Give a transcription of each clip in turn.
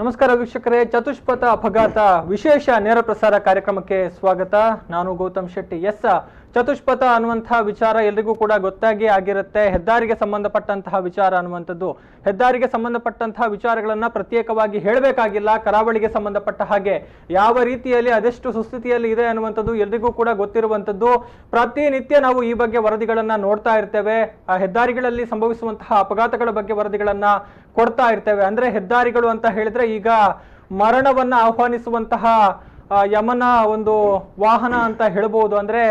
ನಮಸ್ಕಾರ ವೀಕ್ಷಕರೇ, ಚತುಷ್ಪಥ ಅಪಘಾತ ವಿಶೇಷ ನೇರ ಪ್ರಸಾರ ಕಾರ್ಯಕ್ರಮಕ್ಕೆ ಸ್ವಾಗತ. ನಾನು ಗೌತಮ್ ಶೆಟ್ಟಿ. ಚತುಷ್ಪಥ ಅನ್ನುವಂತಹ ವಿಚಾರ ಎಲ್ರಿಗೂ ಕೂಡ ಗೊತ್ತಾಗಿ ಆಗಿರುತ್ತೆ. ಹೆದ್ದಾರಿಗೆ ಸಂಬಂಧಪಟ್ಟಂತಹ ವಿಚಾರ ಅನ್ನುವಂಥದ್ದು, ಹೆದ್ದಾರಿಗೆ ಸಂಬಂಧಪಟ್ಟಂತಹ ವಿಚಾರಗಳನ್ನ ಪ್ರತ್ಯೇಕವಾಗಿ ಹೇಳಬೇಕಾಗಿಲ್ಲ. ಕರಾವಳಿಗೆ ಸಂಬಂಧಪಟ್ಟ ಹಾಗೆ ಯಾವ ರೀತಿಯಲ್ಲಿ ಅದೆಷ್ಟು ಸುಸ್ಥಿತಿಯಲ್ಲಿ ಇದೆ ಅನ್ನುವಂಥದ್ದು ಎಲ್ರಿಗೂ ಕೂಡ ಗೊತ್ತಿರುವಂಥದ್ದು. ಪ್ರತಿನಿತ್ಯ ನಾವು ಈ ಬಗ್ಗೆ ವರದಿಗಳನ್ನ ನೋಡ್ತಾ ಇರ್ತೇವೆ. ಆ ಹೆದ್ದಾರಿಗಳಲ್ಲಿ ಸಂಭವಿಸುವಂತಹ ಅಪಘಾತಗಳ ಬಗ್ಗೆ ವರದಿಗಳನ್ನ ಕೊಡ್ತಾ ಇರ್ತೇವೆ. ಅಂದ್ರೆ ಹೆದ್ದಾರಿಗಳು ಅಂತ ಹೇಳಿದ್ರೆ ಈಗ ಮರಣವನ್ನ ಆಹ್ವಾನಿಸುವಂತಹ ಯಮನ ಒಂದು ವಾಹನ ಅಂತ ಹೇಳ್ಬೋದು. ಅಂದ್ರೆ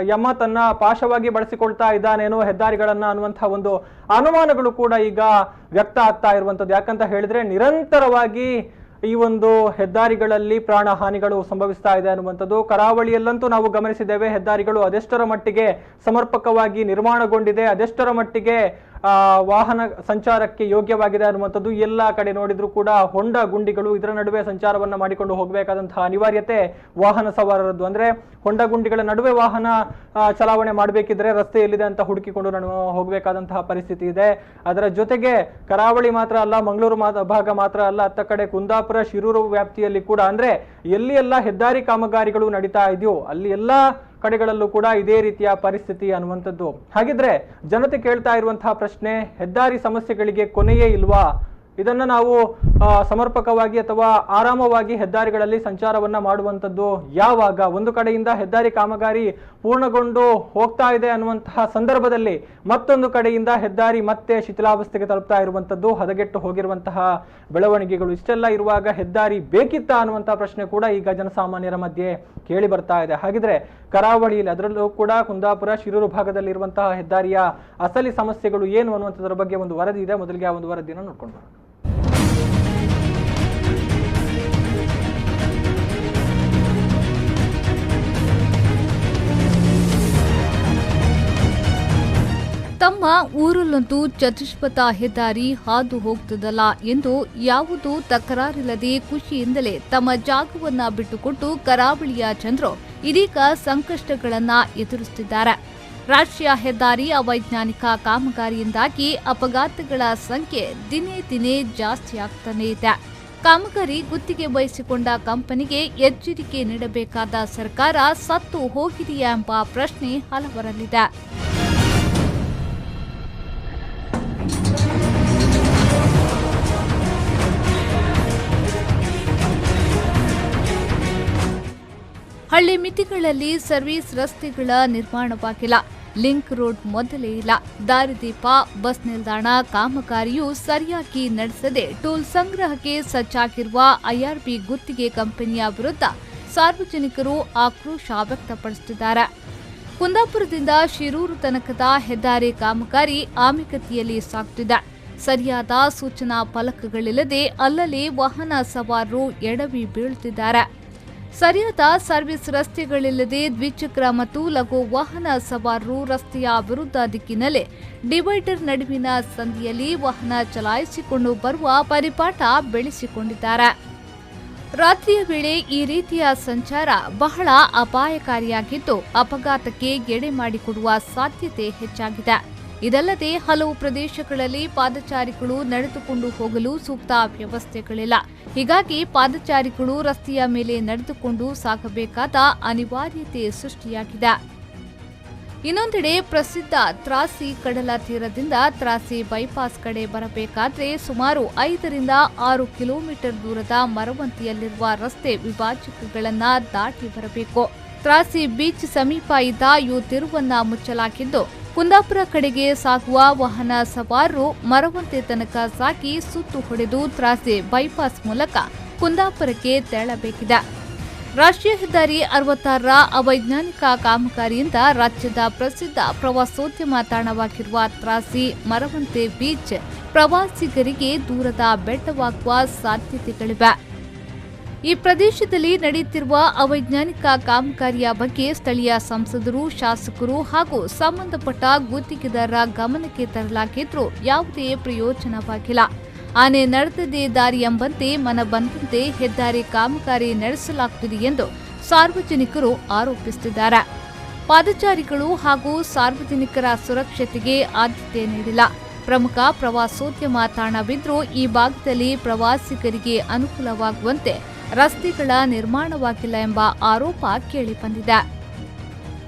ಯಮ ತನ್ನ ಪಾಶವಾಗಿ ಬಳಸಿಕೊಳ್ತಾ ಇದ್ದಾನೇನೋ ಹೆದ್ದಾರಿಗಳನ್ನ ಅನ್ನುವಂತಹ ಒಂದು ಅನುಮಾನಗಳು ಕೂಡ ಈಗ ವ್ಯಕ್ತ ಆಗ್ತಾ ಇರುವಂತದ್ದು. ಯಾಕಂತ ಹೇಳಿದ್ರೆ ನಿರಂತರವಾಗಿ ಈ ಒಂದು ಹೆದ್ದಾರಿಗಳಲ್ಲಿ ಪ್ರಾಣ ಹಾನಿಗಳು ಸಂಭವಿಸ್ತಾ ಇದೆ ಅನ್ನುವಂಥದ್ದು. ಕರಾವಳಿಯಲ್ಲಂತೂ ನಾವು ಗಮನಿಸಿದ್ದೇವೆ, ಹೆದ್ದಾರಿಗಳು ಅದೆಷ್ಟರ ಮಟ್ಟಿಗೆ ಸಮರ್ಪಕವಾಗಿ ನಿರ್ಮಾಣಗೊಂಡಿದೆ, ಅದೆಷ್ಟರ ಮಟ್ಟಿಗೆ ವಾಹನ ಸಂಚಾರಕ್ಕೆ ಯೋಗ್ಯವಾಗಿದೆ ಅನ್ನುವಂಥದ್ದು. ಎಲ್ಲ ಕಡೆ ನೋಡಿದ್ರು ಕೂಡ ಹೊಂಡ ಗುಂಡಿಗಳು, ಇದರ ನಡುವೆ ಸಂಚಾರವನ್ನ ಮಾಡಿಕೊಂಡು ಹೋಗಬೇಕಾದಂತಹ ಅನಿವಾರ್ಯತೆ ವಾಹನ ಸವಾರರದ್ದು. ಅಂದ್ರೆ ಹೊಂಡ ಗುಂಡಿಗಳ ನಡುವೆ ವಾಹನ ಚಲಾವಣೆ ಮಾಡಬೇಕಿದ್ರೆ ರಸ್ತೆ ಎಲ್ಲಿದೆ ಅಂತ ಹುಡುಕಿಕೊಂಡು ಹೋಗಬೇಕಾದಂತಹ ಪರಿಸ್ಥಿತಿ ಇದೆ. ಅದರ ಜೊತೆಗೆ ಕರಾವಳಿ ಮಾತ್ರ ಅಲ್ಲ, ಮಂಗಳೂರು ಭಾಗ ಮಾತ್ರ ಅಲ್ಲ, ಅತ್ತ ಕಡೆ ಕುಂದಾಪುರ, ಶಿರೂರು ವ್ಯಾಪ್ತಿಯಲ್ಲಿ ಕೂಡ ಅಂದ್ರೆ ಎಲ್ಲಿ ಎಲ್ಲ ಹೆದ್ದಾರಿ ಕಾಮಗಾರಿಗಳು ನಡೀತಾ ಇದೆಯೋ ಅಲ್ಲಿ ಎಲ್ಲಾ ಕಡೆಗಳಲ್ಲೂ ಕೂಡ ಇದೇ ರೀತಿಯ ಪರಿಸ್ಥಿತಿ ಅನ್ನುವಂಥದ್ದು. ಹಾಗಿದ್ರೆ ಜನತೆ ಕೇಳ್ತಾ ಇರುವಂತಹ ಪ್ರಶ್ನೆ, ಹೆದ್ದಾರಿ ಸಮಸ್ಯೆಗಳಿಗೆ ಕೊನೆಯೇ ಇಲ್ವಾ? ಇದನ್ನ ನಾವು ಸಮರ್ಪಕವಾಗಿ ಅಥವಾ ಆರಾಮವಾಗಿ ಹೆದ್ದಾರಿಗಳಲ್ಲಿ ಸಂಚಾರವನ್ನ ಮಾಡುವಂಥದ್ದು ಯಾವಾಗ? ಒಂದು ಕಡೆಯಿಂದ ಹೆದ್ದಾರಿ ಕಾಮಗಾರಿ ಪೂರ್ಣಗೊಂಡು ಹೋಗ್ತಾ ಇದೆ ಅನ್ನುವಂತಹ ಸಂದರ್ಭದಲ್ಲಿ ಮತ್ತೊಂದು ಕಡೆಯಿಂದ ಹೆದ್ದಾರಿ ಮತ್ತೆ ಶಿಥಿಲಾವಸ್ಥೆಗೆ ತಲುಪ್ತಾ ಇರುವಂಥದ್ದು, ಹದಗೆಟ್ಟು ಹೋಗಿರುವಂತಹ ಬೆಳವಣಿಗೆಗಳು. ಇಷ್ಟೆಲ್ಲ ಇರುವಾಗ ಹೆದ್ದಾರಿ ಬೇಕಿತ್ತಾ ಅನ್ನುವಂತಹ ಪ್ರಶ್ನೆ ಕೂಡ ಈಗ ಜನಸಾಮಾನ್ಯರ ಮಧ್ಯೆ ಕೇಳಿ ಬರ್ತಾ ಇದೆ. ಹಾಗಿದ್ರೆ ಕರಾವಳಿಯಲ್ಲಿ, ಅದರಲ್ಲೂ ಕೂಡ ಕುಂದಾಪುರ, ಶಿರೂರು ಭಾಗದಲ್ಲಿ ಇರುವಂತಹ ಹೆದ್ದಾರಿಯ ಅಸಲಿ ಸಮಸ್ಯೆಗಳು ಏನು ಅನ್ನುವಂಥದ್ರ ಬಗ್ಗೆ ಒಂದು ವರದಿ ಇದೆ. ಮೊದಲಿಗೆ ಆ ಒಂದು ವರದಿಯನ್ನು ನೋಡ್ಕೊಂಡು ಬರೋಣ. ತಮ್ಮ ಊರಲ್ಲಂತೂ ಚತುಷ್ಪಥ ಹೆದ್ದಾರಿ ಹಾದು ಹೋಗ್ತದಲ್ಲ ಎಂದು ಯಾವುದೂ ತಕರಾರಿಲ್ಲದೆ ಖುಷಿಯಿಂದಲೇ ತಮ್ಮ ಜಾಗವನ್ನ ಬಿಟ್ಟುಕೊಟ್ಟು ಕರಾವಳಿಯ ಜನರು ಇದೀಗ ಸಂಕಷ್ಟಗಳನ್ನ ಎದುರಿಸುತ್ತಿದ್ದಾರೆ. ರಾಷ್ಟ್ರೀಯ ಹೆದ್ದಾರಿ ಅವೈಜ್ಞಾನಿಕ ಕಾಮಗಾರಿಯಿಂದಾಗಿ ಅಪಘಾತಗಳ ಸಂಖ್ಯೆ ದಿನೇ ದಿನೇ ಜಾಸ್ತಿ ಆಗ್ತಾನೇ ಇದೆ. ಕಾಮಗಾರಿ ಗುತ್ತಿಗೆ ವಹಿಸಿಕೊಂಡ ಕಂಪನಿಗೆ ಎಚ್ಚರಿಕೆ ನೀಡಬೇಕಾದ ಸರ್ಕಾರ ಸತ್ತು ಹೋಗಿದೆಯಾ ಎಂಬ ಪ್ರಶ್ನೆ ಹಲವರಲ್ಲಿದೆ. ಹಳ್ಳಿ ಮಿತಿಗಳಲ್ಲಿ ಸರ್ವಿಸ್ ರಸ್ತೆಗಳ ನಿರ್ಮಾಣವಾಗಿಲ್ಲ, ಲಿಂಕ್ ರೋಡ್ ಮೊದಲೇ ಇಲ್ಲ, ದಾರಿದೀಪ, ಬಸ್ ನಿಲ್ದಾಣ ಕಾಮಗಾರಿಯು ಸರಿಯಾಗಿ ನಡೆಸದೆ ಟೋಲ್ ಸಂಗ್ರಹಕ್ಕೆ ಸಜ್ಜಾಗಿರುವ ಐಆರ್ಬಿ ಗುತ್ತಿಗೆ ಕಂಪನಿಯ ವಿರುದ್ಧ ಸಾರ್ವಜನಿಕರು ಆಕ್ರೋಶ ವ್ಯಕ್ತಪಡಿಸುತ್ತಿದ್ದಾರೆ. ಕುಂದಾಪುರದಿಂದ ಶಿರೂರು ತನಕದ ಹೆದ್ದಾರಿ ಕಾಮಗಾರಿ ಆಮೆಗತಿಯಲ್ಲಿ ಸಾಗುತ್ತಿದೆ. ಸರಿಯಾದ ಸೂಚನಾ ಫಲಕಗಳಿಲ್ಲದೆ ಅಲ್ಲಲ್ಲಿ ವಾಹನ ಸವಾರರು ಎಡವಿ ಬೀಳುತ್ತಿದ್ದಾರೆ. ಸರಿಯಾದ ಸರ್ವಿಸ್ ರಸ್ತೆಗಳಿಲ್ಲದೆ ದ್ವಿಚಕ್ರ ಮತ್ತು ಲಘು ವಾಹನ ಸವಾರರು ರಸ್ತೆಯ ವಿರುದ್ಧ ದಿಕ್ಕಿನಲ್ಲೇ ಡಿವೈಡರ್ ನಡುವಿನ ಸಂದಿಯಲ್ಲಿ ವಾಹನ ಚಲಾಯಿಸಿಕೊಂಡು ಬರುವ ಪರಿಪಾಠ ಬೆಳೆಸಿಕೊಂಡಿದ್ದಾರೆ. ರಾತ್ರಿಯ ವೇಳೆ ಈ ರೀತಿಯ ಸಂಚಾರ ಬಹಳ ಅಪಾಯಕಾರಿಯಾಗಿದ್ದು ಅಪಘಾತಕ್ಕೆ ಎಡೆ ಮಾಡಿಕೊಡುವ ಸಾಧ್ಯತೆ ಹೆಚ್ಚಾಗಿದೆ. ಇದಲ್ಲದೆ ಹಲವು ಪ್ರದೇಶಗಳಲ್ಲಿ ಪಾದಚಾರಿಗಳು ನಡೆದುಕೊಂಡು ಹೋಗಲು ಸೂಕ್ತ ವ್ಯವಸ್ಥೆಗಳಿಲ್ಲ. ಹೀಗಾಗಿ ಪಾದಚಾರಿಗಳು ರಸ್ತೆಯ ಮೇಲೆ ನಡೆದುಕೊಂಡು ಸಾಗಬೇಕಾದ ಅನಿವಾರ್ಯತೆ ಸೃಷ್ಟಿಯಾಗಿದೆ. ಇನ್ನೊಂದೆಡೆ ಪ್ರಸಿದ್ಧ ತ್ರಾಸಿ ಕಡಲ ತೀರದಿಂದ ತ್ರಾಸಿ ಬೈಪಾಸ್ ಕಡೆ ಬರಬೇಕಾದ್ರೆ ಸುಮಾರು 5 ರಿಂದ 6 ಕಿಲೋಮೀಟರ್ ದೂರದ ಮರವಂತಿಯಲ್ಲಿರುವ ರಸ್ತೆ ವಿಭಾಜಕಗಳನ್ನು ದಾಟಿ ಬರಬೇಕು. ತ್ರಾಸಿ ಬೀಚ್ ಸಮೀಪ ಇದ್ದ ತಿರುವನ್ನ ಮುಚ್ಚಲಾಗಿದ್ದು ಕುಂದಾಪುರ ಕಡೆಗೆ ಸಾಗುವ ವಾಹನ ಸವಾರರು ಮರವಂತೆ ತನಕ ಸಾಗಿ ಸುತ್ತು ಹೊಡೆದು ತ್ರಾಸಿ ಬೈಪಾಸ್ ಮೂಲಕ ಕುಂದಾಪುರಕ್ಕೆ ತೆರಳಬೇಕಿದೆ. ರಾಷ್ಟ್ರೀಯ ಹೆದ್ದಾರಿ 66ರ ಅವೈಜ್ಞಾನಿಕ ಕಾಮಗಾರಿಯಿಂದ ರಾಜ್ಯದ ಪ್ರಸಿದ್ಧ ಪ್ರವಾಸೋದ್ಯಮ ತಾಣವಾಗಿರುವ ತ್ರಾಸಿ ಮರವಂತೆ ಬೀಚ್ ಪ್ರವಾಸಿಗರಿಗೆ ದೂರದ ಬೆಟ್ಟವಾಗುವ ಸಾಧ್ಯತೆಗಳಿವೆ. ಈ ಪ್ರದೇಶದಲ್ಲಿ ನಡೆಯುತ್ತಿರುವ ಅವೈಜ್ಞಾನಿಕ ಕಾಮಗಾರಿಯ ಬಗ್ಗೆ ಸ್ಥಳೀಯ ಸಂಸದರು, ಶಾಸಕರು ಹಾಗೂ ಸಂಬಂಧಪಟ್ಟ ಗುತ್ತಿಗೆದಾರರ ಗಮನಕ್ಕೆ ತರಲಾಗಿದ್ರೂ ಯಾವುದೇ ಪ್ರಯೋಜನವಾಗಿಲ್ಲ. ಆನೆ ನಡೆದದೇ ದಾರಿ ಎಂಬಂತೆ ಮನಬಂದಂತೆ ಹೆದ್ದಾರಿ ಕಾಮಗಾರಿ ನಡೆಸಲಾಗುತ್ತಿದೆ ಎಂದು ಸಾರ್ವಜನಿಕರು ಆರೋಪಿಸುತ್ತಿದ್ದಾರೆ. ಪಾದಚಾರಿಗಳು ಹಾಗೂ ಸಾರ್ವಜನಿಕರ ಸುರಕ್ಷತೆಗೆ ಆದ್ಯತೆ ನೀಡಿಲ್ಲ. ಪ್ರಮುಖ ಪ್ರವಾಸೋದ್ಯಮ ತಾಣವಿದ್ರೂ ಈ ಭಾಗದಲ್ಲಿ ಪ್ರವಾಸಿಗರಿಗೆ ಅನುಕೂಲವಾಗುವಂತೆ ರಸ್ತೆಗಳ ನಿರ್ಮಾಣವಾಗಿಲ್ಲ ಎಂಬ ಆರೋಪ ಕೇಳಿಬಂದಿದೆ.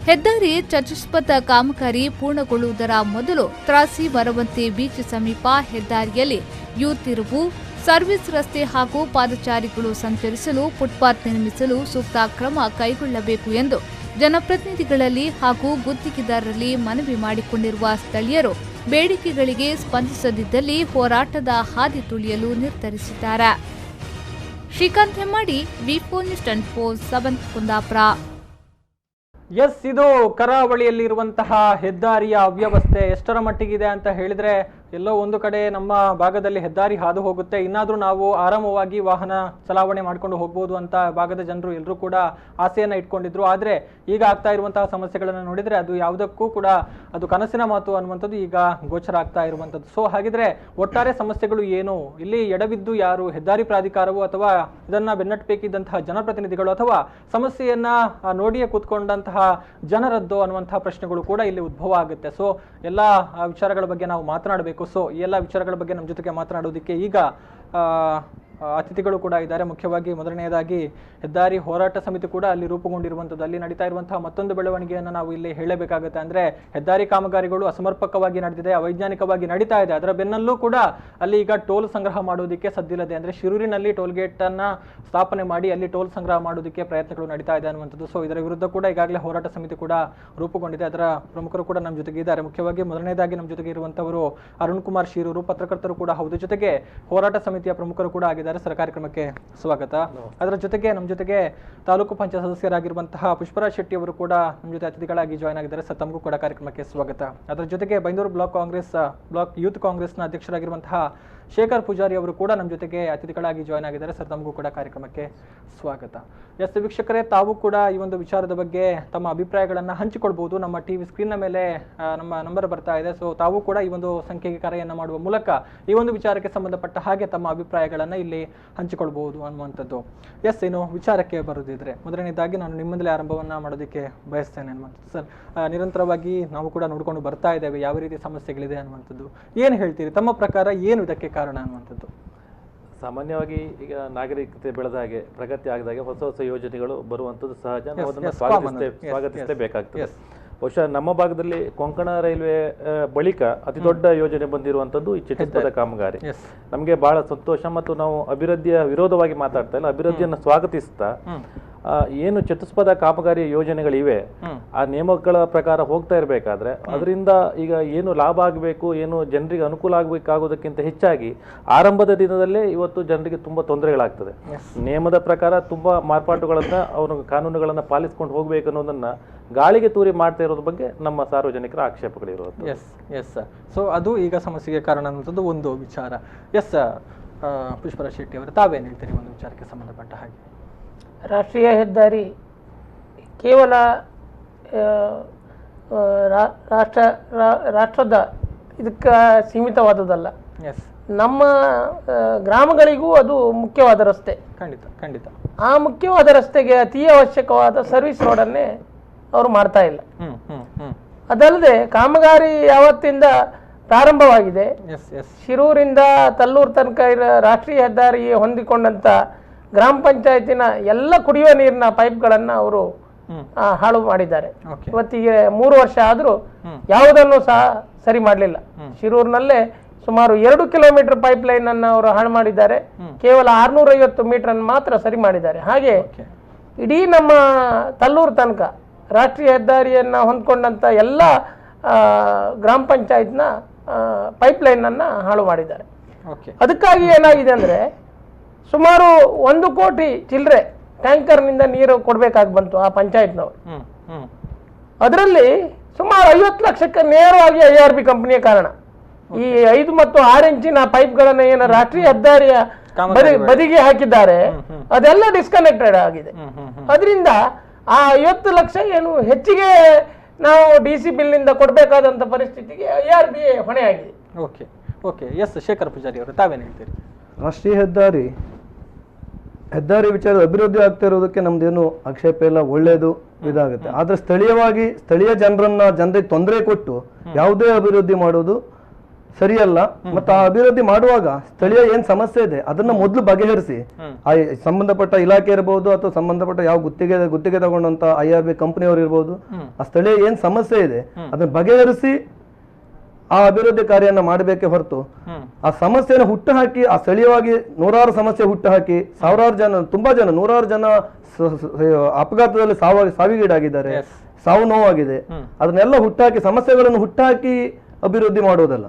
ಹೆದ್ದಾರಿ ಚತುಷ್ಪಥ ಕಾಮಗಾರಿ ಪೂರ್ಣಗೊಳ್ಳುವುದರ ಮೊದಲು ತ್ರಾಸಿ ಮರವಂತಿ ಬೀಚ್ ಸಮೀಪ ಹೆದ್ದಾರಿಯಲ್ಲಿ ಯು ತಿರುವು, ಸರ್ವಿಸ್ ರಸ್ತೆ ಹಾಗೂ ಪಾದಚಾರಿಗಳು ಸಂಚರಿಸಲು ಫುಟ್ಪಾತ್ ನಿರ್ಮಿಸಲು ಸೂಕ್ತ ಕ್ರಮ ಕೈಗೊಳ್ಳಬೇಕು ಎಂದು ಜನಪ್ರತಿನಿಧಿಗಳಲ್ಲಿ ಹಾಗೂ ಗುತ್ತಿಗೆದಾರರಲ್ಲಿ ಮನವಿ ಮಾಡಿಕೊಂಡಿರುವ ಸ್ಥಳೀಯರು ಬೇಡಿಕೆಗಳಿಗೆ ಸ್ಪಂದಿಸದಿದ್ದಲ್ಲಿ ಹೋರಾಟದ ಹಾದಿ ತುಳಿಯಲು ನಿರ್ಧರಿಸಿದ್ದಾರೆ. ಶ್ರೀಕಾಂತ್ ಹೆಮ್ಮಾಡಿ, ವಿ4 ನ್ಯೂಸ್ 24/7 ಕುಂದಾಪುರ. ಎಸ್, ಇದು ಕರಾವಳಿಯಲ್ಲಿ ಇರುವಂತಹ ಹೆದ್ದಾರಿಯ ಅವ್ಯವಸ್ಥೆ ಎಷ್ಟರ ಮಟ್ಟಿಗಿದೆ ಅಂತ ಹೇಳಿದ್ರೆ, ಎಲ್ಲೋ ಒಂದು ಕಡೆ ನಮ್ಮ ಭಾಗದಲ್ಲಿ ಹೆದ್ದಾರಿ ಹಾದು ಹೋಗುತ್ತೆ, ಇನ್ನಾದ್ರೂ ನಾವು ಆರಾಮವಾಗಿ ವಾಹನ ಚಲಾವಣೆ ಮಾಡ್ಕೊಂಡು ಹೋಗ್ಬೋದು ಅಂತ ಭಾಗದ ಜನರು ಎಲ್ಲರೂ ಕೂಡ ಆಸೆಯನ್ನ ಇಟ್ಕೊಂಡಿದ್ರು. ಆದ್ರೆ ಈಗ ಆಗ್ತಾ ಇರುವಂತಹ ಸಮಸ್ಯೆಗಳನ್ನು ನೋಡಿದ್ರೆ ಅದು ಯಾವುದಕ್ಕೂ ಕೂಡ ಅದು ಕನಸಿನ ಮಾತು ಅನ್ನುವಂಥದ್ದು ಈಗ ಗೋಚರ ಆಗ್ತಾ ಇರುವಂಥದ್ದು. ಸೊ ಹಾಗಿದ್ರೆ ಒಟ್ಟಾರೆ ಸಮಸ್ಯೆಗಳು ಏನು, ಇಲ್ಲಿ ಎಡವಿದ್ದು ಯಾರು, ಹೆದ್ದಾರಿ ಪ್ರಾಧಿಕಾರವು ಅಥವಾ ಇದನ್ನ ಬೆನ್ನಟ್ಟಬೇಕಿದ್ದಂತಹ ಜನಪ್ರತಿನಿಧಿಗಳು ಅಥವಾ ಸಮಸ್ಯೆಯನ್ನ ನೋಡಿಯೇ ಕೂತ್ಕೊಂಡಂತಹ ಜನರದ್ದು ಅನ್ನುವಂತಹ ಪ್ರಶ್ನೆಗಳು ಕೂಡ ಇಲ್ಲಿ ಉದ್ಭವ ಆಗುತ್ತೆ. ಸೊ ಎಲ್ಲ ವಿಚಾರಗಳ ಬಗ್ಗೆ ನಾವು ಮಾತನಾಡಬೇಕು. ಸೊ ಈ ಎಲ್ಲ ವಿಚಾರಗಳ ಬಗ್ಗೆ ನಮ್ಮ ಜೊತೆಗೆ ಮಾತನಾಡೋದಕ್ಕೆ ಈಗ ಅತಿಥಿಗಳು ಕೂಡ ಇದ್ದಾರೆ. ಮುಖ್ಯವಾಗಿ ಮೊದಲನೆಯದಾಗಿ ಹೆದ್ದಾರಿ ಹೋರಾಟ ಸಮಿತಿ ಕೂಡ ಅಲ್ಲಿ ರೂಪುಗೊಂಡಿರುವಂಥದ್ದು. ಅಲ್ಲಿ ನಡೀತಾ ಇರುವಂತಹ ಮತ್ತೊಂದು ಬೆಳವಣಿಗೆಯನ್ನು ನಾವು ಇಲ್ಲಿ ಹೇಳಬೇಕಾಗುತ್ತೆ. ಅಂದ್ರೆ ಹೆದ್ದಾರಿ ಕಾಮಗಾರಿಗಳು ಅಸಮರ್ಪಕವಾಗಿ ನಡೆದಿದೆ, ಅವೈಜ್ಞಾನಿಕವಾಗಿ ನಡೀತಾ ಇದೆ. ಅದರ ಬೆನ್ನಲ್ಲೂ ಕೂಡ ಅಲ್ಲಿ ಈಗ ಟೋಲ್ ಸಂಗ್ರಹ ಮಾಡೋದಕ್ಕೆ ಸದ್ದಿಲ್ಲದೆ, ಅಂದ್ರೆ ಶಿರೂರಿನಲ್ಲಿ ಟೋಲ್ ಗೇಟ್ ಅನ್ನ ಸ್ಥಾಪನೆ ಮಾಡಿ ಅಲ್ಲಿ ಟೋಲ್ ಸಂಗ್ರಹ ಮಾಡೋದಕ್ಕೆ ಪ್ರಯತ್ನಗಳು ನಡೀತಾ ಇದೆ ಅನ್ನುವಂಥದ್ದು. ಸೊ ಇದರ ವಿರುದ್ಧ ಕೂಡ ಈಗಾಗಲೇ ಹೋರಾಟ ಸಮಿತಿ ಕೂಡ ರೂಪುಗೊಂಡಿದೆ. ಅದರ ಪ್ರಮುಖರು ಕೂಡ ನಮ್ಮ ಜೊತೆಗೆ ಇದ್ದಾರೆ. ಮುಖ್ಯವಾಗಿ ಮೊದಲನೇದಾಗಿ ನಮ್ಮ ಜೊತೆಗೆ ಇರುವಂತವರು ಅರುಣ್ ಕುಮಾರ್ ಶಿರೂರು, ಪತ್ರಕರ್ತರು ಕೂಡ ಹೌದು, ಜೊತೆಗೆ ಹೋರಾಟ ಸಮಿತಿಯ ಪ್ರಮುಖರು ಕೂಡ ಆಗಿದ್ದಾರೆ. ಸರ್, ಕಾರ್ಯಕ್ರಮಕ್ಕೆ ಸ್ವಾಗತ. ಅದರ ಜೊತೆಗೆ ನಮ್ಮ ಜೊತೆಗೆ ತಾಲೂಕು ಪಂಚಾಯತ್ ಸದಸ್ಯರಾಗಿರುವಂತಹ ಪುಷ್ಪರಾಜ್ ಶೆಟ್ಟಿ ಅವರು ಕೂಡ ನಮ್ಮ ಜೊತೆ ಅತಿಥಿಗಳಾಗಿ ಜಾಯ್ನ್ ಆಗಿದ್ದಾರೆ. ಸರ್, ತಮಗೂ ಕೂಡ ಕಾರ್ಯಕ್ರಮಕ್ಕೆ ಸ್ವಾಗತ. ಅದರ ಜೊತೆಗೆ ಬೈಂದೂರು ಬ್ಲಾಕ್ ಯೂತ್ ಕಾಂಗ್ರೆಸ್ನ ಅಧ್ಯಕ್ಷರಾಗಿರುವಂತಹ ಶೇಖರ್ ಪೂಜಾರಿ ಅವರು ಕೂಡ ನಮ್ಮ ಜೊತೆಗೆ ಅತಿಥಿಗಳಾಗಿ ಜಾಯ್ನ್ ಆಗಿದ್ದಾರೆ. ಸರ್, ತಮಗೂ ಕೂಡ ಕಾರ್ಯಕ್ರಮಕ್ಕೆ ಸ್ವಾಗತ. ಎಸ್ ವೀಕ್ಷಕರೇ, ತಾವು ಕೂಡ ಈ ಒಂದು ವಿಚಾರದ ಬಗ್ಗೆ ತಮ್ಮ ಅಭಿಪ್ರಾಯಗಳನ್ನು ಹಂಚಿಕೊಳ್ಬಹುದು. ನಮ್ಮ ಟಿವಿ ಸ್ಕ್ರೀನ್ನ ಮೇಲೆ ನಮ್ಮ ನಂಬರ್ ಬರ್ತಾ ಇದೆ. ಸೊ ತಾವು ಕೂಡ ಈ ಒಂದು ಸಂಖ್ಯೆಗೆ ಕರೆಯನ್ನು ಮಾಡುವ ಮೂಲಕ ಈ ಒಂದು ವಿಚಾರಕ್ಕೆ ಸಂಬಂಧಪಟ್ಟ ಹಾಗೆ ತಮ್ಮ ಅಭಿಪ್ರಾಯಗಳನ್ನು ಇಲ್ಲಿ ಹಂಚಿಕೊಳ್ಬಹುದು ಅನ್ನುವಂಥದ್ದು. ಎಸ್, ಇನ್ನು ವಿಚಾರಕ್ಕೆ ಬರೋದಿದ್ರೆ ಮೊದಲನೇದಾಗಿ ನಾನು ನಿಮ್ಮದಲ್ಲೇ ಆರಂಭವನ್ನು ಮಾಡೋದಕ್ಕೆ ಬಯಸ್ತೇನೆ ಅನ್ನುವಂಥದ್ದು. ಸರ್, ನಿರಂತರವಾಗಿ ನಾವು ಕೂಡ ನೋಡ್ಕೊಂಡು ಬರ್ತಾ ಇದ್ದೇವೆ ಯಾವ ರೀತಿ ಸಮಸ್ಯೆಗಳಿದೆ ಅನ್ನುವಂಥದ್ದು. ಏನು ಹೇಳ್ತೀರಿ, ತಮ್ಮ ಪ್ರಕಾರ ಏನು ಇದಕ್ಕೆ ಕಾರಣ ಅನ್ನುವಂಥದ್ದು? ಸಾಮಾನ್ಯವಾಗಿ ಈಗ ನಾಗರಿಕತೆ ಬೆಳೆದ ಹಾಗೆ, ಪ್ರಗತಿ ಆಗದಾಗೆ ಹೊಸ ಹೊಸ ಯೋಜನೆಗಳು ಬರುವಂಥದ್ದು ಸಹಜ. ನಾವು ಅದನ್ನು ಸ್ವಾಗತಿಸಲೇಬೇಕಾಗ್ತದೆ. ಬಹುಶಃ ನಮ್ಮ ಭಾಗದಲ್ಲಿ ಕೊಂಕಣ ರೈಲ್ವೆ ಬಳಿಕ ಅತಿ ದೊಡ್ಡ ಯೋಜನೆ ಬಂದಿರುವಂಥದ್ದು ಈ ಚತುಷ್ಪಥ ಕಾಮಗಾರಿ. ನಮಗೆ ಬಹಳ ಸಂತೋಷ. ಮತ್ತು ನಾವು ಅಭಿವೃದ್ಧಿಯ ವಿರೋಧವಾಗಿ ಮಾತಾಡ್ತಾ ಇಲ್ಲ, ಅಭಿವೃದ್ಧಿಯನ್ನು ಸ್ವಾಗತಿಸ್ತಾ ಏನು ಚತುಷ್ಪಥ ಕಾಮಗಾರಿ ಯೋಜನೆಗಳಿವೆ ಆ ನಿಯಮಗಳ ಪ್ರಕಾರ ಹೋಗ್ತಾ ಇರಬೇಕಾದ್ರೆ ಅದರಿಂದ ಈಗ ಏನು ಲಾಭ ಆಗಬೇಕು, ಏನು ಜನರಿಗೆ ಅನುಕೂಲ ಆಗಬೇಕಾಗೋದಕ್ಕಿಂತ ಹೆಚ್ಚಾಗಿ ಆರಂಭದ ದಿನದಲ್ಲೇ ಇವತ್ತು ಜನರಿಗೆ ತುಂಬಾ ತೊಂದರೆಗಳಾಗ್ತದೆ. ನಿಯಮದ ಪ್ರಕಾರ ತುಂಬಾ ಮಾರ್ಪಾಟುಗಳನ್ನ ಅವರು ಕಾನೂನುಗಳನ್ನ ಪಾಲಿಸ್ಕೊಂಡು ಹೋಗ್ಬೇಕು ಅನ್ನೋದನ್ನ ಗಾಳಿಗೆ ತೂರಿ ಮಾಡ್ತಾ ಇರೋದ್ರ ಬಗ್ಗೆ ನಮ್ಮ ಸಾರ್ವಜನಿಕರ ಆಕ್ಷೇಪಗಳಿರುವುದು. ಎಸ್ ಸೊ ಅದು ಈಗ ಸಮಸ್ಯೆಗೆ ಕಾರಣ ಅನ್ನೋದು ಒಂದು ವಿಚಾರ. ಎಸ್, ಪುಷ್ಪರಾಜ್ ಶೆಟ್ಟಿ ಅವರು ತಾವೇನು ಹೇಳ್ತೀರಿ ಒಂದು ವಿಚಾರಕ್ಕೆ ಸಂಬಂಧಪಟ್ಟ ಹಾಗೆ? ರಾಷ್ಟ್ರೀಯ ಹೆದ್ದಾರಿ ಕೇವಲ ರಾಷ್ಟ್ರದ ಇದಕ್ಕೆ ಸೀಮಿತವಾದದಲ್ಲ, ನಮ್ಮ ಗ್ರಾಮಗಳಿಗೂ ಅದು ಮುಖ್ಯವಾದ ರಸ್ತೆ. ಖಂಡಿತ ಆ ಮುಖ್ಯವಾದ ರಸ್ತೆಗೆ ಅತಿ ಅವಶ್ಯಕವಾದ ಸರ್ವಿಸ್ ರೋಡನ್ನೇ ಅವರು ಮಾಡ್ತಾ ಇಲ್ಲ. ಅದಲ್ಲದೆ ಕಾಮಗಾರಿ ಯಾವತ್ತಿಂದ ಪ್ರಾರಂಭವಾಗಿದೆ, ಶಿರೂರಿಂದ ತಲ್ಲೂರು ತನಕ ರಾಷ್ಟ್ರೀಯ ಹೆದ್ದಾರಿ ಹೊಂದಿಕೊಂಡಂತ ಗ್ರಾಮ ಪಂಚಾಯತಿನ ಎಲ್ಲ ಕುಡಿಯುವ ನೀರಿನ ಪೈಪ್ಗಳನ್ನು ಅವರು ಹಾಳು ಮಾಡಿದ್ದಾರೆ. ಇವತ್ತಿಗೆ 3 ವರ್ಷ ಆದರೂ ಯಾವುದನ್ನು ಸಹ ಸರಿ ಮಾಡಲಿಲ್ಲ. ಶಿರೂರಿನಲ್ಲೇ ಸುಮಾರು 2 ಕಿಲೋಮೀಟರ್ ಪೈಪ್ ಲೈನ್ ಅನ್ನು ಅವರು ಹಾಳು ಮಾಡಿದ್ದಾರೆ. ಕೇವಲ 650 ಮೀಟರ್ ಅನ್ನು ಮಾತ್ರ ಸರಿ ಮಾಡಿದ್ದಾರೆ. ಹಾಗೆ ಇಡೀ ನಮ್ಮ ತಲ್ಲೂರು ತನಕ ರಾಷ್ಟ್ರೀಯ ಹೆದ್ದಾರಿಯನ್ನ ಹೊಂದ್ಕೊಂಡಂತ ಎಲ್ಲ ಗ್ರಾಮ ಪಂಚಾಯತ್ನ ಪೈಪ್ ಲೈನ್ ಅನ್ನ ಹಾಳು ಮಾಡಿದ್ದಾರೆ. ಅದಕ್ಕಾಗಿ ಏನಾಗಿದೆ ಅಂದ್ರೆ ಸುಮಾರು 1 ಕೋಟಿ ಚಿಲ್ಲರೆ ಟ್ಯಾಂಕರ್ನಿಂದ ನೀರು ಕೊಡ್ಬೇಕಾಗಿ ಬಂತು ಆ ಪಂಚಾಯತ್ನವರು. ಅದರಲ್ಲಿ ಸುಮಾರು 50 ಲಕ್ಷಕ್ಕೆ ನೇರವಾಗಿ IRB ಕಂಪನಿಯ ಕಾರಣ. ಈ 5 ಮತ್ತು 6 ಇಂಚಿನ ಪೈಪ್ಗಳನ್ನು ಏನು ರಾಷ್ಟ್ರೀಯ ಹೆದ್ದಾರಿಯ ಬದಿಗೆ ಹಾಕಿದ್ದಾರೆ ಅದೆಲ್ಲ ಡಿಸ್ಕನೆಕ್ಟೆಡ್ ಆಗಿದೆ. ಅದರಿಂದ ಆ 50 ಲಕ್ಷ ಏನು ಹೆಚ್ಚಿಗೆ ನಾವು DC ಬಿಲ್ನಿಂದ ಕೊಡಬೇಕಾದಂತ ಪರಿಸ್ಥಿತಿಗೆ IRB ಹೊಣೆಯಾಗಿದೆ. ಓಕೆ ಎಸ್, ಶೇಖರ್ ಪೂಜಾರಿ ಅವರು ತಾವೇನು ಹೇಳ್ತೀರಿ? ರಾಷ್ಟ್ರೀಯ ಹೆದ್ದಾರಿ ವಿಚಾರ ಅಭಿವೃದ್ಧಿ ಆಗ್ತಾ ಇರೋದಕ್ಕೆ ನಮ್ದೇನು ಆಕ್ಷೇಪ ಇಲ್ಲ, ಒಳ್ಳೇದು ಇದಾಗುತ್ತೆ. ಆದ್ರೆ ಸ್ಥಳೀಯ ಜನರಿಗೆ ತೊಂದರೆ ಕೊಟ್ಟು ಯಾವುದೇ ಅಭಿವೃದ್ಧಿ ಮಾಡೋದು ಸರಿಯಲ್ಲ. ಮತ್ತು ಆ ಅಭಿವೃದ್ಧಿ ಮಾಡುವಾಗ ಸ್ಥಳೀಯ ಏನ್ ಸಮಸ್ಯೆ ಇದೆ ಅದನ್ನ ಮೊದಲು ಬಗೆಹರಿಸಿ, ಆ ಸಂಬಂಧಪಟ್ಟ ಇಲಾಖೆ ಇರಬಹುದು ಅಥವಾ ಸಂಬಂಧಪಟ್ಟ ಯಾವ ಗುತ್ತಿಗೆ ತಗೊಂಡಂತ IRB ಕಂಪನಿಯವರು ಇರ್ಬೋದು, ಆ ಸ್ಥಳೀಯ ಏನ್ ಸಮಸ್ಯೆ ಇದೆ ಅದನ್ನ ಬಗೆಹರಿಸಿ ಆ ಅಭಿವೃದ್ಧಿ ಕಾರ್ಯನ ಮಾಡಬೇಕೆ ಹೊರತು ಆ ಸಮಸ್ಯೆನ ಹುಟ್ಟುಹಾಕಿ ಆ ಸ್ಥಳೀಯವಾಗಿ ನೂರಾರು ಸಮಸ್ಯೆ ಹುಟ್ಟುಹಾಕಿ ತುಂಬಾ ಜನ ನೂರಾರು ಜನ ಅಪಘಾತದಲ್ಲಿ ಸಾವಿಗೀಡಾಗಿದ್ದಾರೆ, ಸಾವು ನೋವಾಗಿದೆ. ಅದನ್ನೆಲ್ಲ ಹುಟ್ಟಾಕಿ ಸಮಸ್ಯೆಗಳನ್ನು ಹುಟ್ಟಾಕಿ ಅಭಿವೃದ್ಧಿ ಮಾಡುವುದಲ್ಲ.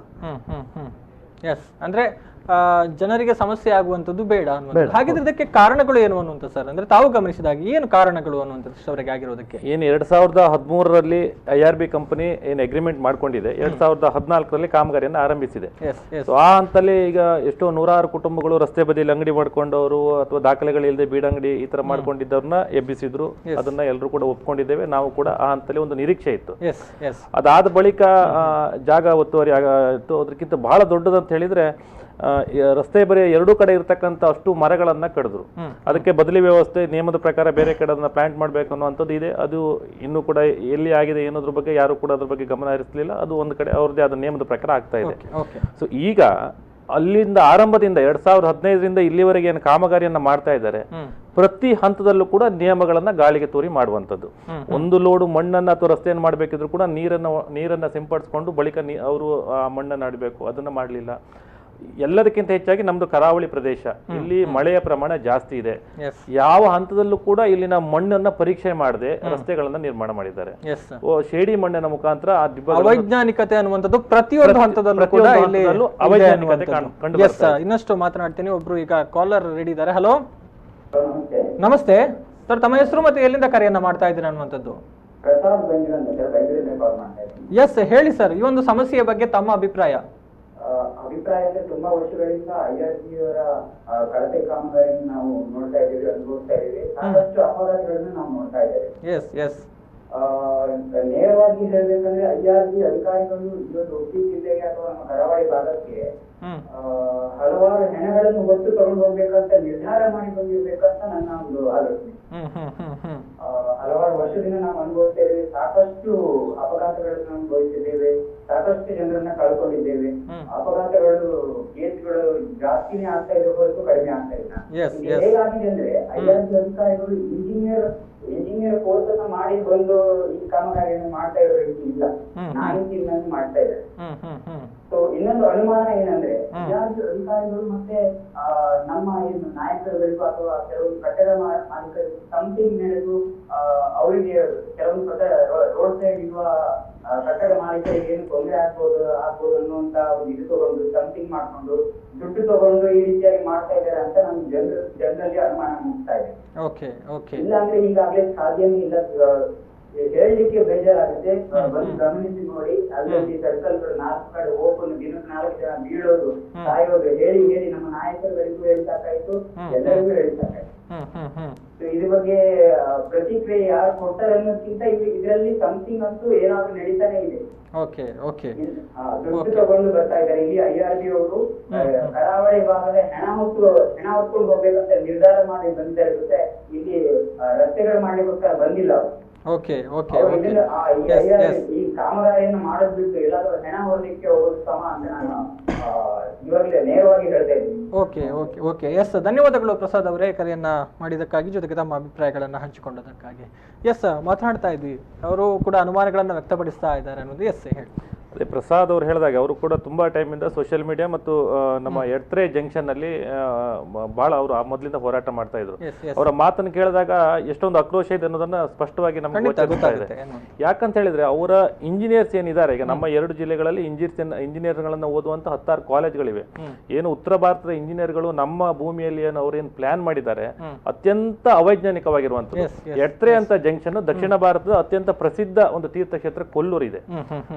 ಅಂದ್ರೆ ಜನರಿಗೆ ಸಮಸ್ಯೆ ಆಗುವಂತದ್ದು ಬೇಡ ಅನ್ನುವಂಥದ್ದು. ಹಾಗಿದ್ರೆ ಇದಕ್ಕೆ ಕಾರಣಗಳು ಏನು ಅನ್ನುವಂಥ ಸರ್, ಅಂದ್ರೆ ತಾವು ಗಮನಿಸಿದಾಗ ಏನು ಕಾರಣಗಳು ಅನ್ನುವಂಥದ್ದು ಅವರಿಗೆ ಆಗಿರೋದಕ್ಕೆ? ಏನು 2013ರಲ್ಲಿ IRB ಕಂಪನಿ ಏನು ಅಗ್ರಿಮೆಂಟ್ ಮಾಡ್ಕೊಂಡಿದೆ, 2014ರಲ್ಲಿ ಕಾಮಗಾರಿಯನ್ನು ಆರಂಭಿಸಿದೆ. ಆ ಹಂತಲ್ಲಿ ಈಗ ಎಷ್ಟೋ ನೂರಾರು ಕುಟುಂಬಗಳು ರಸ್ತೆ ಬದಿಯಲ್ಲಿ ಅಂಗಡಿ ಮಾಡ್ಕೊಂಡವರು ಅಥವಾ ದಾಖಲೆಗಳಿಲ್ಲದೆ ಬೀಡಂಗಡಿ ಈ ತರ ಮಾಡ್ಕೊಂಡಿದ್ದವ್ರನ್ನ ಎಬ್ಬಿಸಿದ್ರು. ಅದನ್ನ ಎಲ್ಲರೂ ಕೂಡ ಒಪ್ಕೊಂಡಿದ್ದೇವೆ. ನಾವು ಕೂಡ ಆ ಹಂತದಲ್ಲಿ ಒಂದು ನಿರೀಕ್ಷೆ ಇತ್ತು. ಅದಾದ ಬಳಿಕ ಜಾಗ ಒತ್ತುವರಿ ಇತ್ತು. ಅದಕ್ಕಿಂತ ಬಹಳ ದೊಡ್ಡದಂತ ಹೇಳಿದ್ರೆ ರಸ್ತೆ ಬರೀ ಎರಡೂ ಕಡೆ ಇರ್ತಕ್ಕಂಥ ಅಷ್ಟು ಮರಗಳನ್ನ ಕಡಿದ್ರು. ಅದಕ್ಕೆ ಬದಲಿ ವ್ಯವಸ್ಥೆ ನಿಯಮದ ಪ್ರಕಾರ ಬೇರೆ ಕಡೆ ಅದನ್ನ ಪ್ಲಾಂಟ್ ಮಾಡ್ಬೇಕು ಅನ್ನುವಂಥದ್ದು ಇದೆ. ಅದು ಇನ್ನೂ ಕೂಡ ಎಲ್ಲಿ ಆಗಿದೆ ಏನೋದ್ರ ಬಗ್ಗೆ ಯಾರು ಕೂಡ ಅದ್ರ ಬಗ್ಗೆ ಗಮನ ಹರಿಸಲಿಲ್ಲ. ಅದು ಒಂದು ಕಡೆ ಅವ್ರದ್ದೇ ಆದ ನಿಯಮದ ಪ್ರಕಾರ ಆಗ್ತಾ ಇದೆ. ಸೊ ಈಗ ಅಲ್ಲಿಂದ ಆರಂಭದಿಂದ 2015ರಿಂದ ಇಲ್ಲಿವರೆಗೆ ಏನು ಕಾಮಗಾರಿಯನ್ನ ಮಾಡ್ತಾ ಇದ್ದಾರೆ, ಪ್ರತಿ ಹಂತದಲ್ಲೂ ಕೂಡ ನಿಯಮಗಳನ್ನ ಗಾಳಿಗೆ ತೋರಿ ಮಾಡುವಂಥದ್ದು. ಒಂದು ಲೋಡು ಮಣ್ಣನ್ನ ಅಥವಾ ರಸ್ತೆಯನ್ನು ಮಾಡಬೇಕಿದ್ರು ಕೂಡ ನೀರನ್ನ ಸಿಂಪಡಿಸ್ಕೊಂಡು ಬಳಿಕ ಅವರು ಆ ಮಣ್ಣನ್ನು ಆಡಬೇಕು. ಅದನ್ನ ಮಾಡಲಿಲ್ಲ. ಎಲ್ಲದಕ್ಕಿಂತ ಹೆಚ್ಚಾಗಿ ನಮ್ದು ಕರಾವಳಿ ಪ್ರದೇಶ, ಇಲ್ಲಿ ಮಳೆಯ ಪ್ರಮಾಣ ಜಾಸ್ತಿ ಇದೆ. ಯಾವ ಹಂತದಲ್ಲೂ ಕೂಡ ಇಲ್ಲಿನ ಮಣ್ಣನ್ನ ಪರೀಕ್ಷೆ ಮಾಡದೆ ರಸ್ತೆಗಳನ್ನ ನಿರ್ಮಾಣ ಮಾಡಿದ್ದಾರೆ. ಶೇಡಿ ಮಣ್ಣಿನ ಮುಖಾಂತರ ಅವೈಜ್ಞಾನಿಕತೆ ಅನ್ನುವಂಥದ್ದು ಪ್ರತಿಯೊಂದು ಹಂತದಲ್ಲೂ ಕೂಡ ಇಲ್ಲಿ ಅವೈಜ್ಞಾನಿಕತೆ ಕಂಡು. ಇನ್ನಷ್ಟು ಮಾತನಾಡ್ತೀನಿ. ಒಬ್ರು ಈಗ ಕಾಲರ್ ರೆಡಿ ಇದ್ದಾರೆ. ಹಲೋ, ನಮಸ್ತೆ ಸರ್, ತಮ್ಮ ಹೆಸರು ಮತ್ತೆ ಎಲ್ಲಿಂದ ಕರೆಯನ್ನ ಮಾಡ್ತಾ ಇದ್ದೀರಾ ಅನ್ನುವಂಥದ್ದು? ಎಸ್, ಹೇಳಿ ಸರ್, ಈ ಒಂದು ಸಮಸ್ಯೆಯ ಬಗ್ಗೆ ತಮ್ಮ ಅಭಿಪ್ರಾಯ. ಅಂದ್ರೆ ತುಂಬಾ ವರ್ಷಗಳಿಂದ IRB ಅವರ ಕಳಪೆ ಕಾಮಗಾರಿಯನ್ನು ನಾವು ನೋಡ್ತಾ ಇದ್ದೀವಿ, ಅನುಭವಿಸ್ತಾ ಇದ್ದೀವಿ. ಸಾಕಷ್ಟು ಅಪಘಾತಗಳನ್ನು ನಾವು ನೋಡ್ತಾ ಇದ್ದೇವೆ. ನೇರವಾಗಿ ಹೇಳ್ಬೇಕಂದ್ರೆ IRB ಅಧಿಕಾರಿಗಳು ಇವತ್ತು ಉಡುಪಿ ಜಿಲ್ಲೆಗೆ ಅಥವಾ ನಮ್ಮ ಕರಾವಳಿ ಭಾಗಕ್ಕೆ ಹಲವಾರು ಹೆಣಗಳನ್ನು ಹೊತ್ತು ತಗೊಂಡು ಹೋಗ್ಬೇಕಂತ ನಿರ್ಧಾರ ಮಾಡಿ ಬಂದಿರ್ಬೇಕಂತ ನನ್ನ ಒಂದು ಆಲೋಚನೆ. ಹಲವಾರು ವರ್ಷದಿಂದ ನಾವು ಅನುಭವಿಸ್ತೇವೆ. ಸಾಕಷ್ಟು ಅಪಘಾತಗಳನ್ನು ಅನುಭವಿಸಿದ್ದೇವೆ. ಸಾಕಷ್ಟು ಜನರನ್ನ ಕಳ್ಕೊಂಡಿದ್ದೇವೆ. ಅಪಘಾತಗಳು ಕೇಸ್ಗಳು ಜಾಸ್ತಿನೇ ಆಗ್ತಾ ಇದೆ ಹೊರತು ಕಡಿಮೆ ಆಗ್ತಾ ಇಲ್ಲ. ಹೇಗಾಗಿದೆ ಅಂದ್ರೆ IRB ಅಧಿಕಾರಿಗಳು ಇಂಜಿನಿಯರ್ ಕೋರ್ಸ್ ಅನ್ನ ಮಾಡಿ ಬಂದು ಈ ಕಾಮಗಾರಿಯನ್ನು ಮಾಡ್ತಾ ಇರೋ ರೀತಿ ಇಲ್ಲ, ನಾಯಿತಿಯನ್ನು ಮಾಡ್ತಾ ಇದ್ದಾರೆ. ಸೊ ಇನ್ನೊಂದು ಅನುಮಾನ ಏನಂದ್ರೆ IRB ಅಧಿಕಾರಿಗಳು ಮತ್ತೆ ನಮ್ಮ ಏನು ನಾಯಕರುಗಳಿಗೂ ಅಥವಾ ಕೆಲವೊಂದು ಕಟ್ಟಡ ಮಾಲೀಕರಿಗೂ ಸಮಥಿಂಗ್ ನಡೆದು ಅವರಿಗೆ ಕೆಲವೊಂದು ರೋಡ್ ಸೈಡ್ ಇರುವ ಕಟ್ಟಡ ಮಾಲೀಕರಿಗೆ ಏನು ತೊಂದರೆ ಆಗ್ಬೋದು ಅನ್ನುವಂತ ಒಂದು ಇದು ತಗೊಂಡು ಸಮಥಿಂಗ್ ಮಾಡ್ಕೊಂಡು ದುಡ್ಡು ತಗೊಂಡು ಈ ರೀತಿಯಾಗಿ ಮಾಡ್ತಾ ಇದ್ದಾರೆ ಅಂತ ನಮ್ಗೆ ಜನರಲ್ಲಿ ಅನುಮಾನ ಮೂಡ್ತಾ ಇದೆ. ಇಲ್ಲ ಅಂದ್ರೆ ಈಗಾಗಲೇ ಸಾಧ್ಯನೇ ಇಲ್ಲ, ಹೇಳಲಿಕ್ಕೆ ಬೇಜಾರಾಗುತ್ತೆ. ಬಂದು ಗಮನಿಸಿ ನೋಡಿ, ಅಲ್ಲಿ ಸರ್ಕಲ್ಗಳು 4 ಕಡೆ ಓಪನ್, ದಿನಕ್ಕೆ 4 ಜನ ಬೀಳೋದು, ಸಾಯೋದು ಹೇಳಿ ನಮ್ಮ ನಾಯಕರುಗಳಿಗೂ ಹೇಳ್ಸಾಕಾಯ್ತು, ಎಲ್ಲರಿಗೂ ಹೇಳ್ಸಾಕಾಯ್ತು. ಇದ್ರ ಬಗ್ಗೆ ಪ್ರತಿಕ್ರಿಯೆ ಯಾರು ಕೊಡ್ತಾರೆ ಅನ್ನೋದಕ್ಕಿಂತ ಇದರಲ್ಲಿ ಸಮಥಿಂಗ್ ಅಂತೂ ಏನಾದ್ರು ನಡೀತಾನೆ ಇದೆ. ದುಡ್ಡು ತಗೊಂಡು ಬರ್ತಾ ಇದ್ದಾರೆ. ಇಲ್ಲಿ IRB ಅವರು ಕರಾವಳಿ ಭಾಗದ ಹೆಣ ಹೊತ್ಕೊಂಡು ಹೋಗ್ಬೇಕಂತ ನಿರ್ಧಾರ ಮಾಡಿ ಬಂದಿದ್ದಾರೆ. ಜೊತೆ ಇಲ್ಲಿ ರಸ್ತೆಗಳು ಮಾಡ್ಲಿಕ್ಕೋಸ್ಕರ ಬಂದಿಲ್ಲ ಅವರು. ಈ ಕಾಮಗಾರಿಯನ್ನು ಮಾಡೋದ್ ಬಿಟ್ಟು ಎಲ್ಲಾದ್ರೂ ಹೆಣ ಹೊರಲಿಕ್ಕೆ ಹೋಗೋದು ಸಮ ಅಂತ ನಾನು ಇವಾಗಲೇ ನೇರವಾಗಿ ಹೇಳ್ತಾ ಇದ್ದೀನಿ. ಎಸ್, ಧನ್ಯವಾದಗಳು ಪ್ರಸಾದ್ ಅವರೇ ಕರೆಯನ್ನ ಮಾಡಿದಕ್ಕಾಗಿ, ಜೊತೆಗೆ ತಮ್ಮ ಅಭಿಪ್ರಾಯಗಳನ್ನ ಹಂಚಿಕೊಂಡದಕ್ಕಾಗಿ. ಎಸ್, ಮಾತನಾಡ್ತಾ ಇದ್ವಿ, ಅವರು ಕೂಡ ಅನುಮಾನಗಳನ್ನ ವ್ಯಕ್ತಪಡಿಸ್ತಾ ಇದ್ದಾರೆ ಅನ್ನೋದು. ಎಸ್, ಹೇಳಿ. ಅದೇ ಪ್ರಸಾದ್ ಅವರು ಹೇಳಿದಾಗ ಅವರು ಕೂಡ ತುಂಬಾ ಟೈಮಿಂದ ಸೋಷಿಯಲ್ ಮೀಡಿಯಾ ಮತ್ತು ನಮ್ಮ ಎಡ್ತ್ರೆ ಜಂಕ್ಷನ್ ಅಲ್ಲಿ ಬಹಳ ಅವರು ಆ ಮೊದಲಿಂದ ಹೋರಾಟ ಮಾಡ್ತಾ ಇದ್ರು. ಅವರ ಮಾತನ್ನು ಕೇಳಿದಾಗ ಎಷ್ಟೊಂದು ಆಕ್ರೋಶ ಇದೆ ಅನ್ನೋದನ್ನ ಸ್ಪಷ್ಟವಾಗಿ ನಮ್ಗೆ ಗೊತ್ತಾಗ್ತಾ ಇದೆ. ಯಾಕಂತ ಹೇಳಿದ್ರೆ ಅವರ ಇಂಜಿನಿಯರ್ಸ್ ಏನಿದ್ದಾರೆ, ಈಗ ನಮ್ಮ 2 ಜಿಲ್ಲೆಗಳಲ್ಲಿ ಇಂಜಿನಿಯರ್ಗಳನ್ನ ಓದುವಂತ 16 ಕಾಲೇಜ್ಗಳಿವೆ. ಏನು ಉತ್ತರ ಭಾರತದ ಇಂಜಿನಿಯರ್ಗಳು ನಮ್ಮ ಭೂಮಿಯಲ್ಲಿ ಏನು ಅವ್ರೇನು ಪ್ಲಾನ್ ಮಾಡಿದ್ದಾರೆ ಅತ್ಯಂತ ಅವೈಜ್ಞಾನಿಕವಾಗಿರುವಂತದ್ದು. ಎಡ್ತ್ರೆ ಅಂತ ಜಂಕ್ಷನ್ ದಕ್ಷಿಣ ಭಾರತದ ಅತ್ಯಂತ ಪ್ರಸಿದ್ಧ ಒಂದು ತೀರ್ಥಕ್ಷೇತ್ರ ಕೊಲ್ಲೂರು ಇದೆ.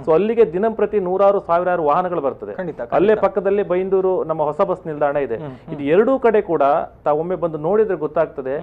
ಸೊ ಅಲ್ಲಿಗೆ ದಿನಂಪ್ರತಿ ನೂರಾರು ಸಾವಿರಾರು ವಾಹನಗಳು ಬರ್ತದೆ. ಅಲ್ಲೇ ಪಕ್ಕದಲ್ಲಿ ಬೈಂದೂರು ನಮ್ಮ ಹೊಸ ಬಸ್ ನಿಲ್ದಾಣ ಇದೆ. ಇದು ಎರಡೂ ಕಡೆ ಕೂಡ ತಾವೊಮ್ಮೆ ಬಂದು ನೋಡಿದ್ರೆ ಗೊತ್ತಾಗ್ತದೆ,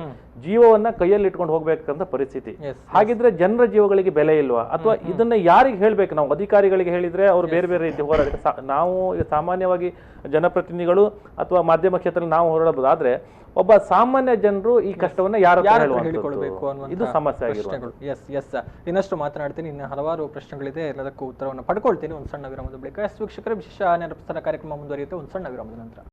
ಜೀವವನ್ನ ಕೈಯಲ್ಲಿ ಇಟ್ಕೊಂಡು ಹೋಗ್ಬೇಕಂತ ಪರಿಸ್ಥಿತಿ. ಹಾಗಿದ್ರೆ ಜನರ ಜೀವಗಳಿಗೆ ಬೆಲೆ ಇಲ್ವಾ? ಅಥವಾ ಇದನ್ನ ಯಾರಿಗೆ ಹೇಳ್ಬೇಕು? ನಾವು ಅಧಿಕಾರಿಗಳಿಗೆ ಹೇಳಿದ್ರೆ ಅವರು ಬೇರೆ ಬೇರೆ ರೀತಿ ಹೋರಾಟ, ನಾವು ಸಾಮಾನ್ಯವಾಗಿ ಜನಪ್ರತಿನಿಧಿಗಳು ಅಥವಾ ಮಾಧ್ಯಮ ಕ್ಷೇತ್ರದಲ್ಲಿ ನಾವು ಹೋರಾಡಬಹುದು. ಆದ್ರೆ ಒಬ್ಬ ಸಾಮಾನ್ಯ ಜನರು ಈ ಕಷ್ಟವನ್ನ ಯಾರು ಹೇಳಿಕೊಳ್ಬೇಕು ಇದು ಸಮಸ್ಯೆ ಆಗಿರೋದು. ಎಸ್ ಇನ್ನಷ್ಟು ಮಾತನಾಡ್ತೀನಿ. ಇನ್ನು ಹಲವಾರು ಪ್ರಶ್ನೆಗಳಿದೆ, ಎಲ್ಲದಕ್ಕೂ ಉತ್ತರವನ್ನು ಪಡ್ಕೊಳ್ತೀನಿ ಒಂದು ಸಣ್ಣ ವಿರಾಮದ ಬಳಿಕ. ಎಸ್ ವೀಕ್ಷಕರೇ, ವಿಶೇಷ ನೇರ ಪ್ರಸಾರ ಕಾರ್ಯಕ್ರಮ ಮುಂದುವರಿಯುತ್ತೆ ಒಂದು ಸಣ್ಣ ವಿರಾಮದ ನಂತರ.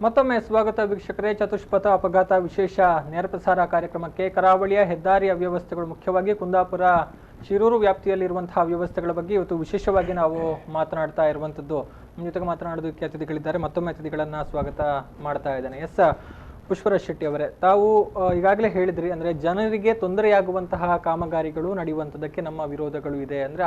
ಮತ್ತೊಮ್ಮೆ ಸ್ವಾಗತ ವೀಕ್ಷಕರೇ. ಚತುಷ್ಪಥ ಅಪಘಾತ ವಿಶೇಷ ನೇರ ಪ್ರಸಾರ ಕಾರ್ಯಕ್ರಮಕ್ಕೆ. ಕರಾವಳಿಯ ಹೆದ್ದಾರಿಯ ವ್ಯವಸ್ಥೆಗಳು, ಮುಖ್ಯವಾಗಿ ಕುಂದಾಪುರ ಶಿರೂರು ವ್ಯಾಪ್ತಿಯಲ್ಲಿರುವಂತಹ ವ್ಯವಸ್ಥೆಗಳ ಬಗ್ಗೆ ಇವತ್ತು ವಿಶೇಷವಾಗಿ ನಾವು ಮಾತನಾಡ್ತಾ ಇರುವಂಥದ್ದು. ನಮ್ಮ ಜೊತೆಗೆ ಮಾತನಾಡೋದಕ್ಕೆ ಅತಿಥಿಗಳಿದ್ದಾರೆ. ಮತ್ತೊಮ್ಮೆ ಅತಿಥಿಗಳನ್ನ ಸ್ವಾಗತ ಮಾಡ್ತಾ ಇದ್ದೇನೆ. ಎಸ್ ಪುಷ್ಪರಾಜ್ ಶೆಟ್ಟಿ ಅವರೇ, ತಾವು ಈಗಾಗಲೇ ಹೇಳಿದ್ರಿ, ಅಂದ್ರೆ ಜನರಿಗೆ ತೊಂದರೆಯಾಗುವಂತಹ ಕಾಮಗಾರಿಗಳು ನಡೆಯುವಂಥದ್ದಕ್ಕೆ ನಮ್ಮ ವಿರೋಧಗಳು ಇದೆ, ಅಂದ್ರೆ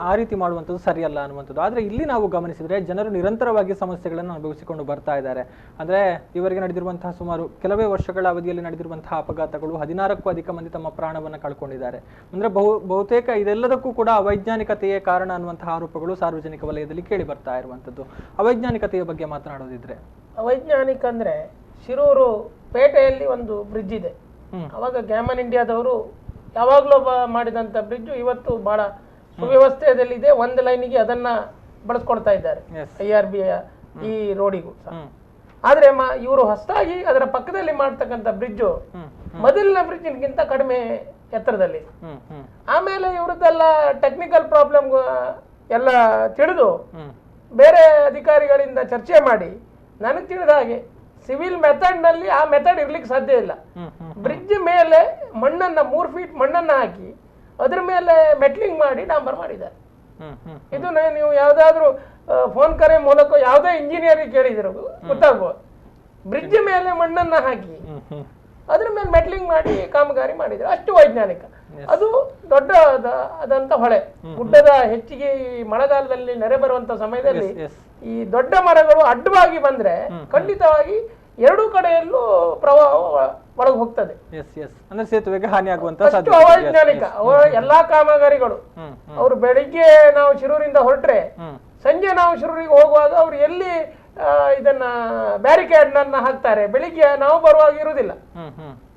ಆ ರೀತಿ ಮಾಡುವಂಥದ್ದು ಸರಿಯಲ್ಲ ಅನ್ನುವಂಥದ್ದು. ಆದ್ರೆ ಇಲ್ಲಿ ನಾವು ಗಮನಿಸಿದ್ರೆ ಜನರು ನಿರಂತರವಾಗಿ ಸಮಸ್ಯೆಗಳನ್ನು ಅನುಭವಿಸಿಕೊಂಡು ಬರ್ತಾ ಇದ್ದಾರೆ. ಅಂದ್ರೆ ಇವರಿಗೆ ನಡೆದಿರುವಂತಹ ಸುಮಾರು ಕೆಲವೇ ವರ್ಷಗಳ ಅವಧಿಯಲ್ಲಿ ನಡೆದಿರುವಂತಹ ಅಪಘಾತಗಳು 16ಕ್ಕೂ ಅಧಿಕ ಮಂದಿ ತಮ್ಮ ಪ್ರಾಣವನ್ನು ಕಳ್ಕೊಂಡಿದ್ದಾರೆ. ಅಂದ್ರೆ ಬಹುತೇಕ ಇದೆಲ್ಲದಕ್ಕೂ ಕೂಡ ಅವೈಜ್ಞಾನಿಕತೆಯೇ ಕಾರಣ ಅನ್ನುವಂತಹ ಆರೋಪಗಳು ಸಾರ್ವಜನಿಕ ವಲಯದಲ್ಲಿ ಕೇಳಿ ಬರ್ತಾ ಇರುವಂಥದ್ದು. ಅವೈಜ್ಞಾನಿಕತೆಯ ಬಗ್ಗೆ ಮಾತನಾಡೋದಿದ್ರೆ, ಅವೈಜ್ಞಾನಿಕ ಅಂದ್ರೆ ಶಿರೂರು ಪೇಟೆಯಲ್ಲಿ ಒಂದು ಬ್ರಿಡ್ಜ್ ಇದೆ. ಅವಾಗ ಗ್ಯಾಮನ್ ಇಂಡಿಯಾದವರು ಯಾವಾಗಲೂ ಮಾಡಿದಂತ ಬ್ರಿಡ್ಜ್ ಇವತ್ತು ಬಹಳ ಸುವ್ಯವಸ್ಥೆಯಲ್ಲಿದೆ. ಒಂದು ಲೈನಿಗೆ ಅದನ್ನ ಬಳಸ್ಕೊಳ್ತಾ ಇದ್ದಾರೆ IRB ಈ ರೋಡಿಗೂ. ಆದ್ರೆ ಇವರು ಹೊಸದಾಗಿ ಅದರ ಪಕ್ಕದಲ್ಲಿ ಮಾಡ್ತಕ್ಕಂಥ ಬ್ರಿಡ್ಜ್ ಮೊದಲಿನ ಬ್ರಿಡ್ಜ್ಗಿಂತ ಕಡಿಮೆ ಎತ್ತರದಲ್ಲಿ. ಆಮೇಲೆ ಇವ್ರದ್ದೆಲ್ಲ ಟೆಕ್ನಿಕಲ್ ಪ್ರಾಬ್ಲಮ್ ಎಲ್ಲ ತಿಳಿದು ಬೇರೆ ಅಧಿಕಾರಿಗಳಿಂದ ಚರ್ಚೆ ಮಾಡಿ ನನಗೆ ತಿಳಿದ ಹಾಗೆ ಸಿವಿಲ್ ಮೆಥಡ್ ನಲ್ಲಿ ಆ ಮೆಥಡ್ ಇರ್ಲಿಕ್ಕೆ ಸಾಧ್ಯ ಇಲ್ಲ. ಬ್ರಿಡ್ಜ್ ಮೇಲೆ ಮಣ್ಣನ್ನ 3 ಫೀಟ್ ಮಣ್ಣನ್ನ ಹಾಕಿ ಅದ್ರ ಮೇಲೆ ಮೆಟ್ಲಿಂಗ್ ಮಾಡಿ ಡಾಂಬರ್ ಮಾಡಿದ್ದಾರೆ. ಇದು ನೀವು ಯಾವ್ದಾದ್ರು ಫೋನ್ ಕರೆ ಮೂಲಕ ಯಾವ್ದೇ ಇಂಜಿನಿಯರಿಂಗ್ ಕೇಳಿದಿರೋ ಗೊತ್ತಾಗ್ಬೋದು. ಬ್ರಿಡ್ಜ್ ಮೇಲೆ ಮಣ್ಣನ್ನ ಹಾಕಿ ಅದ್ರ ಮೇಲೆ ಮೆಟ್ಲಿಂಗ್ ಮಾಡಿ ಕಾಮಗಾರಿ ಮಾಡಿದ್ರೆ ಅಷ್ಟು ವೈಜ್ಞಾನಿಕ. ಅದು ದೊಡ್ಡ ಅದಂತ ಹೊಳೆ, ಗುಡ್ಡದ ಹೆಚ್ಚಿಗೆ ಮಳೆಗಾಲದಲ್ಲಿ ನೆರೆ ಬರುವಂತ ಸಮಯದಲ್ಲಿ ಈ ದೊಡ್ಡ ಮರಗಳು ಅಡ್ಡವಾಗಿ ಬಂದ್ರೆ ಖಂಡಿತವಾಗಿ ಎರಡೂ ಕಡೆಯಲ್ಲೂ ಪ್ರವಾಹ ಒಳಗೆ ಹೋಗ್ತದೆ. ಸೇತುವೆಗೆ ಹಾನಿ ಆಗುವಂತ ಅಷ್ಟು ಅವೈಜ್ಞಾನಿಕ ಎಲ್ಲಾ ಕಾಮಗಾರಿಗಳು. ಅವ್ರು ಬೆಳಿಗ್ಗೆ ನಾವು ಶಿರೂರಿಂದ ಹೊರಟ್ರೆ ಸಂಜೆ ನಾವು ಶಿರೂರಿಗೆ ಹೋಗುವಾಗ ಅವ್ರು ಎಲ್ಲಿ ಇದನ್ನ ಬ್ಯಾರಿಕೇಡ್ ನನ್ನ ಹಾಕ್ತಾರೆ, ಬೆಳಿಗ್ಗೆ ನಾವು ಬರುವಾಗ ಇರುವುದಿಲ್ಲ,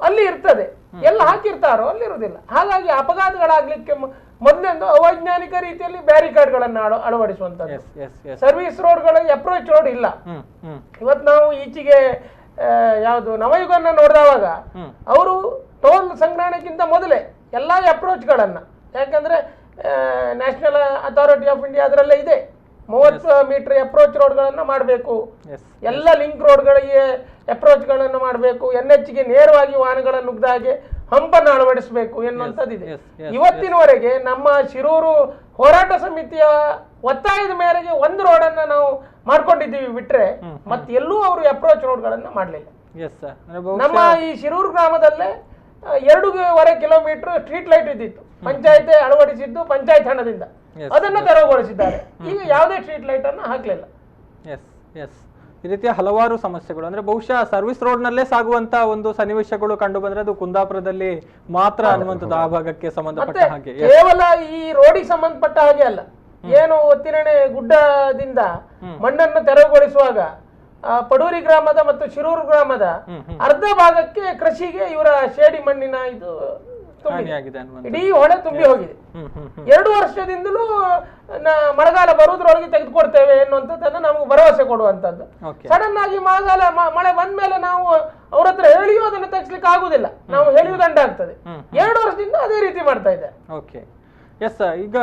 ಅಲ್ಲಿ ಇರ್ತದೆ. ಎಲ್ಲ ಹಾಕಿರ್ತಾರೋ ಅಲ್ಲಿ ಇರುವುದಿಲ್ಲ. ಹಾಗಾಗಿ ಅಪಘಾತಗಳಾಗ್ಲಿಕ್ಕೆ ಮೊದಲೊಂದು ಅವೈಜ್ಞಾನಿಕ ರೀತಿಯಲ್ಲಿ ಬ್ಯಾರಿಕೇಡ್ ಗಳನ್ನ ಅಳವಡಿಸುವಂತದ್ದು. ಸರ್ವಿಸ್ ರೋಡ್ಗಳು ಅಪ್ರೋಚ್ ರೋಡ್ ಇಲ್ಲ. ಇವತ್ತು ನಾವು ಈಚೆಗೆ ಯಾವುದು ನವಯುಗನ್ನ ನೋಡಿದವಾಗ ಅವರು ಟೋಲ್ ಸಂಗ್ರಹಣೆಗಿಂತ ಮೊದಲೇ ಎಲ್ಲಾ ಅಪ್ರೋಚ್ ಗಳನ್ನ, ಯಾಕಂದ್ರೆ ನ್ಯಾಷನಲ್ ಅಥಾರಿಟಿ ಆಫ್ ಇಂಡಿಯಾ ಅದರಲ್ಲೇ ಇದೆ, 30 ಮೀಟರ್ ಅಪ್ರೋಚ್ ರೋಡ್ಗಳನ್ನ ಮಾಡಬೇಕು, ಎಲ್ಲ ಲಿಂಕ್ ರೋಡ್ಗಳಿಗೆ ಅಪ್ರೋಚ್ ಗಳನ್ನ ಮಾಡಬೇಕು, NHಗೆ ನೇರವಾಗಿ ವಾಹನಗಳನ್ನು ನುಗ್ಗದ ಹಾಗೆ ಹಂಪನ್ನು ಅಳವಡಿಸಬೇಕು ಎನ್ನುವಂಥದ್ದಿದೆ. ಇವತ್ತಿನವರೆಗೆ ನಮ್ಮ ಶಿರೂರು ಹೋರಾಟ ಸಮಿತಿಯ ಒತ್ತಾಯದ ಮೇರೆಗೆ ಒಂದು ರೋಡನ್ನ ನಾವು ಮಾಡ್ಕೊಂಡಿದ್ದೀವಿ ಬಿಟ್ರೆ ಎಲ್ಲೂ ಅವರು ಅಪ್ರೋಚ್ ರೋಡ್ಗಳನ್ನ ಮಾಡಲಿಲ್ಲ. ನಮ್ಮ ಈ ಶಿರೂರು ಗ್ರಾಮದಲ್ಲೇ 2.5 ಕಿಲೋಮೀಟರ್ ಸ್ಟ್ರೀಟ್ ಲೈಟ್ ಇದ್ದಿತ್ತು, ಪಂಚಾಯತ್ ಅಳವಡಿಸಿದ್ದು ಪಂಚಾಯತ್ ಹಣದಿಂದ, ಅದನ್ನ ತೆರವುಗೊಳಿಸಿದ್ದಾರೆ. ಈಗ ಯಾವುದೇ ಸ್ಟ್ರೀಟ್ ಲೈಟ್ ಅನ್ನ ಹಾಕ್ಲಿಲ್ಲ. ಈ ರೀತಿಯ ಹಲವಾರು ಸಮಸ್ಯೆಗಳು, ಅಂದ್ರೆ ಬಹುಶಃ ಸರ್ವಿಸ್ ರೋಡ್ ನಲ್ಲೇ ಸಾಗುವಂತ ಒಂದು ಸನ್ನಿವೇಶಗಳು ಕಂಡು ಬಂದ್ರೆ ಅದು ಕುಂದಾಪುರದಲ್ಲಿ ಮಾತ್ರ ಅನ್ನುವಂಥದ್ದು. ಆ ಭಾಗಕ್ಕೆ ಸಂಬಂಧಪಟ್ಟ ಹಾಗೆ ಕೇವಲ ಈ ರೋಡಿಗೆ ಸಂಬಂಧಪಟ್ಟ ಹಾಗೆ ಅಲ್ಲ, ಏನು ಒತ್ತಿರಣೆ ಗುಡ್ಡದಿಂದ ಮಣ್ಣನ್ನು ತೆರವುಗೊಳಿಸುವಾಗ ಪಡೂರಿ ಗ್ರಾಮದ ಮತ್ತು ಶಿರೂರು ಗ್ರಾಮದ ಅರ್ಧ ಭಾಗಕ್ಕೆ ಕೃಷಿಗೆ ಇವರ ಶೇಡಿ ಮಣ್ಣಿನ ಇದು ಇಡೀ ಹೊಳೆ ತುಂಬಿ ಹೋಗಿದೆ. 2 ವರ್ಷದಿಂದಲೂ ಮಳೆಗಾಲ ಬರುವುದ್ರೊಳಗೆ ತೆಗೆದುಕೊಡ್ತೇವೆ ಎನ್ನುವಂಥದ್ದನ್ನ ನಮಗೆ ಭರವಸೆ ಕೊಡುವಂತದ್ದು. ಸಡನ್ ಆಗಿ ಮಳೆ ಬಂದ್ಮೇಲೆ ನಾವು ಅವ್ರ ಹತ್ರ ಹೇಳಿಯೂ ಅದನ್ನು ತೆಗಿಸ್ಲಿಕ್ಕೆ ಆಗುದಿಲ್ಲ, ನಾವು ಹೇಳಿಯೂ ದಂಡ ಆಗ್ತದೆ. 2 ವರ್ಷದಿಂದ ಅದೇ ರೀತಿ ಮಾಡ್ತಾ ಇದ್ದಾರೆ. ಎಸ್, ಈಗ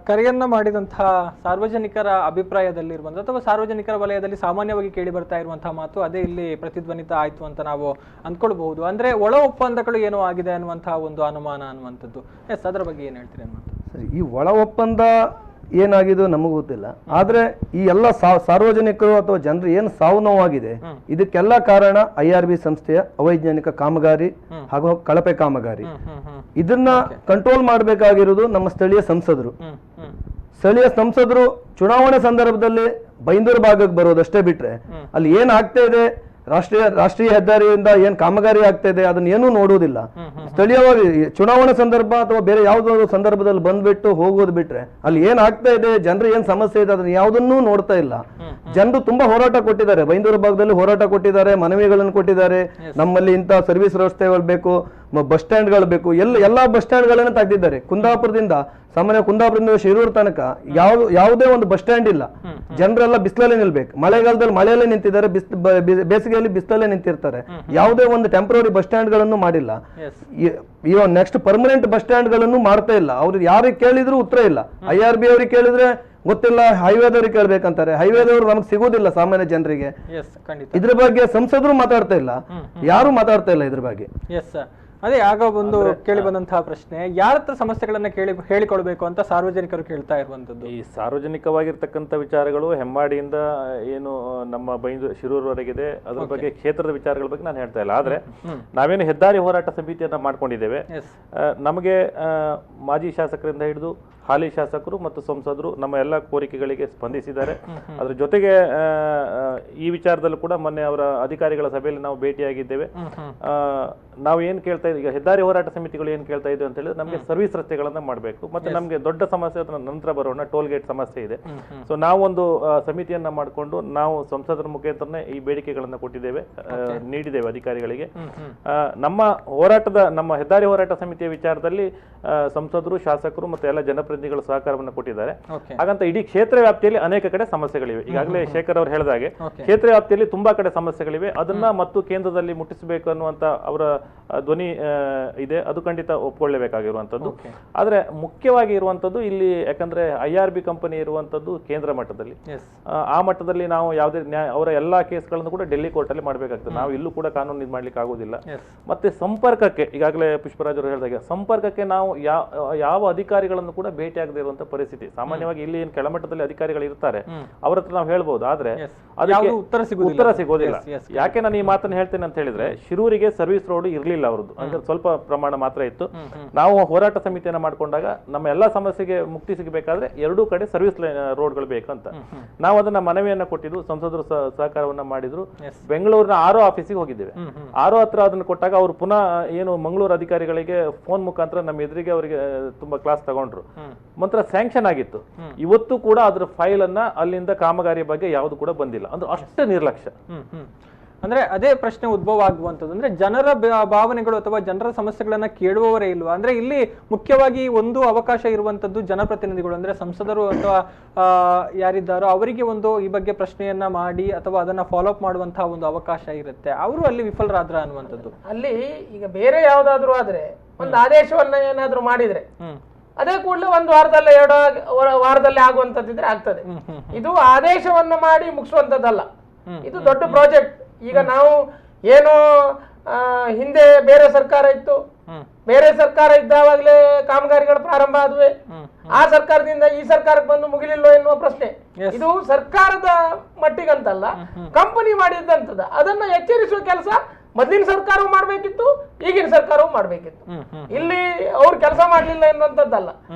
ಕರೆಯನ್ನ ಮಾಡಿದಂತಹ ಸಾರ್ವಜನಿಕರ ಅಭಿಪ್ರಾಯದಲ್ಲಿರುವಂಥ ಅಥವಾ ಸಾರ್ವಜನಿಕರ ವಲಯದಲ್ಲಿ ಸಾಮಾನ್ಯವಾಗಿ ಕೇಳಿ ಬರ್ತಾ ಇರುವಂತಹ ಮಾತು ಅದೇ ಇಲ್ಲಿ ಪ್ರತಿಧ್ವನಿತ ಆಯ್ತು ಅಂತ ನಾವು ಅಂದ್ಕೊಳ್ಬಹುದು. ಅಂದ್ರೆ ಒಳ ಒಪ್ಪಂದಗಳು ಏನೋ ಆಗಿದೆ ಅನ್ನುವಂತಹ ಒಂದು ಅನುಮಾನ ಅನ್ನುವಂಥದ್ದು. ಎಸ್, ಅದರ ಬಗ್ಗೆ ಏನ್ ಹೇಳ್ತೀರಿ ಅನ್ನುವಂಥದ್ದು? ಸರಿ, ಈ ಒಳ ಒಪ್ಪಂದ ಏನಾಗಿದೋ ನಮಗೂ ಗೊತ್ತಿಲ್ಲ. ಆದ್ರೆ ಈ ಎಲ್ಲ ಸಾರ್ವಜನಿಕರು ಅಥವಾ ಜನರು ಏನು ಸಾವು ನೋವಾಗಿದೆ ಇದಕ್ಕೆಲ್ಲ ಕಾರಣ IRB ಸಂಸ್ಥೆಯ ಅವೈಜ್ಞಾನಿಕ ಕಾಮಗಾರಿ ಹಾಗೂ ಕಳಪೆ ಕಾಮಗಾರಿ. ಇದನ್ನ ಕಂಟ್ರೋಲ್ ಮಾಡಬೇಕಾಗಿರೋದು ನಮ್ಮ ಸ್ಥಳೀಯ ಸಂಸದರು. ಸ್ಥಳೀಯ ಸಂಸದರು ಚುನಾವಣೆ ಸಂದರ್ಭದಲ್ಲಿ ಬೈಂದೂರು ಭಾಗಕ್ಕೆ ಬರೋದಷ್ಟೇ ಬಿಟ್ರೆ ಅಲ್ಲಿ ಏನ್ ಆಗ್ತಾ ಇದೆ ರಾಷ್ಟ್ರೀಯ ಹೆದ್ದಾರಿಯಿಂದ ಏನ್ ಕಾಮಗಾರಿ ಆಗ್ತಾ ಇದೆ ಅದನ್ನ ಏನೂ ನೋಡುವುದಿಲ್ಲ. ಸ್ಥಳೀಯವಾಗಿ ಚುನಾವಣಾ ಸಂದರ್ಭ ಅಥವಾ ಬೇರೆ ಯಾವ್ದಾದ್ರು ಸಂದರ್ಭದಲ್ಲಿ ಬಂದ್ಬಿಟ್ಟು ಹೋಗೋದು ಬಿಟ್ರೆ ಅಲ್ಲಿ ಏನ್ ಆಗ್ತಾ ಇದೆ, ಜನರು ಏನ್ ಸಮಸ್ಯೆ ಇದೆ ಅದನ್ನ ಯಾವ್ದನ್ನೂ ನೋಡ್ತಾ ಇಲ್ಲ. ಜನರು ತುಂಬಾ ಹೋರಾಟ ಕೊಟ್ಟಿದ್ದಾರೆ, ಬೈಂದೂರು ಭಾಗದಲ್ಲಿ ಹೋರಾಟ ಕೊಟ್ಟಿದ್ದಾರೆ, ಮನವಿಗಳನ್ನು ಕೊಟ್ಟಿದ್ದಾರೆ. ನಮ್ಮಲ್ಲಿ ಇಂಥ ಸರ್ವಿಸ್ ವ್ಯವಸ್ಥೆಗಳು ಬೇಕು, ಬಸ್ ಸ್ಟ್ಯಾಂಡ್ಗಳು ಬೇಕು, ಎಲ್ಲಾ ಬಸ್ ಸ್ಟ್ಯಾಂಡ್ಗಳನ್ನ ತೆಗೆದಿದ್ದಾರೆ. ಕುಂದಾಪುರದಿಂದ ಶಿರೂರು ತನಕ ಯಾವುದೇ ಒಂದು ಬಸ್ ಸ್ಟ್ಯಾಂಡ್ ಇಲ್ಲ. ಜನರೆಲ್ಲ ಬಿಸಿಲಲ್ಲೇ ನಿಲ್ಬೇಕು. ಮಳೆಗಾಲದಲ್ಲಿ ಮಳೆಯಲ್ಲೇ ನಿಂತಿದ್ದಾರೆ, ಬೇಸಿಗೆಯಲ್ಲಿ ಬಿಸಿಲಲ್ಲೇ ನಿಂತಿರ್ತಾರೆ. ಯಾವುದೇ ಒಂದು ಟೆಂಪರರಿ ಬಸ್ ಸ್ಟ್ಯಾಂಡ್ ಗಳನ್ನು ಮಾಡಿಲ್ಲ. ಇವಾಗ ನೆಕ್ಸ್ಟ್ ಪರ್ಮನೆಂಟ್ ಬಸ್ ಸ್ಟ್ಯಾಂಡ್ ಗಳನ್ನು ಮಾಡ್ತಾ ಇಲ್ಲ. ಅವ್ರು ಯಾರಿಗೆ ಕೇಳಿದ್ರು ಉತ್ತರ ಇಲ್ಲ. IRB ಅವ್ರಿಗೆ ಕೇಳಿದ್ರೆ ಗೊತ್ತಿಲ್ಲ, ಹೈವೇದವ್ರಿಗೆ ಕೇಳ್ಬೇಕಂತಾರೆ. ಹೈವೇದವ್ರು ನಮ್ಗೆ ಸಿಗೋದಿಲ್ಲ ಸಾಮಾನ್ಯ ಜನರಿಗೆ. ಇದ್ರ ಬಗ್ಗೆ ಸಂಸದರು ಮಾತಾಡ್ತಾ ಇಲ್ಲ, ಯಾರು ಮಾತಾಡ್ತಾ ಇಲ್ಲ ಇದ್ರ ಬಗ್ಗೆ. ಅದೇ ಆಗ ಒಂದು ಕೇಳಿ ಬಂದಂತಹ ಪ್ರಶ್ನೆ, ಯಾರ ಹತ್ರ ಸಮಸ್ಯೆಗಳನ್ನ ಹೇಳಿಕೊಳ್ಬೇಕು ಅಂತ ಸಾರ್ವಜನಿಕರು ಕೇಳ್ತಾ ಇರುವಂತದ್ದು. ಈ ಸಾರ್ವಜನಿಕವಾಗಿರ್ತಕ್ಕಂಥ ವಿಚಾರಗಳು ಹೆಮ್ಮಾಡಿಯಿಂದ ಏನು ನಮ್ಮ ಶಿರೂರ್ವರೆಗಿದೆ, ಅದ್ರ ಬಗ್ಗೆ ಕ್ಷೇತ್ರದ ವಿಚಾರಗಳ ಬಗ್ಗೆ ನಾನು ಹೇಳ್ತಾ ಇಲ್ಲ. ಆದ್ರೆ ನಾವೇನು ಹೆದ್ದಾರಿ ಹೋರಾಟ ಸಮಿತಿಯನ್ನ ಮಾಡ್ಕೊಂಡಿದ್ದೇವೆ, ನಮಗೆ ಮಾಜಿ ಶಾಸಕರಿಂದ ಹಿಡಿದು ಹಾಲಿ ಶಾಸಕರು ಮತ್ತು ಸಂಸದರು ನಮ್ಮ ಎಲ್ಲ ಕೋರಿಕೆಗಳಿಗೆ ಸ್ಪಂದಿಸಿದ್ದಾರೆ. ಅದ್ರ ಜೊತೆಗೆ ಈ ವಿಚಾರದಲ್ಲೂ ಕೂಡ ಮೊನ್ನೆ ಅವರ ಅಧಿಕಾರಿಗಳ ಸಭೆಯಲ್ಲಿ ನಾವು ಭೇಟಿಯಾಗಿದ್ದೇವೆ. ನಾವು ಏನ್ ಕೇಳ್ತಾ ಇದ್ದೀವಿ, ಈಗ ಹೆದ್ದಾರಿ ಹೋರಾಟ ಸಮಿತಿಗಳು ಏನ್ ಕೇಳ್ತಾ ಇದ್ದೀವಿ ಅಂತ ಹೇಳಿದ್ರೆ ನಮಗೆ ಸರ್ವಿಸ್ ರಸ್ತೆಗಳನ್ನ ಮಾಡಬೇಕು, ಮತ್ತೆ ನಮಗೆ ದೊಡ್ಡ ಸಮಸ್ಯೆ ಅದರ ನಂತರ ಬರೋಣ, ಟೋಲ್ ಗೇಟ್ ಸಮಸ್ಯೆ ಇದೆ. ಸೊ ನಾವೊಂದು ಸಮಿತಿಯನ್ನ ಮಾಡಿಕೊಂಡು ನಾವು ಸಂಸದರ ಮುಖೇಂತರನೇ ಈ ಬೇಡಿಕೆಗಳನ್ನ ಕೊಟ್ಟಿದ್ದೇವೆ, ನೀಡಿದ್ದೇವೆ ಅಧಿಕಾರಿಗಳಿಗೆ. ನಮ್ಮ ಹೆದ್ದಾರಿ ಹೋರಾಟ ಸಮಿತಿಯ ವಿಚಾರದಲ್ಲಿ ಸಂಸದರು, ಶಾಸಕರು ಮತ್ತೆ ಎಲ್ಲ ಜನಪ್ರತಿನಿಧಿಗಳು ಸಹಕಾರವನ್ನು ಕೊಟ್ಟಿದ್ದಾರೆ. ಹಾಗಂತ ಇಡೀ ಕ್ಷೇತ್ರ ವ್ಯಾಪ್ತಿಯಲ್ಲಿ ಅನೇಕ ಕಡೆ ಸಮಸ್ಯೆಗಳಿವೆ. ಈಗಾಗಲೇ ಶೇಖರ್ ಅವರು ಹೇಳಿದಾಗೆ ಕ್ಷೇತ್ರ ವ್ಯಾಪ್ತಿಯಲ್ಲಿ ತುಂಬಾ ಕಡೆ ಸಮಸ್ಯೆಗಳಿವೆ. ಅದನ್ನ ಮತ್ತು ಕೇಂದ್ರದಲ್ಲಿ ಮುಟ್ಟಿಸಬೇಕು ಅನ್ನುವಂತ ಅವರ ಧ್ವನಿ ಇದೆ, ಅದು ಖಂಡಿತ ಒಪ್ಕೊಳ್ಳೇಬೇಕಾಗಿರುವಂತದ್ದು. ಆದ್ರೆ ಮುಖ್ಯವಾಗಿ ಇರುವಂತದ್ದು ಇಲ್ಲಿ, ಯಾಕಂದ್ರೆ IRB ಕಂಪನಿ ಇರುವಂತದ್ದು ಕೇಂದ್ರ ಮಟ್ಟದಲ್ಲಿ. ಆ ಮಟ್ಟದಲ್ಲಿ ನಾವು ಯಾವುದೇ ಅವರ ಎಲ್ಲಾ ಕೇಸ್ಗಳನ್ನು ಕೂಡ ಡೆಲ್ಲಿ ಕೋರ್ಟ್ ಅಲ್ಲಿ ಮಾಡಬೇಕಾಗ್ತದೆ. ನಾವು ಇಲ್ಲೂ ಕೂಡ ಕಾನೂನು ಇದು ಮಾಡ್ಲಿಕ್ಕೆ ಆಗುದಿಲ್ಲ. ಮತ್ತೆ ಸಂಪರ್ಕಕ್ಕೆ, ಈಗಾಗಲೇ ಪುಷ್ಪರಾಜ್ ಅವರು ಹೇಳಿದಾಗ, ಸಂಪರ್ಕಕ್ಕೆ ನಾವು ಯಾವ ಅಧಿಕಾರಿಗಳನ್ನು ಕೂಡ ಭೇಟಿ ಆಗದೆ ಇರುವಂತ ಪರಿಸ್ಥಿತಿ. ಸಾಮಾನ್ಯವಾಗಿ ಇಲ್ಲಿ ಏನು ಕೆಳಮಟ್ಟದಲ್ಲಿ ಅಧಿಕಾರಿಗಳು ಇರ್ತಾರೆ, ಅವ್ರ ಹತ್ರ ನಾವು ಹೇಳ್ಬಹುದು, ಆದ್ರೆ ಅದಕ್ಕೆ ಉತ್ತರ ಸಿಗೋದಿಲ್ಲ. ಯಾಕೆ ನಾನು ಈ ಮಾತನ್ನು ಹೇಳ್ತೇನೆ ಅಂತ ಹೇಳಿದ್ರೆ, ಶಿರೂರಿಗೆ ಸರ್ವಿಸ್ ರೋಡ್ ಇರ್ಲಿಲ್ಲ ಅವ್ರದ್ದು, ಅಂದ್ರೆ ಸ್ವಲ್ಪ ಪ್ರಮಾಣ ಮಾತ್ರ ಇತ್ತು. ನಾವು ಹೋರಾಟ ಸಮಿತಿಯನ್ನ ಮಾಡ್ಕೊಂಡಾಗ ನಮ್ಮ ಎಲ್ಲಾ ಸಮಸ್ಯೆಗೆ ಮುಕ್ತಿ ಸಿಗಬೇಕಾದ್ರೆ ಎರಡೂ ಕಡೆ ಸರ್ವಿಸ್ ರೋಡ್ಗಳು ಬೇಕು ಅಂತ ನಾವು ಅದನ್ನ ಮನವಿಯನ್ನ ಕೊಟ್ಟಿದ್ದು. ಸಂಸದರು ಸಹಕಾರವನ್ನ ಮಾಡಿದ್ರು. ಬೆಂಗಳೂರಿನ RO ಆಫೀಸಿಗೆ ಹೋಗಿದ್ದೇವೆ. RO ಹತ್ರ ಅದನ್ನ ಕೊಟ್ಟಾಗ ಅವರು ಪುನಃ ಏನು ಮಂಗಳೂರು ಅಧಿಕಾರಿಗಳಿಗೆ ಫೋನ್ ಮುಖಾಂತರ ನಮ್ಮ ಎದುರಿಗೆ ಅವರಿಗೆ ತುಂಬಾ ಕ್ಲಾಸ್ ತಗೊಂಡ್ರು. ಮಾತ್ರ ಸ್ಯಾಂಕ್ಷನ್ ಆಗಿತ್ತು. ಇವತ್ತು ಕೂಡ ಅದ್ರ ಫೈಲ್ ಅನ್ನ ಅಲ್ಲಿಂದ ಕಾಮಗಾರಿ ಬಗ್ಗೆ ಯಾವುದು ಕೂಡ ಬಂದಿಲ್ಲ. ಅಂದ್ರೆ ಅಷ್ಟು ನಿರ್ಲಕ್ಷ್ಯ. ಅಂದ್ರೆ ಅದೇ ಪ್ರಶ್ನೆ ಉದ್ಭವ ಆಗುವಂಥದ್ದು, ಅಂದ್ರೆ ಜನರ ಭಾವನೆಗಳು ಅಥವಾ ಜನರ ಸಮಸ್ಯೆಗಳನ್ನ ಕೇಳುವವರೇ ಇಲ್ವಾ? ಅಂದ್ರೆ ಇಲ್ಲಿ ಮುಖ್ಯವಾಗಿ ಒಂದು ಅವಕಾಶ ಇರುವಂತದ್ದು ಜನಪ್ರತಿನಿಧಿಗಳು, ಅಂದ್ರೆ ಸಂಸದರು ಅಥವಾ ಯಾರಿದ್ದಾರೋ ಅವರಿಗೆ ಒಂದು ಈ ಬಗ್ಗೆ ಪ್ರಶ್ನೆಯನ್ನ ಮಾಡಿ ಅಥವಾ ಅದನ್ನ ಫಾಲೋ ಅಪ್ ಮಾಡುವಂತಹ ಒಂದು ಅವಕಾಶ ಇರುತ್ತೆ. ಅವರು ಅಲ್ಲಿ ವಿಫಲರಾದ್ರ ಅನ್ನುವಂಥದ್ದು. ಅಲ್ಲಿ ಈಗ ಬೇರೆ ಯಾವ್ದಾದ್ರು ಆದ್ರೆ ಒಂದು ಆದೇಶವನ್ನ ಏನಾದ್ರು ಮಾಡಿದ್ರೆ ಅದೇ ಕೂಡಲೇ ಒಂದು ವಾರದಲ್ಲಿ 2 ವಾರದಲ್ಲಿ ಆಗುವಂತದ್ದಿದ್ರೆ ಆಗ್ತದೆ. ಇದು ಆದೇಶವನ್ನು ಮಾಡಿ ಮುಗಿಸುವಂತದ್ದಲ್ಲ, ಇದು ದೊಡ್ಡ ಪ್ರಾಜೆಕ್ಟ್. ಈಗ ನಾವು ಏನು ಹಿಂದೆ ಬೇರೆ ಸರ್ಕಾರ ಇತ್ತು, ಬೇರೆ ಸರ್ಕಾರ ಇದ್ದಾವಾಗಲೇ ಕಾಮಗಾರಿಗಳು ಪ್ರಾರಂಭ ಆದ್ವೆ, ಆ ಸರ್ಕಾರದಿಂದ ಈ ಸರ್ಕಾರಕ್ಕೆ ಬಂದು ಮುಗಿಲಿಲ್ಲೋ ಎನ್ನುವ ಪ್ರಶ್ನೆ. ಇದು ಸರ್ಕಾರದ ಮಟ್ಟಿಗಂತಲ್ಲ, ಕಂಪನಿ ಮಾಡಿದಂತದ. ಅದನ್ನ ಎಚ್ಚರಿಸುವ ಕೆಲಸ ಮೊದಲಿನ ಸರ್ಕಾರವು ಮಾಡ್ಬೇಕಿತ್ತು, ಈಗಿನ ಸರ್ಕಾರವು ಮಾಡ್ಬೇಕಿತ್ತು. ಇಲ್ಲಿ ಅವ್ರು ಕೆಲಸ ಮಾಡ್ಲಿಲ್ಲ ಎನ್ನುವಂಥದ್ದಲ್ಲ,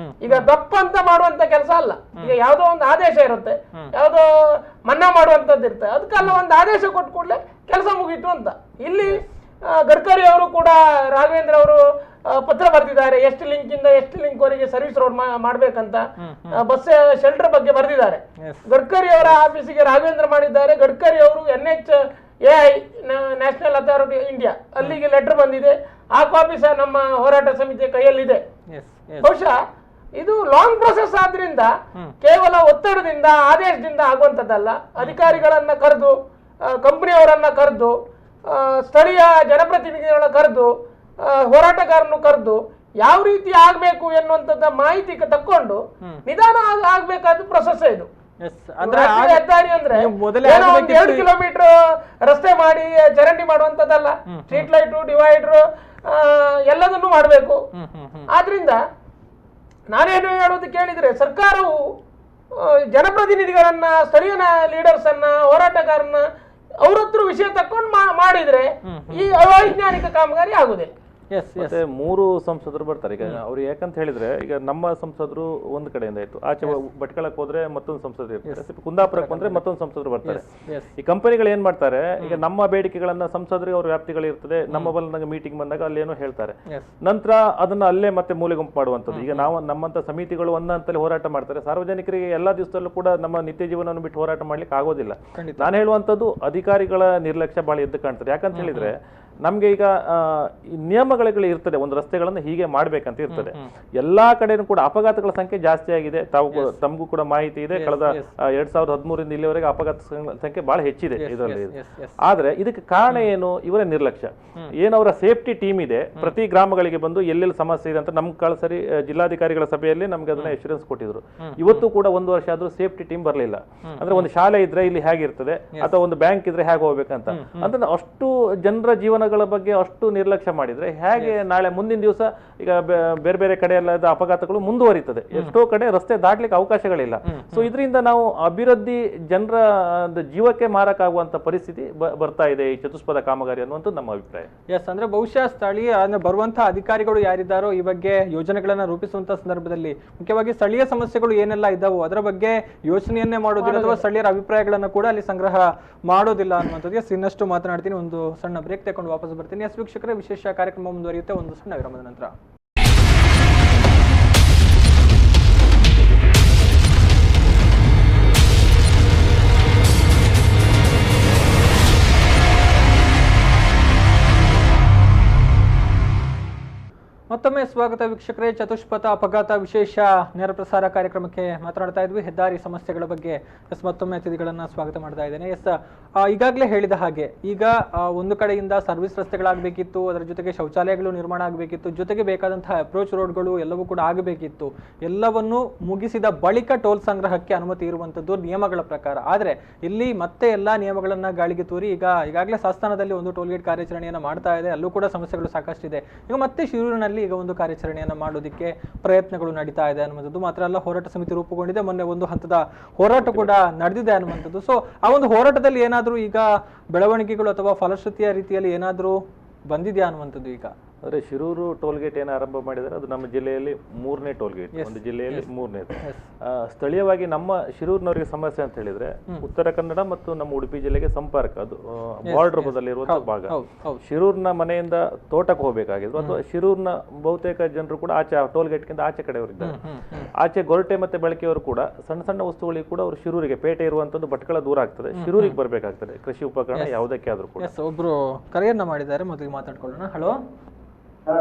ಈಗ ದಪ್ಪ ಅಂತ ಮಾಡುವಂತ ಕೆಲಸ ಅಲ್ಲ. ಈಗ ಯಾವ್ದೋ ಒಂದು ಆದೇಶ ಇರುತ್ತೆ, ಯಾವ್ದೋ ಮನ್ನಾ ಮಾಡುವಂತದ್ದು ಇರುತ್ತೆ, ಅದಕ್ಕೆಲ್ಲ ಒಂದು ಆದೇಶ ಕೊಟ್ಟ ಕೂಡಲೇ ಕೆಲಸ ಮುಗೀತು ಅಂತ. ಇಲ್ಲಿ ಗಡ್ಕರಿ ಅವರು ಕೂಡ ರಾಘವೇಂದ್ರ ಅವರು ಪತ್ರ ಬರೆದಿದ್ದಾರೆ, ಎಷ್ಟು ಲಿಂಕ್ ಇಂದ ಎಷ್ಟು ಲಿಂಕ್ ವರೆಗೆ ಸರ್ವಿಸ್ ರೋಡ್ ಮಾಡ್ಬೇಕಂತ, ಬಸ್ ಶೆಲ್ಟರ್ ಬಗ್ಗೆ ಬರೆದಿದ್ದಾರೆ. ಗಡ್ಕರಿ ಅವರ ಆಫೀಸಿಗೆ ರಾಘವೇಂದ್ರ ಮಾಡಿದ್ದಾರೆ. ಗಡ್ಕರಿ ಅವರು NHAI ನ್ಯಾಷನಲ್ ಅಥಾರಿಟಿ ಇಂಡಿಯಾ ಅಲ್ಲಿಗೆ ಲೆಟರ್ ಬಂದಿದೆ. ಆ ಕಾಪಿ ಸಹ ನಮ್ಮ ಹೋರಾಟ ಸಮಿತಿಯ ಕೈಯಲ್ಲಿದೆ. ಬಹುಶಃ ಇದು ಲಾಂಗ್ ಪ್ರೊಸೆಸ್ ಆದ್ರಿಂದ ಕೇವಲ ಒತ್ತಡದಿಂದ ಆದೇಶದಿಂದ ಆಗುವಂತದ್ದಲ್ಲ. ಅಧಿಕಾರಿಗಳನ್ನ ಕರೆದು, ಕಂಪನಿಯವರನ್ನ ಕರೆದು, ಸ್ಥಳೀಯ ಜನಪ್ರತಿನಿಧಿಗಳನ್ನ ಕರೆದು, ಹೋರಾಟಗಾರನ್ನು ಕರೆದು ಯಾವ ರೀತಿ ಆಗ್ಬೇಕು ಎನ್ನುವಂಥದ್ದ ಮಾಹಿತಿ ತಕ್ಕೊಂಡು ನಿಧಾನ ಆಗ್ಬೇಕಾದ ಪ್ರೊಸೆಸ್ ಇದು. ಹೆದ್ದಾರಿ ಅಂದ್ರೆ 2 ಕಿಲೋಮೀಟರ್ ರಸ್ತೆ ಮಾಡಿ ಚರಂಡಿ ಮಾಡುವಂತದ್ದಲ್ಲ, ಸ್ಟ್ರೀಟ್ ಲೈಟ್, ಡಿವೈಡರ್ ಎಲ್ಲದನ್ನು ಮಾಡಬೇಕು. ಆದ್ರಿಂದ ನಾನೇನು ಹೇಳೋದು ಕೇಳಿದ್ರೆ, ಸರ್ಕಾರವು ಜನಪ್ರತಿನಿಧಿಗಳನ್ನ, ಸ್ಥಳೀಯ ಲೀಡರ್ಸ್ ಅನ್ನ, ಹೋರಾಟಗಾರನ್ನ ಅವ್ರ ಹತ್ರ ವಿಷಯ ತಕೊಂಡು ಮಾಡಿದ್ರೆ ಈ ಅವೈಜ್ಞಾನಿಕ ಕಾಮಗಾರಿ ಆಗುದಿಲ್ಲ. ಮತ್ತೆ 3 ಸಂಸದರು ಬರ್ತಾರೆ. ಈಗ ಅವ್ರು ಯಾಕಂತ ಹೇಳಿದ್ರೆ, ಈಗ ನಮ್ಮ ಸಂಸದರು ಒಂದು ಕಡೆಯಿಂದ ಇತ್ತು, ಆಚೆ ಭಟ್ಕಳಕ್ಕೆ ಹೋದ್ರೆ ಮತ್ತೊಂದು ಸಂಸದರು ಇರ್ತಾರೆ, ಕುಂದಾಪುರಕ್ಕೆ ಬಂದ್ರೆ ಮತ್ತೊಂದು ಸಂಸದರು ಬರ್ತಾರೆ. ಈ ಕಂಪನಿಗಳು ಏನ್ ಮಾಡ್ತಾರೆ, ಈಗ ನಮ್ಮ ಬೇಡಿಕೆಗಳನ್ನ ಸಂಸದರಿಗೆ ಅವ್ರ ವ್ಯಾಪ್ತಿಗಳು ಇರ್ತದೆ, ನಮ್ಮ ಬಂದಾಗ ಮೀಟಿಂಗ್ ಬಂದಾಗ ಅಲ್ಲೇನೋ ಹೇಳ್ತಾರೆ, ನಂತರ ಅದನ್ನ ಅಲ್ಲೇ ಮತ್ತೆ ಮೂಲೆ ಗುಂಪು ಮಾಡುವಂಥದ್ದು. ಈಗ ನಾವು ನಮ್ಮಂತ ಸಮಿತಿಗಳು ಒಂದಂತಲ್ಲಿ ಹೋರಾಟ ಮಾಡ್ತಾರೆ, ಸಾರ್ವಜನಿಕರಿಗೆ ಎಲ್ಲಾ ದಿವಸದಲ್ಲೂ ಕೂಡ ನಮ್ಮ ನಿತ್ಯ ಜೀವನವನ್ನು ಬಿಟ್ಟು ಹೋರಾಟ ಮಾಡ್ಲಿಕ್ಕೆ ಆಗೋದಿಲ್ಲ. ನಾನು ಹೇಳುವಂಥದ್ದು ಅಧಿಕಾರಿಗಳ ನಿರ್ಲಕ್ಷ್ಯ ಬಹಳ ಎದ್ದು ಕಾಣ್ತದೆ. ಯಾಕಂತ ಹೇಳಿದ್ರೆ ನಮ್ಗೆ ಈಗ ನಿಯಮಗಳು ಇರ್ತದೆ, ಒಂದು ರಸ್ತೆಗಳನ್ನು ಹೀಗೆ ಮಾಡ್ಬೇಕಂತ ಇರ್ತದೆ. ಎಲ್ಲಾ ಕಡೆನೂ ಕೂಡ ಅಪಘಾತಗಳ ಸಂಖ್ಯೆ ಜಾಸ್ತಿ ಆಗಿದೆ, ತಮಗೂ ಕೂಡ ಮಾಹಿತಿ ಇದೆ. ಕಳೆದ 2013 ಇಲ್ಲಿವರೆಗೆ ಅಪಘಾತ ಸಂಖ್ಯೆ ಬಹಳ ಹೆಚ್ಚಿದೆ ಇದರಲ್ಲಿ. ಆದ್ರೆ ಇದಕ್ಕೆ ಕಾರಣ ಏನು? ಇವರ ನಿರ್ಲಕ್ಷ್ಯ. ಏನವರ ಸೇಫ್ಟಿ ಟೀಮ್ ಇದೆ, ಪ್ರತಿ ಗ್ರಾಮಗಳಿಗೆ ಬಂದು ಎಲ್ಲೆಲ್ಲಿ ಸಮಸ್ಯೆ ಇದೆ ಅಂತ ನಮ್ಗೆ ಕಳ್ಸರಿ ಜಿಲ್ಲಾಧಿಕಾರಿಗಳ ಸಭೆಯಲ್ಲಿ ನಮ್ಗೆ ಅದನ್ನ ಎಶ್ಯೂರೆನ್ಸ್ ಕೊಟ್ಟಿದ್ರು. ಇವತ್ತು ಕೂಡ 1 ವರ್ಷ ಆದ್ರೂ ಸೇಫ್ಟಿ ಟೀಮ್ ಬರಲಿಲ್ಲ. ಅಂದ್ರೆ ಒಂದು ಶಾಲೆ ಇದ್ರೆ ಇಲ್ಲಿ ಹೇಗಿರ್ತದೆ, ಅಥವಾ ಒಂದು ಬ್ಯಾಂಕ್ ಇದ್ರೆ ಹೇಗೆ ಹೋಗ್ಬೇಕಂತ ಅಂತ ಅಷ್ಟು ಜನರ ಜೀವನಗಳ ಬಗ್ಗೆ ಅಷ್ಟು ನಿರ್ಲಕ್ಷ್ಯ ಮಾಡಿದ್ರೆ ಹೇಗೆ ನಾಳೆ ಮುಂದಿನ ದಿವಸ ಈಗ ಬೇರೆ ಬೇರೆ ಕಡೆ ಎಲ್ಲ ಅಪಘಾತಗಳು ಮುಂದುವರಿತದೆ. ಎಷ್ಟೋ ಕಡೆ ರಸ್ತೆ ದಾಟ್ಲಿಕ್ಕೆ ಅವಕಾಶಗಳಿಲ್ಲ. ಸೊ ಇದರಿಂದ ನಾವು ಅಭಿವೃದ್ಧಿ ಜನರ ಜೀವಕ್ಕೆ ಮಾರಕ ಆಗುವಂತ ಪರಿಸ್ಥಿತಿ ಬರ್ತಾ ಇದೆ ಈ ಚತುಷ್ಪಥ ಕಾಮಗಾರಿ ಅನ್ನುವಂಥದ್ದು ನಮ್ಮ ಅಭಿಪ್ರಾಯ. ಎಸ್, ಅಂದ್ರೆ ಬಹುಶಃ ಸ್ಥಳೀಯ ಬರುವಂತಹ ಅಧಿಕಾರಿಗಳು ಯಾರಿದ್ದಾರೋ ಈ ಬಗ್ಗೆ ಯೋಜನೆಗಳನ್ನ ರೂಪಿಸುವಂತಹ ಸಂದರ್ಭದಲ್ಲಿ ಮುಖ್ಯವಾಗಿ ಸ್ಥಳೀಯ ಸಮಸ್ಯೆಗಳು ಏನೆಲ್ಲ ಇದ್ದಾವೋ ಅದರ ಬಗ್ಗೆ ಯೋಚನೆಯನ್ನೇ ಮಾಡೋದಿಲ್ಲ, ಅಥವಾ ಸ್ಥಳೀಯರ ಅಭಿಪ್ರಾಯಗಳನ್ನ ಕೂಡ ಅಲ್ಲಿ ಸಂಗ್ರಹ ಮಾಡೋದಿಲ್ಲ ಅನ್ನುವಂಥದ್ದು. ಎಸ್, ಇನ್ನಷ್ಟು ಮಾತನಾಡ್ತೀನಿ, ಒಂದು ಸಣ್ಣ ಬ್ರೇಕ್ ತಗೊಂಡು ವಾಪಸ್ ಬರ್ತೀನಿ. ಎಸ್ ವೀಕ್ಷಕರೇ, ವಿಶೇಷ ಕಾರ್ಯಕ್ರಮ ಮುಂದುವರಿಯುತ್ತೆ ಒಂದು ಸಣ್ಣ ವಿರಾಮದ ನಂತರ. ಮತ್ತೊಮ್ಮೆ ಸ್ವಾಗತ ವೀಕ್ಷಕರೇ. ಚತುಷ್ಪಥ ಅಪಘಾತ ವಿಶೇಷ ನೇರ ಪ್ರಸಾರ ಕಾರ್ಯಕ್ರಮಕ್ಕೆ ಮಾತನಾಡ್ತಾ ಇದ್ವಿ, ಹೆದ್ದಾರಿ ಸಮಸ್ಯೆಗಳ ಬಗ್ಗೆ. ಎಸ್, ಮತ್ತೊಮ್ಮೆ ಅತಿಥಿಗಳನ್ನ ಸ್ವಾಗತ ಮಾಡ್ತಾ ಇದ್ದೇನೆ. ಎಸ್, ಈಗಾಗಲೇ ಹೇಳಿದ ಹಾಗೆ ಈಗ ಒಂದು ಕಡೆಯಿಂದ ಸರ್ವಿಸ್ ರಸ್ತೆಗಳಾಗಬೇಕಿತ್ತು, ಅದರ ಜೊತೆಗೆ ಶೌಚಾಲಯಗಳು ನಿರ್ಮಾಣ ಆಗಬೇಕಿತ್ತು, ಜೊತೆಗೆ ಬೇಕಾದಂತಹ ಅಪ್ರೋಚ್ ರೋಡ್ಗಳು ಎಲ್ಲವೂ ಕೂಡ ಆಗಬೇಕಿತ್ತು. ಎಲ್ಲವನ್ನು ಮುಗಿಸಿದ ಬಳಿಕ ಟೋಲ್ ಸಂಗ್ರಹಕ್ಕೆ ಅನುಮತಿ ಇರುವಂತದ್ದು ನಿಯಮಗಳ ಪ್ರಕಾರ. ಆದ್ರೆ ಇಲ್ಲಿ ಮತ್ತೆ ಎಲ್ಲಾ ನಿಯಮಗಳನ್ನ ಗಾಳಿಗೆ ತೂರಿ ಈಗಾಗಲೇ ಸಾಸ್ತಾನದಲ್ಲಿ ಒಂದು ಟೋಲ್ ಗೇಟ್ ಕಾರ್ಯಾಚರಣೆಯನ್ನ ಮಾಡ್ತಾ ಇದೆ, ಅಲ್ಲೂ ಕೂಡ ಸಮಸ್ಯೆಗಳು ಸಾಕಷ್ಟಿದೆ. ಈಗ ಮತ್ತೆ ಶಿರೂರಿನಲ್ಲಿ ಈಗ ಒಂದು ಕಾರ್ಯಾಚರಣೆಯನ್ನ ಮಾಡೋದಕ್ಕೆ ಪ್ರಯತ್ನಗಳು ನಡೀತಾ ಇದೆ ಅನ್ನುವಂಥದ್ದು. ಮಾತ್ರ ಅಲ್ಲ, ಹೋರಾಟ ಸಮಿತಿ ರೂಪುಗೊಂಡಿದೆ, ಮೊನ್ನೆ ಒಂದು ಹಂತದ ಹೋರಾಟ ಕೂಡ ನಡೆದಿದೆ ಅನ್ನುವಂಥದ್ದು. ಸೊ ಆ ಒಂದು ಹೋರಾಟದಲ್ಲಿ ಏನಾದರೂ ಈಗ ಬೆಳವಣಿಗೆಗಳು ಅಥವಾ ಫಲಶ್ರುತಿಯ ರೀತಿಯಲ್ಲಿ ಏನಾದರೂ ಬಂದಿದೆಯಾ ಅನ್ನುವಂಥದ್ದು? ಈಗ ಅಂದ್ರೆ ಶಿರೂರು ಟೋಲ್ ಗೇಟ್ ಏನು ಆರಂಭ ಮಾಡಿದರೆ ಅದು ನಮ್ಮ ಜಿಲ್ಲೆಯಲ್ಲಿ 3ನೇ ಟೋಲ್ ಗೇಟ್, ಒಂದು ಜಿಲ್ಲೆಯಲ್ಲಿ 3ನೇದು. ಸ್ಥಳೀಯವಾಗಿ ನಮ್ಮ ಶಿರೂರಿನವರಿಗೆ ಸಮಸ್ಯೆ ಅಂತ ಹೇಳಿದ್ರೆ ಉತ್ತರ ಕನ್ನಡ ಮತ್ತು ನಮ್ಮ ಉಡುಪಿ ಜಿಲ್ಲೆಗೆ ಸಂಪರ್ಕ, ಅದು ಬಾರ್ಡರ್ ಬದಲಿರುವಂತಹ ಭಾಗ. ಶಿರೂರಿನ ಮನೆಯಿಂದ ತೋಟಕ್ಕೆ ಹೋಗಬೇಕಾಗಿದ್ರು, ಅಥವಾ ಶಿರೂರಿನ ಬಹುತೇಕ ಜನರು ಕೂಡ ಆಚೆ ಟೋಲ್ ಗೇಟ್ಗಿಂತ ಆಚೆ ಕಡೆಯವರಿದ್ದಾರೆ. ಆಚೆ ಗೊರಟೆ ಮತ್ತೆ ಬಳಕೆಯವರು ಕೂಡ ಸಣ್ಣ ಸಣ್ಣ ವಸ್ತುಗಳಿಗೆ ಕೂಡ ಅವರು ಶಿರೂರಿಗೆ, ಪೇಟೆ ಇರುವಂತದ್ದು ಭಟ್ಕಳ ದೂರ ಆಗ್ತದೆ, ಶಿರೂರಿಗೆ ಬರಬೇಕಾಗ್ತದೆ, ಕೃಷಿ ಉಪಕರಣ ಯಾವುದಕ್ಕೆ ಆದ್ರೂ ಕೂಡ. ಒಬ್ರು ಕರೆಯನ್ನ ಮಾಡಿದ್ದಾರೆ, ಮೊದಲಿಗೆ ಮಾತಾಡ್ಕೊಳ್ಳೋಣ. ಹಲೋ,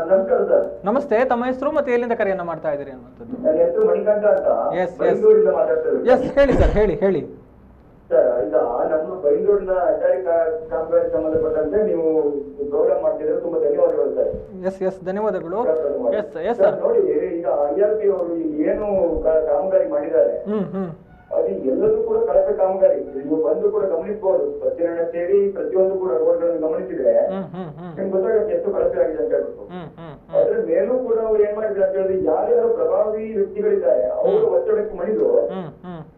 ನಮಸ್ಕಾರ ಸರ್. ನಮಸ್ತೆ, ತಮ್ಮ ಹೆಸರು ಮತ್ತೆ ಎಲ್ಲಿಂದ ಕರೆಯನ್ನ ಮಾಡ್ತಾ ಇದ್ದೀರಿ ಅನ್ನುವಂಥದ್ದು? ನನ್ನ ಹೆಸರು ಮಣಿಕಂಠ ಅಂತ, ಎಸ್ ಮಾತಾಡ್ತಾರೆ. ಹೇಳಿ ಸರ್, ಹೇಳಿ ಸರ್. ಈಗ ನಮ್ಮ ಬೈಂದೂರಿನ ಹೆದ್ದಾರಿ ಕಾಮಗಾರಿ ಸಂಬಂಧಪಟ್ಟಂತೆ ನೀವು ಪ್ರೋಗ್ರಾಮ್ ಮಾಡ್ತಿದ್ರೆ ತುಂಬಾ ಧನ್ಯವಾದಗಳು ಸರ್. ಎಸ್ ಧನ್ಯವಾದಗಳು. ನೋಡಿ, ಈಗ IRP ಅವರು ಏನು ಕಾಮಗಾರಿ ಮಾಡಿದ್ದಾರೆ ಅದು ಎಲ್ಲದೂ ಕೂಡ ಕಳಪೆ ಕಾಮಗಾರಿ. ನೀವು ಬಂದು ಕೂಡ ಗಮನಿಸಬಹುದು, ಪ್ರತಿಯೊಂದು ಸೇರಿ ಪ್ರತಿಯೊಂದು ಕೂಡ ರೋಡ್ಗಳನ್ನು ಗಮನಿಸಿದ್ರೆ ನಿಮ್ಗೆ ಗೊತ್ತಾಗುತ್ತೆ ಎಷ್ಟು ಕಳಪೆ ಆಗಿದೆ ಅಂತ ಹೇಳ್ಬಿಟ್ಟು. ಅದ್ರ ಮೇಲೂ ಕೂಡ ಅವ್ರು ಏನ್ ಮಾಡಿದ್ರು ಅಂತ ಹೇಳಿದ್ರೆ, ಯಾರ್ಯಾರು ಪ್ರಭಾವಿ ವ್ಯಕ್ತಿಗಳಿದ್ದಾರೆ ಅವರು ಒತ್ತಡಕ್ಕೆ ಮಣಿದು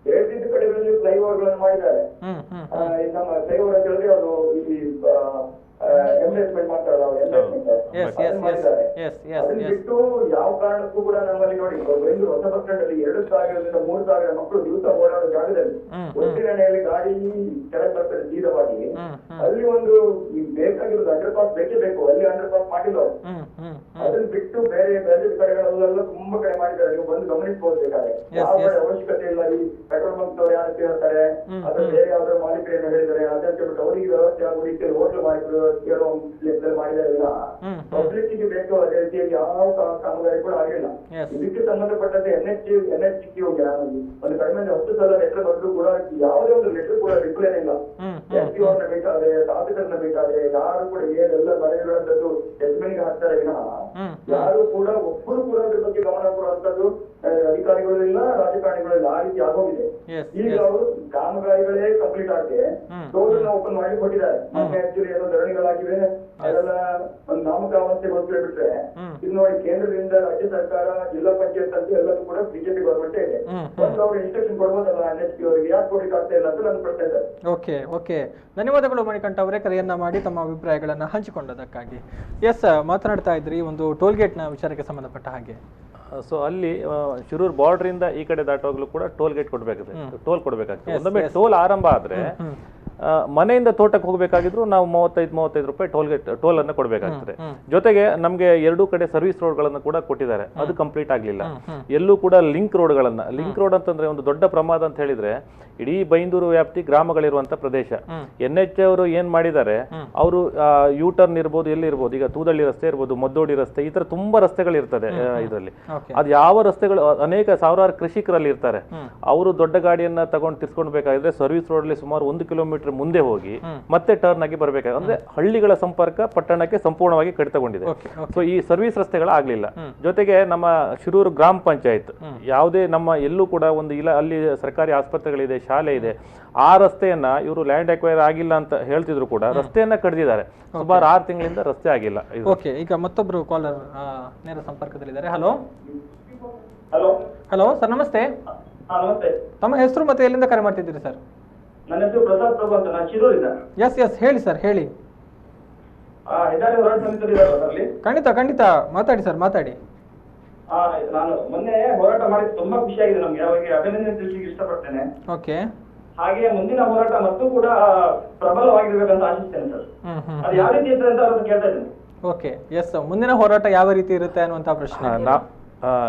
ಬೇರೆ ಕಡೆಗಳಲ್ಲಿ ಫ್ಲೈಓವರ್ ಗಳನ್ನು ಮಾಡಿದ್ದಾರೆ. ನಮ್ಮ ಫ್ಲೈಓವರ್ ಅಂತ ಹೇಳಿದ್ರೆ ಅವರು ಇಲ್ಲಿ ಎನ್ವೆಸ್ಟ್ಮೆಂಟ್ ಮಾಡ್ತಾರಲ್ಲ, ಅದನ್ನ ಬಿಟ್ಟು ಯಾವ ಕಾರಣಕ್ಕೂ ಕೂಡ ನಮ್ಮಲ್ಲಿ ನೋಡಿ, ಒಂದು ಹೊಸ ಬಸ್ ಸ್ಟ್ಯಾಂಡ್ ಅಲ್ಲಿ 2,000ರಿಂದ 3,000 ಮಕ್ಕಳು ದಿವಸ ಓಡಾಡೋ ಜಾಗದಲ್ಲಿ ಒಟ್ಟಿನಲ್ಲಿ ಗಾಡಿ ಕೆಳಗೆ ಬರ್ತದೆ ಸೀದವಾಗಿ, ಅಲ್ಲಿ ಒಂದು ಬೇಕಾಗಿರೋದು ಅಂಡರ್ ಪಾಸ್ ಬೇಕೇ ಬೇಕು, ಅಲ್ಲಿ ಅಂಡರ್ ಪಾಸ್ ಮಾಡಿಲ್ಲ. ಅದನ್ನ ಬಿಟ್ಟು ಬೇರೆ ಬೇರೆ ಕಡೆಗಳೆಲ್ಲ ತುಂಬಾ ಕಡೆ ಮಾಡಿದ್ದಾರೆ, ನೀವು ಬಂದು ಗಮನಿಸಬಹುದು. ಬೇಕಾದ್ರೆ ಯಾವ ಕಡೆ ಅವಶ್ಯಕತೆ ಇಲ್ಲ, ಈ ಪೆಟ್ರೋಲ್ ಬಂಕ್ ಅವ್ರು ಯಾರು ಹೇಳ್ತಾರೆ ಅಥವಾ ಬೇರೆ ಯಾವ್ದಾದ್ರು ಮಾಲೀಕರೇನು ಹೇಳಿದ್ದಾರೆ ಅದನ್ನ ಹೇಳ್ಬಿಟ್ಟು ಅವರಿಗೆ ವ್ಯವಸ್ಥೆ ಆಗೋ ರೀತಿಯಲ್ಲಿ ಹೋಟ್ಲು ಮಾಡಿದ್ರು ಕೇಳೋ ಲೆಕ್ಕದಲ್ಲಿ ಮಾಡಿದ್ದಾರೆ. ಪಬ್ಲಿಕ್ ಗೆ ಬೇಕು ಅದೇ ರೀತಿಯಾಗಿ ಯಾವ ಕಾಮಗಾರಿ ಕೂಡ ಆಗಿಲ್ಲ. ಇದಕ್ಕೆ ಸಂಬಂಧಪಟ್ಟಂತೆ NHQ ಒಂದು ಕಡಿಮೆ 10 ಸಲ ಲೆಟರ್ ಬಂದ್ರು ಕೂಡ ಯಾವುದೇ ಒಂದು ಲೆಟರ್ ಕೂಡ ರಿಪ್ಲೈ ಇಲ್ಲ. NGO ಅವ್ರನ್ನ ಬೇಕಾದ್ರೆ, ಶಾಸಕರನ್ನ ಬೇಕಾದ್ರೆ, ಯಾರು ಕೂಡ ಏನೆಲ್ಲ ಬರೆಯುವಂತದ್ದು ಎಸ್ಮೆನ್ಗೆ ಹಾಕ್ತಾರೆ ವಿನಃ ಯಾರು ಕೂಡ ಒಬ್ಬರು ಕೂಡ ಅದ್ರ ಬಗ್ಗೆ ಗಮನ ಕೊಡುವಂತದ್ದು ಅಧಿಕಾರಿಗಳು ಇಲ್ಲ, ರಾಜಕಾರಣಿಗಳು ಸಂದರ್ಭಗಳಲ್ಲಿ ಆ ರೀತಿ ಆಗೋಗಿದೆ. ಈಗ ಅವರು ಕಾಮಗಾರಿಗಳೇ ಕಂಪ್ಲೀಟ್ ಆಗಿ ಟೋಲ್ ಓಪನ್ ಮಾಡಿ ಕೊಟ್ಟಿದ್ದಾರೆ. ಆಕ್ಚುಲಿ ಏನೋ ಧರಣಿಗಳಾಗಿವೆ, ಅದೆಲ್ಲ ಒಂದು ನಾಮಕಾವಸ್ಥೆಗೋಸ್ಕರ ಬಿಟ್ರೆ ಇದು ನೋಡಿ ಕೇಂದ್ರದಿಂದ ರಾಜ್ಯ ಸರ್ಕಾರ, ಜಿಲ್ಲಾ ಪಂಚಾಯತ್ ಅಂತ ಎಲ್ಲರೂ ಕೂಡ ಬಿಜೆಪಿ ಗವರ್ಮೆಂಟ್ ಇದೆ. ಒಂದು ಅವ್ರು ಇನ್ಸ್ಟ್ರಕ್ಷನ್ ಕೊಡ್ಬೋದಲ್ಲ NHP ಅವರಿಗೆ, ಯಾಕೆ ಕೊಡ್ಲಿಕ್ಕೆ ಆಗ್ತಾ ಇಲ್ಲ ಅಂತ ನನ್ನ ಪ್ರಶ್ನೆ ಇದೆ. ಓಕೆ ಧನ್ಯವಾದಗಳು ಮಣಿಕಂಠ ಅವರೇ, ಕರೆಯನ್ನ ಮಾಡಿ ತಮ್ಮ ಅಭಿಪ್ರಾಯಗಳನ್ನ ಹಂಚಿಕೊಂಡದಕ್ಕಾಗಿ. ಎಸ್, ಮಾತನಾಡ್ತಾ ಇದ್ರಿ ಒಂದು ಟೋಲ್ ಗೇಟ್ ನ ವಿಚಾರಕ್ಕೆ ಸಂಬಂಧಪಟ್ಟ ಹಾಗೆ. ಸೊ ಅಲ್ಲಿ ಶಿರೂರ್ ಬಾರ್ಡರ್ ಇಂದ ಈ ಕಡೆ ದಾಟೋಗ್ಲೂ ಕೂಡ ಟೋಲ್ ಗೇಟ್ ಟೋಲ್ ಕೊಡ್ಬೇಕಾಗ್ತದೆ. ಒಂದೊಮ್ಮೆ ಟೋಲ್ ಆರಂಭ ಆದ್ರೆ ಮನೆಯಿಂದ ತೋಟಕ್ಕೆ ಹೋಗ್ಬೇಕಾಗಿದ್ರು ನಾವು 35 ರೂಪಾಯಿ ಟೋಲ್ ಅನ್ನ ಕೊಡ್ಬೇಕಾಗ್ತದೆ. ಜೊತೆಗೆ ನಮ್ಗೆ ಎರಡೂ ಕಡೆ ಸರ್ವಿಸ್ ರೋಡ್ ಗಳನ್ನ ಕೂಡ ಕೊಟ್ಟಿದ್ದಾರೆ, ಅದು ಕಂಪ್ಲೀಟ್ ಆಗ್ಲಿಲ್ಲ. ಎಲ್ಲೂ ಕೂಡ ಲಿಂಕ್ ರೋಡ್ ಅಂತಂದ್ರೆ ಒಂದು ದೊಡ್ಡ ಪ್ರಮಾದ ಅಂತ ಹೇಳಿದ್ರೆ ಇಡೀ ಬೈಂದೂರು ವ್ಯಾಪ್ತಿ ಗ್ರಾಮಗಳಿರುವಂತ ಪ್ರದೇಶ. NH ಅವರು ಏನ್ ಮಾಡಿದ್ದಾರೆ, ಅವರು ಯೂಟರ್ನ್ ಇರ್ಬೋದು, ಎಲ್ಲಿ ಇರ್ಬೋದು, ಈಗ ತೂದಳ್ಳಿ ರಸ್ತೆ ಇರ್ಬೋದು, ಮದ್ದೋಡಿ ರಸ್ತೆ, ಈ ತರ ತುಂಬಾ ರಸ್ತೆಗಳಿರ್ತದೆ ಇದರಲ್ಲಿ. ಅದು ಯಾವ ರಸ್ತೆಗಳು ಅನೇಕ ಸಾವಿರಾರು ಕೃಷಿಕರಲ್ಲಿ ಇರ್ತಾರೆ, ಅವರು ದೊಡ್ಡ ಗಾಡಿಯನ್ನ ತಗೊಂಡು ತಿರ್ಸ್ಕೊಂಡು ಬೇಕಾದ್ರೆ ಸರ್ವಿಸ್ ರೋಡ್ ಅಲ್ಲಿ ಸುಮಾರು 1 ಕಿಲೋಮೀಟರ್ ಮುಂದೆ ಹೋಗಿ ಮತ್ತೆ ಟರ್ನ್ ಆಗಿ ಬರ್ಬೇಕಾದ್ರೆ, ಅಂದ್ರೆ ಹಳ್ಳಿಗಳ ಸಂಪರ್ಕ ಪಟ್ಟಣಕ್ಕೆ ಸಂಪೂರ್ಣವಾಗಿ ಕಡಿತಗೊಂಡಿದೆ. ಸೊ ಈ ಸರ್ವಿಸ್ ರಸ್ತೆಗಳ ಆಗ್ಲಿಲ್ಲ. ಜೊತೆಗೆ ನಮ್ಮ ಶಿರೂರು ಗ್ರಾಮ ಪಂಚಾಯತ್ ಯಾವುದೇ ನಮ್ಮ ಎಲ್ಲೂ ಕೂಡ ಒಂದು ಅಲ್ಲಿ ಸರ್ಕಾರಿ ಆಸ್ಪತ್ರೆಗಳಿದೆ, ಶಾಲೆ ಇದೆ, ಆ ರಸ್ತೆಯನ್ನ ಇವರು ಲ್ಯಾಂಡ್ ಅಕ್ವೈರ್ ಆಗಿಲ್ಲ ಅಂತ ಹೇಳ್ತಿದ್ರು ಕೂಡ ರಸ್ತೆಯನ್ನ ಕಡಿದಿದ್ದಾರೆ. ಸುಮಾರು 6 ತಿಂಗಳಿಂದ ರಸ್ತೆ ಆಗಿಲ್ಲ. ಈಗ ಮತ್ತೊಬ್ರು ಕಾಲರ್ ನೇರ ಸಂಪರ್ಕದಲ್ಲಿದ್ದಾರೆ. ಹಲೋ ಹಲೋ ಸರ್, ನಮಸ್ತೆ. ನಮಸ್ತೆ. ತಮ್ಮ ಹೆಸರು ಮತ್ತೆ ಎಲ್ಲಿಂದ ಕರೆ ಮಾಡ್ತಿದ್ದೀರಿ ಸರ್? ನನ್ನ ಹೆಸರು ಪ್ರಸಾದ್ ಪ್ರಭು ಅಂತ, ನಾನು ಶಿರೂರಿಂದ. ಎಸ್ ಹೇಳಿ ಸರ್, ಹೇಳಿ. ಹೆದ್ದಾರಿ ಹೋರಾಟ ಸಮಿತಿ ಖಂಡಿತ ಮಾತಾಡಿ ಸರ್, ಮಾತಾಡಿ. ನಾನು ಮೊನ್ನೆ ಹೋರಾಟ ಮಾಡಿ ತುಂಬಾ ಖುಷಿಯಾಗಿದೆ ನಮ್ಗೆ, ಅವರಿಗೆ ಅಭಿನಂದನೆ ತಿಳಿಸಲಿಕ್ಕೆ ಇಷ್ಟಪಡ್ತೇನೆ. ಓಕೆ. ಹಾಗೆ ಮುಂದಿನ ಹೋರಾಟ ಮತ್ತು ಕೂಡ ಪ್ರಬಲವಾಗಿರ್ಬೇಕಂತ ಆಶಿಸ್ತೇನೆ ಸರ್. ಅದು ಯಾವ ರೀತಿ ಇರ್ತದೆ ಅಂತ ಅವ್ರನ್ನ ಕೇಳ್ತಾ ಇದ್ದೇನೆ. ಓಕೆ, ಎಸ್, ಮುಂದಿನ ಹೋರಾಟ ಯಾವ ರೀತಿ ಇರುತ್ತೆ ಅನ್ನುವಂತ ಪ್ರಶ್ನೆ.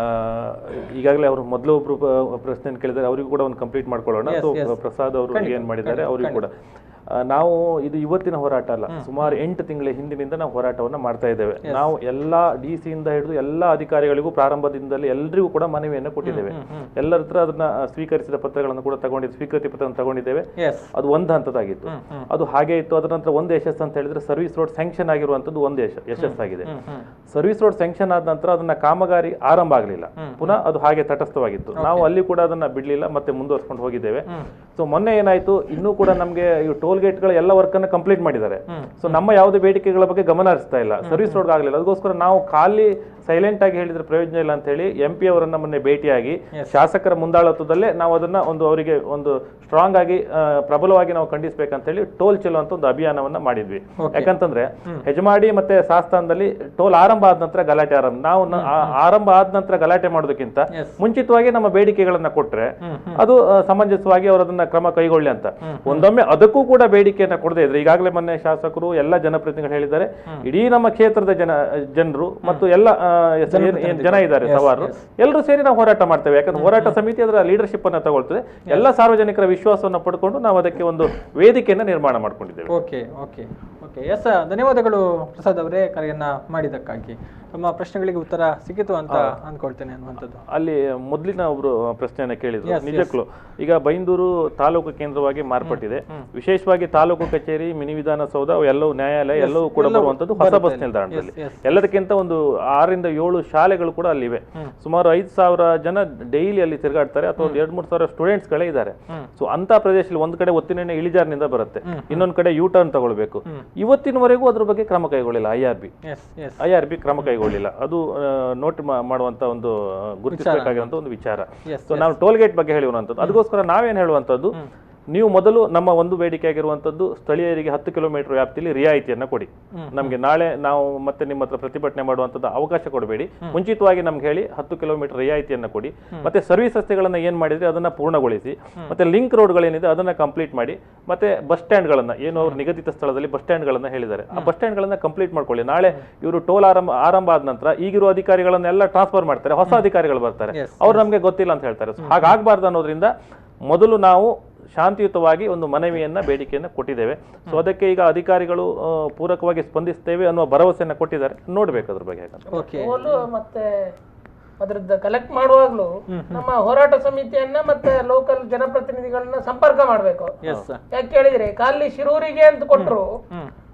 ಈಗಾಗಲೇ ಅವರು ಮೊದಲು ಒಬ್ರು ಪ್ರಶ್ನೆ ಕೇಳಿದ್ದಾರೆ, ಅವರಿಗೂ ಕೂಡ ಒಂದು ಕಂಪ್ಲೀಟ್ ಮಾಡ್ಕೊಳ್ಳೋಣ. ಪ್ರಸಾದ್ ಅವರು ಏನ್ ಮಾಡಿದ್ದಾರೆ ಅವರಿಗೂ ಕೂಡ ನಾವು ಇದು ಇವತ್ತಿನ ಹೋರಾಟ ಅಲ್ಲ, ಸುಮಾರು 8 ತಿಂಗಳ ಹಿಂದಿನಿಂದ ನಾವು ಹೋರಾಟವನ್ನ ಮಾಡ್ತಾ ಇದ್ದೇವೆ. ನಾವು ಎಲ್ಲಾ DC ಇಂದ ಹಿಡಿದು ಎಲ್ಲಾ ಅಧಿಕಾರಿಗಳಿಗೂ ಪ್ರಾರಂಭದಿಂದಲೇ ಎಲ್ಲರಿಗೂ ಕೂಡ ಮನವಿಯನ್ನು ಕೊಟ್ಟಿದ್ದೇವೆ. ಎಲ್ಲರ ಹತ್ರ ಅದನ್ನ ಸ್ವೀಕರಿಸಿದ ಪತ್ರಗಳನ್ನು ಕೂಡ ಸ್ವೀಕೃತಿ ಪತ್ರವನ್ನು ತಗೊಂಡಿದ್ದೇವೆ. ಅದು ಒಂದು ಹಂತದಾಗಿತ್ತು, ಅದು ಹಾಗೆ ಇತ್ತು. ಅದರ ನಂತರ ಒಂದು ಯಶಸ್ಸು ಅಂತ ಹೇಳಿದ್ರೆ ಸರ್ವಿಸ್ ರೋಡ್ ಸ್ಯಾಂಕ್ಷನ್ ಆಗಿರುವಂತದ್ದು ಒಂದು ಯಶಸ್ಸಾಗಿದೆ. ಸರ್ವಿಸ್ ರೋಡ್ ಸ್ಯಾಂಕ್ಷನ್ ಆದ ನಂತರ ಅದನ್ನ ಕಾಮಗಾರಿ ಆರಂಭ ಆಗಲಿಲ್ಲ, ಪುನಃ ಅದು ಹಾಗೆ ತಟಸ್ಥವಾಗಿತ್ತು. ನಾವು ಅಲ್ಲಿ ಕೂಡ ಅದನ್ನ ಬಿಡ್ಲಿಲ್ಲ, ಮತ್ತೆ ಮುಂದುವರ್ಸ್ಕೊಂಡು ಹೋಗಿದ್ದೇವೆ. ಸೊ ಮೊನ್ನೆ ಏನಾಯ್ತು, ಇನ್ನೂ ಕೂಡ ನಮ್ಗೆ ಟೋಲ್ ಗೇಟ್ ಗಳ ಎಲ್ಲ ವರ್ಕ್ ಅನ್ನ ಕಂಪ್ಲೀಟ್ ಮಾಡಿದ್ದಾರೆ. ಸೊ ನಮ್ಮ ಯಾವುದೇ ಬೇಡಿಕೆಗಳ ಬಗ್ಗೆ ಗಮನ ಹರಿಸ್ತಾ ಇಲ್ಲ, ಸರ್ವಿಸ್ ರೋಡ್ ಆಗಲಿಲ್ಲ. ಅದಕ್ಕೋಸ್ಕರ ನಾವು ಖಾಲಿ ಸೈಲೆಂಟ್ ಆಗಿ ಹೇಳಿದ್ರೆ ಪ್ರಯೋಜನ ಇಲ್ಲ ಅಂತ ಹೇಳಿ MP ಅವರನ್ನ ಮೊನ್ನೆ ಭೇಟಿಯಾಗಿ ಶಾಸಕರ ಮುಂದಾಳತ್ವದಲ್ಲೇ ನಾವು ಅದನ್ನ ಅವರಿಗೆ ಒಂದು ಸ್ಟ್ರಾಂಗ್ ಆಗಿ ಪ್ರಬಲವಾಗಿ ನಾವು ಖಂಡಿಸಬೇಕಂತ ಹೇಳಿ ಟೋಲ್ ಚಲೋ ಅಂತ ಒಂದು ಅಭಿಯಾನವನ್ನ ಮಾಡಿದ್ವಿ. ಯಾಕಂತಂದ್ರೆ ಹೆಜಮಾಡಿ ಮತ್ತೆ ಸಾಸ್ತಾನದಲ್ಲಿ ಟೋಲ್ ಆರಂಭ ಆದ ನಂತರ ಗಲಾಟೆ ನಾವು ಆರಂಭ ಆದ ನಂತರ ಗಲಾಟೆ ಮಾಡೋದಕ್ಕಿಂತ ಮುಂಚಿತವಾಗಿ ನಮ್ಮ ಬೇಡಿಕೆಗಳನ್ನ ಕೊಟ್ರೆ ಅದು ಸಮಂಜಸವಾಗಿ ಅವರದನ್ನ ಕ್ರಮ ಕೈಗೊಳ್ಳಿ ಅಂತ. ಒಂದೊಮ್ಮೆ ಅದಕ್ಕೂ ಕೂಡ ಬೇಡಿಕೆಯನ್ನ ಕೊಡದೇ ಇದ್ರೆ, ಈಗಾಗಲೇ ಮೊನ್ನೆ ಶಾಸಕರು ಎಲ್ಲ ಜನಪ್ರತಿನಿಧಿಗಳು ಹೇಳಿದ್ದಾರೆ, ಇಡೀ ನಮ್ಮ ಕ್ಷೇತ್ರದ ಜನರು ಮತ್ತು ಎಲ್ಲ ಜನ ಇದ್ದಾರೆ ಸವಾರರು ಎಲ್ಲರೂ ಸೇರಿ ನಾವು ಹೋರಾಟ ಮಾಡ್ತೇವೆ. ಯಾಕಂದ್ರೆ ಹೋರಾಟ ಸಮಿತಿ ಅದರ ಲೀಡರ್ಶಿಪ್ ಅನ್ನ ತಗೊಳ್ತದೆ. ಎಲ್ಲ ಸಾರ್ವಜನಿಕರ ವಿಶ್ವಾಸವನ್ನು ಪಡ್ಕೊಂಡು ನಾವು ಅದಕ್ಕೆ ಒಂದು ವೇದಿಕೆಯನ್ನ ನಿರ್ಮಾಣ ಮಾಡ್ಕೊಂಡಿದ್ದೇವೆ. ಓಕೆ, ಎಸ್, ಧನ್ಯವಾದಗಳು ಪ್ರಸಾದ್ ಅವರೇ, ಕರೆಯನ್ನ ಮಾಡಿದ್ದಕ್ಕಾಗಿ. ತಮ್ಮ ಪ್ರಶ್ನೆಗಳಿಗೆ ಉತ್ತರ ಸಿಕ್ಕಿತು ಅಂತ ಅನ್ಕೊಳ್ತೇನೆ ಅನ್ನುವಂಥದ್ದು. ಅಲ್ಲಿ ಮೊದಲಿನ ಒಬ್ರು ಪ್ರಶ್ನೆಯನ್ನ ಕೇಳಿದ್ರು. ನಿಜಕ್ಕೂ ಈಗ ಬೈಂದೂರು ತಾಲೂಕು ಕೇಂದ್ರವಾಗಿ ಮಾರ್ಪಟ್ಟಿದೆ. ವಿಶೇಷವಾಗಿ ತಾಲೂಕು ಕಚೇರಿ, ಮಿನಿ ವಿಧಾನಸೌಧ, ಎಲ್ಲವೂ ನ್ಯಾಯಾಲಯ ಎಲ್ಲವೂ ಕೂಡ ಬರುವಂತದ್ದು ಹೊಸ ಬಸ್ ನಿಲ್ದಾಣದಲ್ಲಿ. ಎಲ್ಲದಕ್ಕಿಂತ ಒಂದು 6 ರಿಂದ 7 ಶಾಲೆಗಳು ಕೂಡ ಅಲ್ಲಿವೆ. ಸುಮಾರು 5,000 ಜನ ಡೈಲಿ ಅಲ್ಲಿ ತಿರುಗಾಡ್ತಾರೆ, ಅಥವಾ 2-3 ಸಾವಿರ ಸ್ಟೂಡೆಂಟ್ಸ್ ಗಳೇ ಇದ್ದಾರೆ. ಸೊ ಅಂತ ಪ್ರದೇಶದಲ್ಲಿ ಒಂದ್ ಕಡೆ ಒತ್ತಿನೆಣ್ಣೆ ಇಳಿಜಾರಿನಿಂದ ಬರುತ್ತೆ, ಇನ್ನೊಂದ್ ಕಡೆ ಯೂ ಟರ್ನ್ ತಗೊಳ್ಬೇಕು. ಇವತ್ತಿನವರೆಗೂ ಅದ್ರ ಬಗ್ಗೆ ಕ್ರಮ ಕೈಗೊಳ್ಳಿಲ್ಲ IRB ಕ್ರಮ ಕೈಗೊಳ್ಳಿಲ್ಲ. ಅದು ನೋಟ್ ಮಾಡುವಂತ ಒಂದು ಗುರುತಿಸಬೇಕಾಗಿರುವಂತ ಒಂದು ವಿಚಾರ. ಸೊ ನಾವು ಟೋಲ್ ಗೇಟ್ ಬಗ್ಗೆ ಹೇಳುವಂತದ್ದು, ಅದಕ್ಕೋಸ್ಕರ ನಾವೇನ್ ಹೇಳುವಂತದ್ದು, ನೀವು ಮೊದಲು ನಮ್ಮ ಒಂದು ಬೇಡಿಕೆ ಆಗಿರುವಂತದ್ದು ಸ್ಥಳೀಯರಿಗೆ 10 ಕಿಲೋಮೀಟರ್ ವ್ಯಾಪ್ತಿಯಲ್ಲಿ ರಿಯಾಯಿತಿಯನ್ನ ಕೊಡಿ. ನಮ್ಗೆ ನಾಳೆ ನಾವು ಮತ್ತೆ ನಿಮ್ಮ ಹತ್ರ ಪ್ರತಿಭಟನೆ ಮಾಡುವಂತದ್ದು ಅವಕಾಶ ಕೊಡಬೇಡಿ. ಮುಂಚಿತವಾಗಿ ನಮ್ಗೆ ಹೇಳಿ 10 ಕಿಲೋಮೀಟರ್ ರಿಯಾಯಿತಿಯನ್ನ ಕೊಡಿ. ಮತ್ತೆ ಸರ್ವಿಸ್ ರಸ್ತೆಗಳನ್ನ ಏನ್ ಮಾಡಿದ್ರೆ ಅದನ್ನ ಪೂರ್ಣಗೊಳಿಸಿ. ಮತ್ತೆ ಲಿಂಕ್ ರೋಡ್ಗಳೇನಿದೆ ಅದನ್ನ ಕಂಪ್ಲೀಟ್ ಮಾಡಿ. ಮತ್ತೆ ಬಸ್ ಸ್ಟ್ಯಾಂಡ್ ಗಳನ್ನ ಏನು ಅವರು ನಿಗದಿತ ಸ್ಥಳದಲ್ಲಿ ಬಸ್ ಸ್ಟ್ಯಾಂಡ್ ಗಳನ್ನ ಹೇಳಿದ್ದಾರೆ, ಆ ಬಸ್ ಸ್ಟ್ಯಾಂಡ್ ಗಳನ್ನ ಕಂಪ್ಲೀಟ್ ಮಾಡ್ಕೊಳ್ಳಿ. ನಾಳೆ ಇವರು ಟೋಲ್ ಆರಂಭ ಆದ ನಂತರ ಈಗಿರುವ ಅಧಿಕಾರಿಗಳನ್ನೆಲ್ಲ ಟ್ರಾನ್ಸ್ಫರ್ ಮಾಡ್ತಾರೆ, ಹೊಸ ಅಧಿಕಾರಿಗಳು ಬರ್ತಾರೆ, ಅವ್ರು ನಮ್ಗೆ ಗೊತ್ತಿಲ್ಲ ಅಂತ ಹೇಳ್ತಾರೆ. ಹಾಗಾಗಬಾರ್ದು ಅನ್ನೋದ್ರಿಂದ ಮೊದಲು ನಾವು ಶಾಂತಿಯುತವಾಗಿ ಒಂದು ಮನವಿಯನ್ನ ಬೇಡಿಕೆಯನ್ನ ಕೊಟ್ಟಿದ್ದೇವೆ. ಸೊ ಅದಕ್ಕೆ ಈಗ ಅಧಿಕಾರಿಗಳು ಪೂರಕವಾಗಿ ಸ್ಪಂದಿಸ್ತೇವೆ ಅನ್ನುವ ಭರವಸೆಯನ್ನ ಕೊಟ್ಟಿದ್ದಾರೆ. ನೋಡ್ಬೇಕು ಅದ್ರ ಬಗ್ಗೆ. ಮತ್ತೆ ಅದ್ರದ್ದು ಕಲೆಕ್ಟ್ ಮಾಡುವಾಗ್ಲೂ ನಮ್ಮ ಹೋರಾಟ ಸಮಿತಿಯನ್ನ ಮತ್ತೆ ಲೋಕಲ್ ಜನಪ್ರತಿನಿಧಿಗಳನ್ನ ಸಂಪರ್ಕ ಮಾಡ್ಬೇಕು. ಯಾಕೆ ಕೇಳಿದ್ರೆ ಖಾಲಿ ಶಿರೂರಿಗೆ ಅಂತ ಕೊಟ್ಟರು,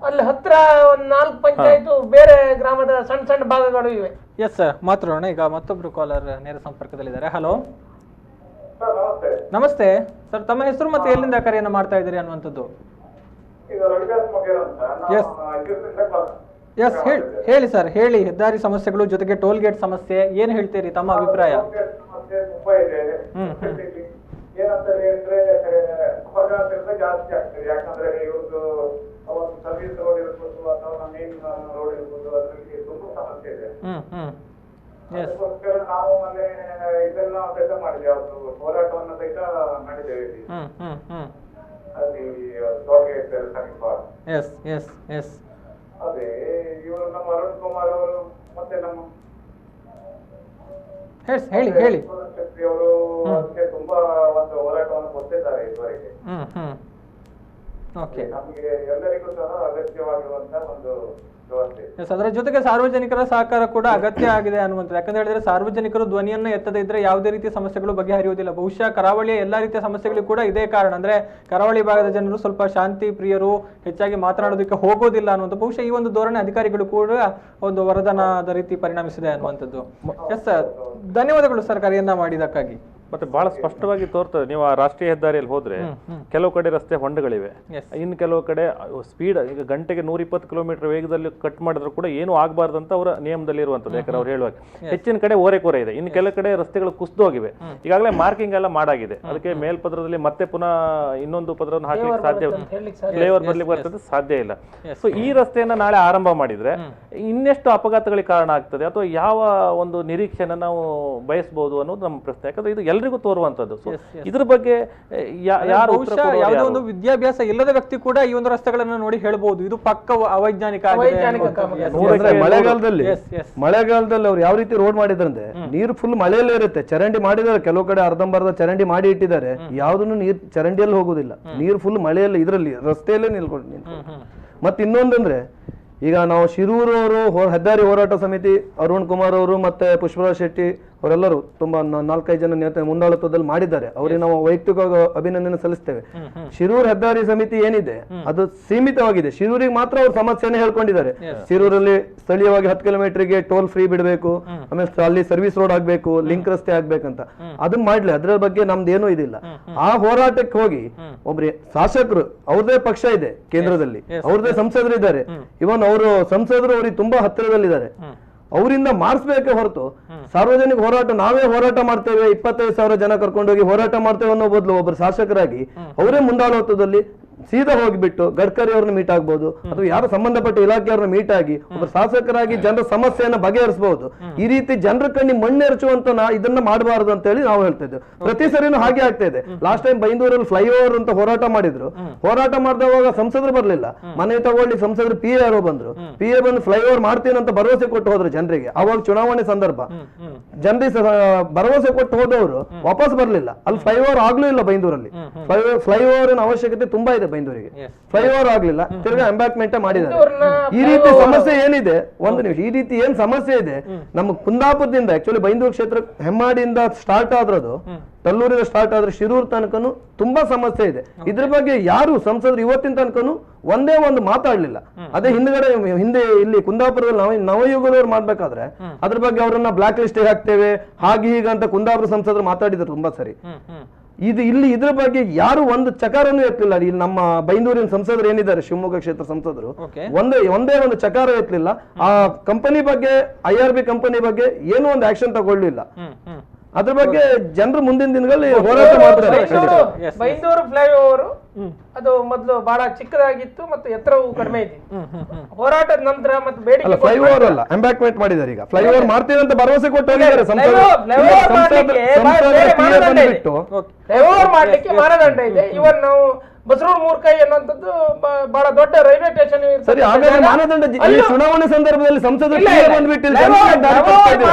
ಅಲ್ಲಿ ಹತ್ರ ಒಂದ್ 4 ಪಂಚಾಯತ್ ಬೇರೆ ಗ್ರಾಮದ ಸಣ್ಣ ಭಾಗಗಳು ಇವೆ. ಎಸ್, ಮಾತಾಡೋಣ. ಈಗ ಮತ್ತೊಬ್ರು ಕಾಲರ್ ನೇರ ಸಂಪರ್ಕದಲ್ಲಿದ್ದಾರೆ. ಹಲೋ ನಮಸ್ತೆ ಸರ್, ತಮ್ಮ ಹೆಸರು ಮತ್ತೆ ಎಲ್ಲಿಂದ ಕರೆಯನ್ನ ಮಾಡ್ತಾ ಇದ್ದೀರಿ ಅನ್ನುವಂಥದ್ದು? ಎಸ್ ಹೇಳಿ ಸರ್, ಹೇಳಿ. ಹೆದ್ದಾರಿ ಸಮಸ್ಯೆಗಳು ಜೊತೆಗೆ ಟೋಲ್ ಗೇಟ್ ಸಮಸ್ಯೆ ಏನ್ ಹೇಳ್ತೀರಿ ತಮ್ಮ ಅಭಿಪ್ರಾಯ? ಜಾಸ್ತಿ ಆಗ್ತದೆ, ಯಾಕಂದ್ರೆ ಇವ್ರದ್ದು ಒಂದು ಸರ್ವಿಸ್ ರೋಡ್ ಇರ್ಬೋದು ಅಥವಾ ಮೇನ್ ರೋಡ್ ಇರ್ಬೋದು, ಅದರಲ್ಲಿ ತುಂಬಾ ಸಮಸ್ಯೆ ಇದೆ. ಅದಕ್ಕೋಸ್ಕರ ನಾವು ಮೊನ್ನೆ ಇದೆಲ್ಲ ಸಹಿತ ಮಾಡಿದ್ದೇವೆ, ಅವ್ರದ್ದು ಹೋರಾಟವನ್ನು ಸಹಿತ ಮಾಡಿದ್ದೇವೆ ಅಲ್ಲಿ ಟೋಲ್ ಗೇಟ್ ಸಮೀಪ. ಅದೇ ಇವರು ನಮ್ಮ ಅರುಣ್ ಕುಮಾರ್ ಅವರು ಮತ್ತೆ ನಮ್ಮ ಹೇಳಿ ಅವರು ಅದಕ್ಕೆ ತುಂಬಾ ಒಂದು ಹೋರಾಟವನ್ನು ಕೊಟ್ಟಿದ್ದಾರೆ ಇದುವರೆಗೆ. ನಮಗೆ ಎಲ್ಲರಿಗೂ ಸಹ ಅಗತ್ಯವಾಗಿರುವಂತಹ ಒಂದು ಅದರ ಜೊತೆಗೆ ಸಾರ್ವಜನಿಕರ ಸಹಕಾರ ಕೂಡ ಅಗತ್ಯ ಆಗಿದೆ ಅನ್ನುವಂಥದ್ದು. ಯಾಕಂತ ಹೇಳಿದ್ರೆ ಸಾರ್ವಜನಿಕರು ಧ್ವನಿಯನ್ನ ಎತ್ತದೇ ಇದ್ರೆ ಯಾವುದೇ ರೀತಿಯ ಸಮಸ್ಯೆಗಳು ಬಗೆಹರಿಯುವುದಿಲ್ಲ. ಬಹುಶಃ ಕರಾವಳಿಯ ಎಲ್ಲಾ ರೀತಿಯ ಸಮಸ್ಯೆಗಳು ಕೂಡ ಇದೇ ಕಾರಣ. ಅಂದ್ರೆ ಕರಾವಳಿ ಭಾಗದ ಜನರು ಸ್ವಲ್ಪ ಶಾಂತಿ ಪ್ರಿಯರು, ಹೆಚ್ಚಾಗಿ ಮಾತನಾಡೋದಕ್ಕೆ ಹೋಗೋದಿಲ್ಲ ಅನ್ನುವಂಥ ಬಹುಶಃ ಈ ಒಂದು ಧೋರಣೆ ಅಧಿಕಾರಿಗಳು ಕೂಡ ಒಂದು ವರದಾನದ ರೀತಿ ಪರಿಣಮಿಸಿದೆ ಅನ್ನುವಂಥದ್ದು. ಎಸ್ ಸರ್, ಧನ್ಯವಾದಗಳು ಸರ್ ಕರೆಯನ್ನ ಮಾಡಿದಕ್ಕಾಗಿ. ಮತ್ತೆ ಬಹಳ ಸ್ಪಷ್ಟವಾಗಿ ತೋರ್ತದೆ. ನೀವು ಆ ರಾಷ್ಟ್ರೀಯ ಹೆದ್ದಾರಿಯಲ್ಲಿ ಹೋದ್ರೆ ಕೆಲವು ಕಡೆ ರಸ್ತೆ ಹೊಂಡಗಳಿವೆ, ಇನ್ನು ಕೆಲವು ಕಡೆ ಸ್ಪೀಡ್ ಈಗ ಗಂಟೆಗೆ 120 ಕಿಲೋಮೀಟರ್ ವೇಗದಲ್ಲಿ ಕಟ್ ಮಾಡಿದ್ರು ಕೂಡ ಏನು ಆಗಬಾರ್ದಂತ ಅವರ ನಿಯಮದಲ್ಲಿ ಇರುವಂತದ್ದು. ಯಾಕಂದ್ರೆ ಅವ್ರು ಹೇಳುವಾಗ ಹೆಚ್ಚಿನ ಕಡೆ ಓರೆ ಇದೆ, ಇನ್ನು ಕೆಲವು ಕಡೆ ರಸ್ತೆಗಳು ಕುಸಿದು ಹೋಗಿವೆ. ಈಗಾಗಲೇ ಮಾರ್ಕಿಂಗ್ ಎಲ್ಲ ಮಾಡಾಗಿದೆ. ಅದಕ್ಕೆ ಮೇಲ್ಪದ್ರದಲ್ಲಿ ಮತ್ತೆ ಪುನಃ ಇನ್ನೊಂದು ಪದ್ರವನ್ನು ಹಾಕ್ಲಿಕ್ಕೆ ಸಾಧ್ಯ, ಫ್ಲೇವರ್ ಬರ್ಲಿಕ್ಕೆ ಬರ್ತದೆ ಸಾಧ್ಯ ಇಲ್ಲ. ಸೊ ಈ ರಸ್ತೆಯನ್ನ ನಾಳೆ ಆರಂಭ ಮಾಡಿದ್ರೆ ಇನ್ನೆಷ್ಟು ಅಪಘಾತಗಳಿಗೆ ಕಾರಣ ಆಗ್ತದೆ ಅಥವಾ ಯಾವ ಒಂದು ನಿರೀಕ್ಷೆನ ನಾವು ಬಯಸಬಹುದು ಅನ್ನೋದು ನಮ್ಮ ಪ್ರಶ್ನೆ. ಯಾಕಂದ್ರೆ ಇದು ಎಲ್ರಿಗೂ ತೋರುವಂತದ್ದು. ಇದ್ರ ಬಗ್ಗೆ ಯಾರು ಯಾವುದೋ ಒಂದು ವಿದ್ಯಾಭ್ಯಾಸ ಇಲ್ಲದ ವ್ಯಕ್ತಿ ಕೂಡ ಈ ಒಂದು ರಸ್ತೆಗಳನ್ನ ನೋಡಿ ಹೇಳ್ಬಹುದು ಇದು ಪಕ್ಕ ಅವೈಜ್ಞಾನಿಕ. ಮಳೆಗಾಲದಲ್ಲಿ ಅವ್ರು ಯಾವ ರೀತಿ ರೋಡ್ ಮಾಡಿದ್ರಂದ್ರೆ ನೀರು ಫುಲ್ ಮಳೆಯಲ್ಲೇ ಇರುತ್ತೆ. ಚರಂಡಿ ಮಾಡಿದ್ದಾರೆ, ಕೆಲವು ಕಡೆ ಅರ್ಧಂಬರ್ಧ ಚರಂಡಿ ಮಾಡಿ ಇಟ್ಟಿದ್ದಾರೆ, ಯಾವ್ದನ್ನು ನೀರ್ ಚರಂಡಿಯಲ್ಲಿ ಹೋಗುದಿಲ್ಲ, ನೀರು ಫುಲ್ ಮಳೆಯಲ್ಲಿ ಇದರಲ್ಲಿ ರಸ್ತೆಯಲ್ಲೇ ನಿಲ್ಕೊಂಡು. ಮತ್ತೆ ಇನ್ನೊಂದಂದ್ರೆ ಈಗ ನಾವು ಶಿರೂರವರು ಹೆದ್ದಾರಿ ಹೋರಾಟ ಸಮಿತಿ ಅರುಣ್ ಕುಮಾರ್ ಅವರು ಮತ್ತೆ ಪುಷ್ಪರಾಜ್ ಶೆಟ್ಟಿ ಅವರೆಲ್ಲರೂ ತುಂಬಾ 4-5 ಜನ ನೇತೆ ಮುಂದಾಳತ್ವದಲ್ಲಿ ಮಾಡಿದ್ದಾರೆ. ಅವರಿಗೆ ನಾವು ವೈಯಕ್ತಿಕವಾಗಿ ಅಭಿನಂದನೆ ಸಲ್ಲಿಸ್ತೇವೆ. ಶಿರೂರ್ ಹೆದ್ದಾರಿ ಸಮಿತಿ ಏನಿದೆ ಅದು ಸೀಮಿತವಾಗಿದೆ, ಶಿರೂರಿಗೆ ಮಾತ್ರ ಅವ್ರ ಸಮಸ್ಯೆನೇ ಹೇಳ್ಕೊಂಡಿದ್ದಾರೆ. ಶಿರೂರಲ್ಲಿ ಸ್ಥಳೀಯವಾಗಿ 10 ಕಿಲೋಮೀಟರ್ಗೆ ಟೋಲ್ ಫ್ರೀ ಬಿಡಬೇಕು, ಆಮೇಲೆ ಅಲ್ಲಿ ಸರ್ವಿಸ್ ರೋಡ್ ಆಗ್ಬೇಕು, ಲಿಂಕ್ ರಸ್ತೆ ಆಗ್ಬೇಕಂತ ಅದನ್ನ ಮಾಡ್ಲಿ, ಅದ್ರ ಬಗ್ಗೆ ನಮ್ದೇನೂ ಇದಿಲ್ಲ. ಆ ಹೋರಾಟಕ್ಕೆ ಹೋಗಿ ಒಬ್ರಿ ಶಾಸಕರು, ಅವ್ರದೇ ಪಕ್ಷ ಇದೆ ಕೇಂದ್ರದಲ್ಲಿ, ಅವ್ರದೇ ಸಂಸದರು ಇದ್ದಾರೆ, ಇವನ್ ಅವರು ಸಂಸದರು ಅವ್ರಿಗೆ ತುಂಬಾ ಹತ್ತಿರದಲ್ಲಿದ್ದಾರೆ, ಅವರಿಂದ ಮಾಡಿಸ್ಬೇಕೆ ಹೊರತು ಸಾರ್ವಜನಿಕ ಹೋರಾಟ ನಾವೇ ಹೋರಾಟ ಮಾಡ್ತೇವೆ 25,000 ಜನ ಕರ್ಕೊಂಡೋಗಿ ಹೋರಾಟ ಮಾಡ್ತೇವೆ ಅನ್ನೋ ಬದಲು ಒಬ್ಬರು ಶಾಸಕರಾಗಿ ಅವರೇ ಮುಂದಾಳತ್ವದಲ್ಲಿ ಸೀದಾ ಹೋಗಿಬಿಟ್ಟು ಗಡ್ಕರಿ ಅವ್ರನ್ನ ಮೀಟ್ ಆಗ್ಬಹುದು ಅಥವಾ ಯಾರು ಸಂಬಂಧಪಟ್ಟ ಇಲಾಖೆಯವ್ರನ್ನ ಮೀಟ್ ಆಗಿ ಒಬ್ಬ ಶಾಸಕರಾಗಿ ಜನರ ಸಮಸ್ಯೆಯನ್ನ ಬಗೆಹರಿಸಬಹುದು. ಈ ರೀತಿ ಜನರ ಕಣ್ಣಿ ಮಣ್ಣೆರಚುವಂತ ಇದನ್ನ ಮಾಡಬಾರದು ಅಂತ ಹೇಳಿ ನಾವು ಹೇಳ್ತಾ ಇದ್ದೇವೆ. ಪ್ರತಿ ಸರಿನೂ ಹಾಗೆ ಆಗ್ತಾ ಇದೆ. ಲಾಸ್ಟ್ ಟೈಮ್ ಬೈಂದೂರಲ್ಲಿ ಫ್ಲೈಓವರ್ ಅಂತ ಹೋರಾಟ ಮಾಡಿದ್ರು, ಹೋರಾಟ ಮಾಡಿದವಾಗ ಸಂಸದರು ಬರ್ಲಿಲ್ಲ, ಮನೆ ತಗೊಳ್ಳಿ ಸಂಸದರು ಪಿ ಎ ಯಾರೋ ಬಂದ್ರು, ಪಿ ಎ ಬಂದು ಫ್ಲೈಓವರ್ ಮಾಡ್ತೀನಿ ಅಂತ ಭರವಸೆ ಕೊಟ್ಟು ಹೋದ್ರು ಜನರಿಗೆ. ಅವಾಗ ಚುನಾವಣೆ ಸಂದರ್ಭ, ಜನರಿಗೆ ಭರವಸೆ ಕೊಟ್ಟು ಹೋದವರು ವಾಪಸ್ ಬರ್ಲಿಲ್ಲ, ಅಲ್ಲಿ ಫ್ಲೈಓವರ್ ಆಗ್ಲೂ ಇಲ್ಲ ಬೈಂದೂರಲ್ಲಿ. ಫ್ಲೈಓವರ್ ಅವಶ್ಯಕತೆ ತುಂಬಾ ಇದೆ ಬೈಂದೂರಿಗೆ, ಫ್ಲೈಓವರ್ ಆಗ್ಲಿಲ್ಲ, ತಿರ್ಗಾ ಎಂಬ್ಯಾಕ್ಮೆಂಟ್ ಮಾಡಿದ್ದಾರೆ. ಈ ರೀತಿ ಸಮಸ್ಯೆ ಏನಿದೆ, ಒಂದು ನಿಮಿಷ, ಈ ರೀತಿ ಏನ್ ಸಮಸ್ಯೆ ಇದೆ ನಮ್ಮ ಕುಂದಾಪುರದಿಂದ, ಆಕ್ಚುಲಿ ಬೈಂದೂರು ಕ್ಷೇತ್ರ ಹೆಮ್ಮಾಡಿಯಿಂದ ಸ್ಟಾರ್ಟ್ ಆದ್ರದು, ತಲ್ಲೂರಿಂದ ಸ್ಟಾರ್ಟ್ ಆದ್ರೆ ಶಿರೂರ್ ತನಕನು ತುಂಬಾ ಸಮಸ್ಯೆ ಇದೆ. ಇದ್ರ ಬಗ್ಗೆ ಯಾರು ಸಂಸದರು ಇವತ್ತಿನ ತನಕನು ಒಂದೇ ಒಂದು ಮಾತಾಡ್ಲಿಲ್ಲ. ಅದೇ ಹಿಂದೆ ಇಲ್ಲಿ ಕುಂದಾಪುರದಲ್ಲಿ ನಾವು ನವಯುಗದವ್ರು ಮಾಡ್ಬೇಕಾದ್ರೆ ಅದ್ರ ಬಗ್ಗೆ ಅವರನ್ನ ಬ್ಲಾಕ್ ಲಿಸ್ಟ್ ಹಾಕ್ತೇವೆ ಹಾಗೆ ಹೀಗಂತ ಕುಂದಾಪುರ ಸಂಸದರು ಮಾತಾಡಿದ್ರು ತುಂಬಾ ಸರಿ. ಇಲ್ಲಿ ಇದ್ರ ಬಗ್ಗೆ ಯಾರು ಒಂದು ಚಕಾರನೂ ಎತ್ತಲಿಲ್ಲ. ಇಲ್ಲಿ ನಮ್ಮ ಬೈಂದೂರಿನ ಸಂಸದರು ಏನಿದ್ದಾರೆ, ಶಿವಮೊಗ್ಗ ಕ್ಷೇತ್ರ ಸಂಸದರು, ಒಂದೇ ಒಂದು ಚಕಾರ ಎತ್ತಲಿಲ್ಲ. ಆ ಕಂಪನಿ ಬಗ್ಗೆ, IRB ಕಂಪನಿ ಬಗ್ಗೆ ಏನೂ ಒಂದು ಆಕ್ಷನ್ ತಗೊಳ್ಳಿಲ್ಲ. ಅದ್ರ ಬಗ್ಗೆ ಜನರು ಮುಂದಿನ ದಿನಗಳಲ್ಲಿ ಹೋರಾಟ ಮಾಡ್ತಾರೆ. ಬೈಂದೂರು ಫ್ಲೈಓವರ್ ಅದು ಮೊದಲು ಬಹಳ ಚಿಕ್ಕದಾಗಿತ್ತು ಮತ್ತು ಎತ್ತರವು ಕಡಿಮೆ ಇದೆ. ಹೋರಾಟದ ನಂತರ ಮತ್ತು ಬೇಡಿಕೆ ಫ್ಲೈಓವರ್ ಅಲ್ಲ, ಎಂಬ್ಯಾಕ್ಮೆಂಟ್ ಮಾಡಿದ್ದಾರೆ. ಈಗ ಫ್ಲೈಓವರ್ ಮಾಡ್ತೀವಿ ಅಂತ ಭರವಸೆ ಕೊಟ್ಟು ಹೋಗಿದ್ದಾರೆ. ಫ್ಲೈಓವರ್ ಮಾಡ್ಲಿಕ್ಕೆ ಮಾನದಂಡ ಇದೆ. ಇವನ್ ನಾವು ಬಸರೂರು ಮೂರ್ಕೈ ಅನ್ನುವಂಥದ್ದು ಬಹಳ ದೊಡ್ಡ ರೈಲ್ವೆ ಸ್ಟೇಷನ್. ಸರಿ, ಹಾಗಾದ್ರೆ ಮಾನದಂಡ ಚುನಾವಣೆ ಸಂದರ್ಭದಲ್ಲಿ ಸಂಸದರು ಬಂದ್ಬಿಟ್ಟಿಲ್ಲ,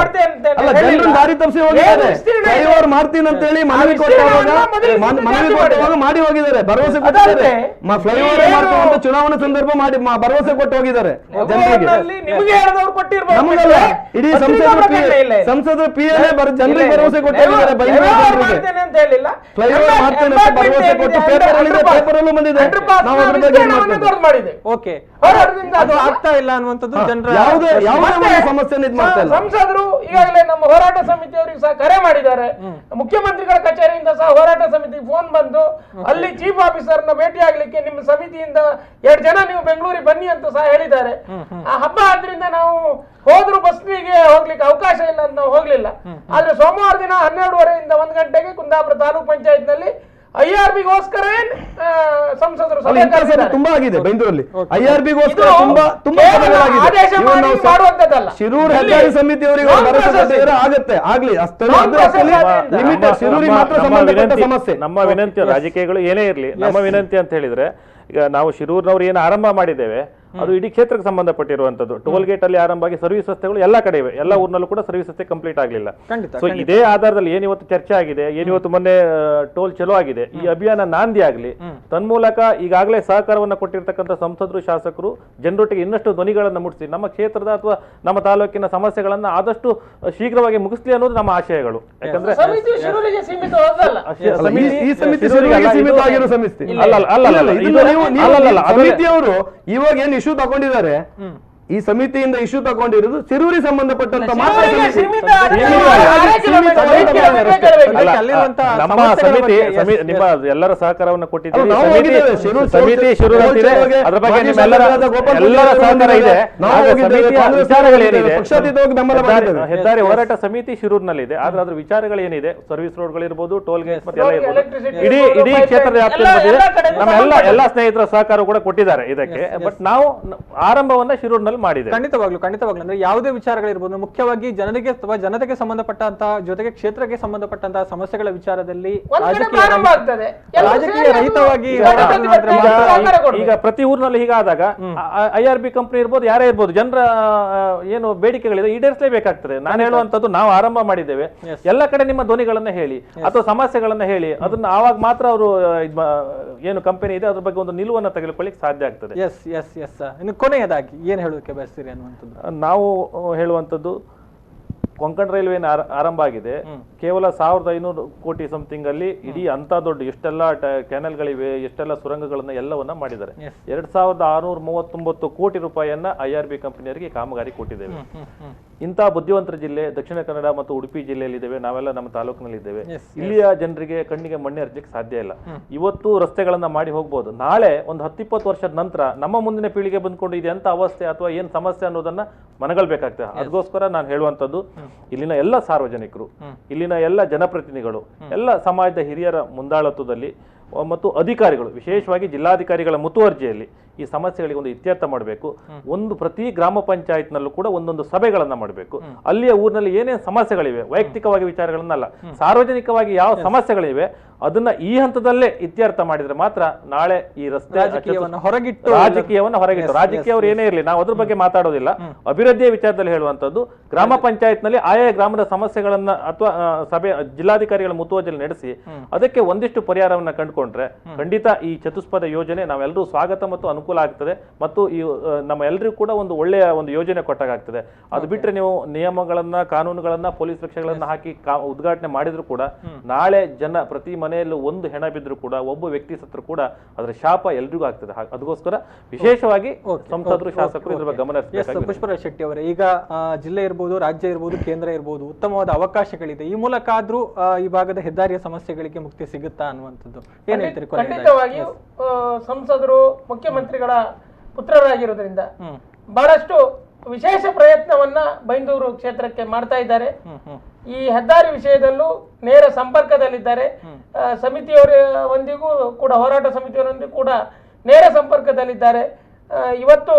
ದಾರಿ ತಪ್ಪಿಸಿ ಹೋಗಿದ್ದಾರೆ. ಫ್ಲೈಓವರ್ ಮಾಡ್ತೀನಿ ಅಂತ ಹೇಳಿ ಮನವಿ ಕೊಟ್ಟವಾಗ ಮಾಡಿ ಹೋಗಿದ್ದಾರೆ, ಭರವಸೆ ಕೊಟ್ಟಿದ್ದಾರೆ. ಫ್ಲೈಓವರ್ ಮಾಡ್ತೀವಿ ಅಂತ ಚುನಾವಣೆ ಸಂದರ್ಭ ಮಾಡಿ ಭರವಸೆ ಕೊಟ್ಟು ಹೋಗಿದ್ದಾರೆ ಜನರಿಗೆ. ನಮಗಲ್ಲ, ಇಡೀ ಸಂಸದರು PA ಜನರಿಗೆ ಭರವಸೆ ಕೊಟ್ಟು ಹೋಗಿದ್ದಾರೆ. ಫ್ಲೈಓವರ್ ಮಾಡ್ತೇನೆ ಅಂತ ಭರವಸೆ ಕೊಟ್ಟು ಪೇಪರ್ ಅದು ಆಗ್ತಾ ಇಲ್ಲ ಅನ್ನುವಂಥದ್ದು ಜನರ ಸಂಸದರು ಈಗಾಗಲೇ ನಮ್ಮ ಹೋರಾಟ ಸಮಿತಿಯವರಿಗೆ ಸಹ ಕರೆ ಮಾಡಿದ್ದಾರೆ. ಮಾಡಿದ್ದಾರೆ. ಮುಖ್ಯಮಂತ್ರಿಗಳ ಕಚೇರಿಯಿಂದ ಸಹ ಹೋರಾಟ ಸಮಿತಿ ಫೋನ್ ಬಂದು ಅಲ್ಲಿ ಚೀಫ್ ಆಫೀಸರ್ ನ ಭೇಟಿ ಆಗ್ಲಿಕ್ಕೆ ನಿಮ್ಮ ಸಮಿತಿಯಿಂದ 2 ಜನ ನೀವು ಬೆಂಗಳೂರಿಗೆ ಬನ್ನಿ ಅಂತ ಸಹ ಹೇಳಿದ್ದಾರೆ. ಆ ಹಬ್ಬ ಆದ್ರಿಂದ ನಾವು ಹೋದ್ರು ಬಸ್ನಿಗೆ ಹೋಗ್ಲಿಕ್ಕೆ ಅವಕಾಶ ಇಲ್ಲ ಅಂತ ನಾವು ಹೋಗ್ಲಿಲ್ಲ. ಆದ್ರೆ ಸೋಮವಾರ ದಿನ 12:30 1 ಗಂಟೆಗೆ ಕುಂದಾಪುರ ತಾಲೂಕ್ ಪಂಚಾಯತ್ ನಲ್ಲಿ IRB-ಗೋಸ್ಕರ ಸಂಸದರು ತುಂಬಾ ಆಗಿದೆ ಬೆಂಗಳೂರಲ್ಲಿ. IRB-ಗೋಸ್ಕರ ಮಾಡುವಂತದ್ದಲ್ಲ. ಶಿರೂರು ಹೆದ್ದಾರಿ ಸಮಿತಿಯವರಿಗೆ ಆಗತ್ತೆ ಆಗ್ಲಿ ಸಮಸ್ಯೆ. ನಮ್ಮ ವಿನಂತಿ ರಾಜಕೀಯಗಳು ಏನೇ ಇರ್ಲಿ, ನಮ್ಮ ವಿನಂತಿ ಅಂತ ಹೇಳಿದ್ರೆ ಈಗ ನಾವು ಶಿರೂರ್ನವ್ರು ಏನು ಆರಂಭ ಮಾಡಿದ್ದೇವೆ ಅದು ಇಡೀ ಕ್ಷೇತ್ರಕ್ಕೆ ಸಂಬಂಧಪಟ್ಟಿರುವಂತದ್ದು. ಟೋಲ್ ಗೇಟ್ ಅಲ್ಲಿ ಆರಂಭ ಆಗಿ ಸರ್ವಿಸ್ ರಸ್ತೆಗಳು ಎಲ್ಲ ಕಡೆ ಇವೆ, ಎಲ್ಲ ಊರ್ನಲ್ಲೂ ಕೂಡ ಸರ್ವಿಸ್ ರಸ್ತೆ ಕಂಪ್ಲೀಟ್ ಆಗಲಿಲ್ಲ. ಸೊ ಇದೇ ಆಧಾರದಲ್ಲಿ ಏನಿವತ್ತು ಚರ್ಚೆ ಆಗಿದೆ, ಏನಿವತ್ತು ಮೊನ್ನೆ ಟೋಲ್ ಚಲೋ ಆಗಿದೆ, ಈ ಅಭಿಯಾನ ನಾಂದಿ ಆಗಲಿ, ತನ್ಮೂಲಕ ಈಗಾಗಲೇ ಸಹಕಾರವನ್ನು ಕೊಟ್ಟಿರ್ತಕ್ಕಂಥ ಸಂಸದರು ಶಾಸಕರು ಜನರೊಟ್ಟಿಗೆ ಇನ್ನಷ್ಟು ಧ್ವನಿಗಳನ್ನು ಮುಟ್ಟಿಸಿ ನಮ್ಮ ಕ್ಷೇತ್ರದ ಅಥವಾ ನಮ್ಮ ತಾಲೂಕಿನ ಸಮಸ್ಯೆಗಳನ್ನ ಆದಷ್ಟು ಶೀಘ್ರವಾಗಿ ಮುಗಿಸ್ಲಿ ಅನ್ನೋದು ನಮ್ಮ ಆಶಯಗಳು. ಯಾಕಂದ್ರೆ ಸಮಿತಿಯವರು ಇವಾಗ ಏನ್ ಇಶ್ಯೂ ತಗೊಂಡಿದ್ದಾರೆ, ಈ ಸಮಿತಿಯಿಂದ ಇಶ್ಯೂ ತಗೊಂಡಿರೋದು ಸಿರೂರಿಗೆ ಸಂಬಂಧಪಟ್ಟಂತ ನಮ್ಮ ಸಮಿತಿ ನಿಮ್ಮ ಎಲ್ಲರ ಸಹಕಾರವನ್ನು ಕೊಟ್ಟಿದ್ದೀವಿ. ಸಮಿತಿ ಶುರು ಅದ್ರ ಬಗ್ಗೆ ನಿಮ್ಮೆಲ್ಲರ ಸಹಕಾರ ಇದೆ. ಹೆದ್ದಾರಿ ಹೋರಾಟ ಸಮಿತಿ ಶಿರೂರಿನಲ್ಲಿದೆ, ಆದ್ರೆ ಅದ್ರ ವಿಚಾರಗಳೇನಿದೆ, ಸರ್ವಿಸ್ ರೋಡ್ಗಳಿರ್ಬೋದು, ಟೋಲ್ ಗೇಟ್ ಮತ್ತೆ ಎಲ್ಲ ಇರ್ಬೋದು, ಇಡೀ ಕ್ಷೇತ್ರದ ವ್ಯಾಪ್ತಿಯಲ್ಲಿ ನಮ್ಮ ಎಲ್ಲ ಸ್ನೇಹಿತರ ಸಹಕಾರ ಕೂಡ ಕೊಟ್ಟಿದ್ದಾರೆ ಇದಕ್ಕೆ. ಬಟ್ ನಾವು ಆರಂಭವನ್ನ ಶಿರೂರಿನಲ್ಲಿ ಮಾಡಿದೆ. ಖಂಡಿತವಾಗ್ಲು ಅಂದ್ರೆ ಯಾವುದೇ ವಿಚಾರಗಳಿರ್ಬೋದು, ಮುಖ್ಯವಾಗಿ ಜನರಿಗೆ ಅಥವಾ ಜನತೆಗೆ ಸಂಬಂಧಪಟ್ಟಂತಹ ಜೊತೆಗೆ ಕ್ಷೇತ್ರಕ್ಕೆ ಸಂಬಂಧಪಟ್ಟಂತಹ ಸಮಸ್ಯೆಗಳ ವಿಚಾರದಲ್ಲಿ ರಾಜಕೀಯ ರಹಿತವಾಗಿ ಈಗ ಪ್ರತಿ ಊರಿನಲ್ಲಿ ಹೀಗಾದಾಗ IRB ಕಂಪನಿ ಇರ್ಬೋದು, ಯಾರೇ ಇರ್ಬೋದು, ಜನರ ಏನು ಬೇಡಿಕೆಗಳಿದೆ ಈಡೇರಿಸಲೇಬೇಕಾಗ್ತದೆ. ನಾನು ಹೇಳುವಂತದ್ದು ನಾವು ಆರಂಭ ಮಾಡಿದ್ದೇವೆ, ಎಲ್ಲ ಕಡೆ ನಿಮ್ಮ ಧ್ವನಿಗಳನ್ನ ಹೇಳಿ ಅಥವಾ ಸಮಸ್ಯೆಗಳನ್ನ ಹೇಳಿ, ಅದನ್ನ ಆವಾಗ ಮಾತ್ರ ಅವರು ಏನು ಕಂಪನಿ ಇದೆ ಅದ್ರ ಬಗ್ಗೆ ಒಂದು ನಿಲುವನ್ನು ತೆಗೆದುಕೊಳ್ಳಿಕ್ಕೆ ಸಾಧ್ಯ ಆಗ್ತದೆ. ಇನ್ನು ಕೊನೆಯದಾಗಿ ಏನ್ ಹೇಳೋಕೆ ಬಯಸ್ತೀರಿ ಅನ್ನುವಂಥದ್ದು? ನಾವು ಹೇಳುವಂಥದ್ದು ಕೊಂಕಣ ರೈಲ್ವೆ ಆರಂಭ ಆಗಿದೆ. ಕೇವಲ 1500 ಕೋಟಿ ಸಮಥಿಂಗ್ ಅಲ್ಲಿ ಇಡೀ ಅಂತ ದೊಡ್ಡ ಎಷ್ಟೆಲ್ಲ ಕೆನಲ್ಗಳಿವೆ, ಎಷ್ಟೆಲ್ಲ ಸುರಂಗಗಳನ್ನ ಎಲ್ಲವನ್ನ ಮಾಡಿದ್ದಾರೆ. 2639 ಕೋಟಿ ರೂಪಾಯಿಯನ್ನ IRB ಕಂಪನಿಯವರಿಗೆ ಕಾಮಗಾರಿ ಕೊಟ್ಟಿದ್ದೇವೆ. ಇಂತಹ ಬುದ್ಧಿವಂತರ ಜಿಲ್ಲೆ ದಕ್ಷಿಣ ಕನ್ನಡ ಮತ್ತು ಉಡುಪಿ ಜಿಲ್ಲೆಯಲ್ಲಿದ್ದೇವೆ, ನಾವೆಲ್ಲ ನಮ್ಮ ತಾಲೂಕಿನಲ್ಲಿ ಇದ್ದೇವೆ. ಇಲ್ಲಿಯ ಜನರಿಗೆ ಕಣ್ಣಿಗೆ ಮಣ್ಣೆ ಹರಿಲಿಕ್ಕೆ ಸಾಧ್ಯ ಇಲ್ಲ. ಇವತ್ತು ರಸ್ತೆಗಳನ್ನ ಮಾಡಿ ಹೋಗ್ಬೋದು, ನಾಳೆ ಒಂದು 10-20 ವರ್ಷದ ನಂತರ ನಮ್ಮ ಮುಂದಿನ ಪೀಳಿಗೆ ಬಂದ್ಕೊಂಡು ಇದೆ ಅಂತ ಅವಸ್ಥೆ ಅಥವಾ ಏನ್ ಸಮಸ್ಯೆ ಅನ್ನೋದನ್ನ ಮನಗಳ್ಬೇಕಾಗ್ತದೆ. ಅದಕ್ಕೋಸ್ಕರ ನಾನು ಹೇಳುವಂತದ್ದು, ಇಲ್ಲಿನ ಎಲ್ಲ ಸಾರ್ವಜನಿಕರು, ಇಲ್ಲಿನ ಎಲ್ಲ ಜನಪ್ರತಿನಿಧಿಗಳು, ಎಲ್ಲ ಸಮಾಜದ ಹಿರಿಯರ ಮುಂದಾಳತ್ವದಲ್ಲಿ ಮತ್ತು ಅಧಿಕಾರಿಗಳು, ವಿಶೇಷವಾಗಿ ಜಿಲ್ಲಾಧಿಕಾರಿಗಳ ಮುತುವರ್ಜಿಯಲ್ಲಿ ಈ ಸಮಸ್ಯೆಗಳಿಗೆ ಒಂದು ಇತ್ಯರ್ಥ ಮಾಡಬೇಕು. ಒಂದು ಪ್ರತಿ ಗ್ರಾಮ ಪಂಚಾಯತ್ನಲ್ಲೂ ಕೂಡ ಒಂದೊಂದು ಸಭೆಗಳನ್ನ ಮಾಡಬೇಕು. ಅಲ್ಲಿಯ ಊರಿನಲ್ಲಿ ಏನೇನು ಸಮಸ್ಯೆಗಳಿವೆ, ವೈಯಕ್ತಿಕವಾಗಿ ವಿಚಾರಗಳನ್ನಲ್ಲ, ಸಾರ್ವಜನಿಕವಾಗಿ ಯಾವ ಸಮಸ್ಯೆಗಳಿವೆ ಅದನ್ನ ಈ ಹಂತದಲ್ಲೇ ಇತ್ಯರ್ಥ ಮಾಡಿದ್ರೆ ಮಾತ್ರ ನಾಳೆ ಈ ರಸ್ತೆ ರಾಜಕೀಯವನ್ನು ಹೊರಗಿಟ್ಟು ರಾಜಕೀಯವರು ಏನೇ ಇರಲಿ ನಾವು ಅದ್ರ ಬಗ್ಗೆ ಮಾತಾಡೋದಿಲ್ಲ. ಅಭಿವೃದ್ಧಿಯ ವಿಚಾರದಲ್ಲಿ ಹೇಳುವಂತದ್ದು, ಗ್ರಾಮ ಪಂಚಾಯತ್ ನಲ್ಲಿ ಆಯಾ ಗ್ರಾಮದ ಸಮಸ್ಯೆಗಳನ್ನ ಅಥವಾ ಸಭೆ ಜಿಲ್ಲಾಧಿಕಾರಿಗಳ ಮುತುವರ್ಜಿಯಲ್ಲಿ ನಡೆಸಿ ಅದಕ್ಕೆ ಒಂದಿಷ್ಟು ಪರಿಹಾರವನ್ನ ಕಂಡುಕೊಂಡ್ರೆ ಖಂಡಿತ ಈ ಚತುಷ್ಪಥ ಯೋಜನೆ ನಾವೆಲ್ಲರೂ ಸ್ವಾಗತ ಮತ್ತು ಅನುಕೂಲ ಆಗ್ತದೆ. ಮತ್ತು ಈ ನಮ್ಮ ಎಲ್ಲರಿಗೂ ಕೂಡ ಒಂದು ಒಳ್ಳೆಯ ಒಂದು ಯೋಜನೆ ಕೊಟ್ಟಾಗ್ತದೆ. ಅದು ಬಿಟ್ಟರೆ ನೀವು ನಿಯಮಗಳನ್ನ, ಕಾನೂನುಗಳನ್ನ, ಪೊಲೀಸ್ ರಕ್ಷೆಗಳನ್ನ ಹಾಕಿ ಉದ್ಘಾಟನೆ ಮಾಡಿದ್ರು ಕೂಡ ನಾಳೆ ಜನ ಪ್ರತಿ ಮನೆಯಲ್ಲೂ ಒಂದು ಹೆಣ ಬಿದ್ರು ಕೂಡ, ಒಬ್ಬ ವ್ಯಕ್ತಿ ಸತ್ರು ಕೂಡ ಅದರ ಶಾಪ ಎಲ್ರಿಗೂ ಆಗ್ತದೆ. ಅದಕ್ಕೋಸ್ಕರ ವಿಶೇಷವಾಗಿ ಸಂಸದರು, ಶಾಸಕರು ಇದ್ರ ಬಗ್ಗೆ ಗಮನ ಹರಿಸಬೇಕು. ಪುಷ್ಪರಾಜ್ ಶೆಟ್ಟಿ ಅವರೇ, ಈಗ ಜಿಲ್ಲೆ ಇರ್ಬೋದು, ರಾಜ್ಯ ಇರ್ಬೋದು, ಕೇಂದ್ರ ಇರ್ಬೋದು, ಉತ್ತಮವಾದ ಅವಕಾಶಗಳಿದೆ. ಈ ಮೂಲಕ ಆದ್ರೂ ಈ ಭಾಗದ ಹೆದ್ದಾರಿಯ ಸಮಸ್ಯೆಗಳಿಗೆ ಮುಕ್ತಿ ಸಿಗುತ್ತಾ ಅನ್ನುವಂಥದ್ದು ಏನ್ ಹೇಳ್ತೀರಿ? ಖಂಡಿತವಾಗಿಯೂ ಸಂಸದರು, ಮುಖ್ಯಮಂತ್ರಿಗಳ ಪುತ್ರರಾಗಿರೋದ್ರಿಂದ ಬಹಳಷ್ಟು ವಿಶೇಷ ಪ್ರಯತ್ನವನ್ನ ಬೈಂದೂರು ಕ್ಷೇತ್ರಕ್ಕೆ ಮಾಡ್ತಾ ಇದ್ದಾರೆ. ಈ ಹೆದ್ದಾರಿ ವಿಷಯದಲ್ಲೂ ನೇರ ಸಂಪರ್ಕದಲ್ಲಿದ್ದಾರೆ. ಸಮಿತಿಯವರೊಂದಿಗೂ ಕೂಡ, ಹೋರಾಟ ಸಮಿತಿಯವರೊಂದಿಗೂ ಕೂಡ ನೇರ ಸಂಪರ್ಕದಲ್ಲಿದ್ದಾರೆ. ಇವತ್ತು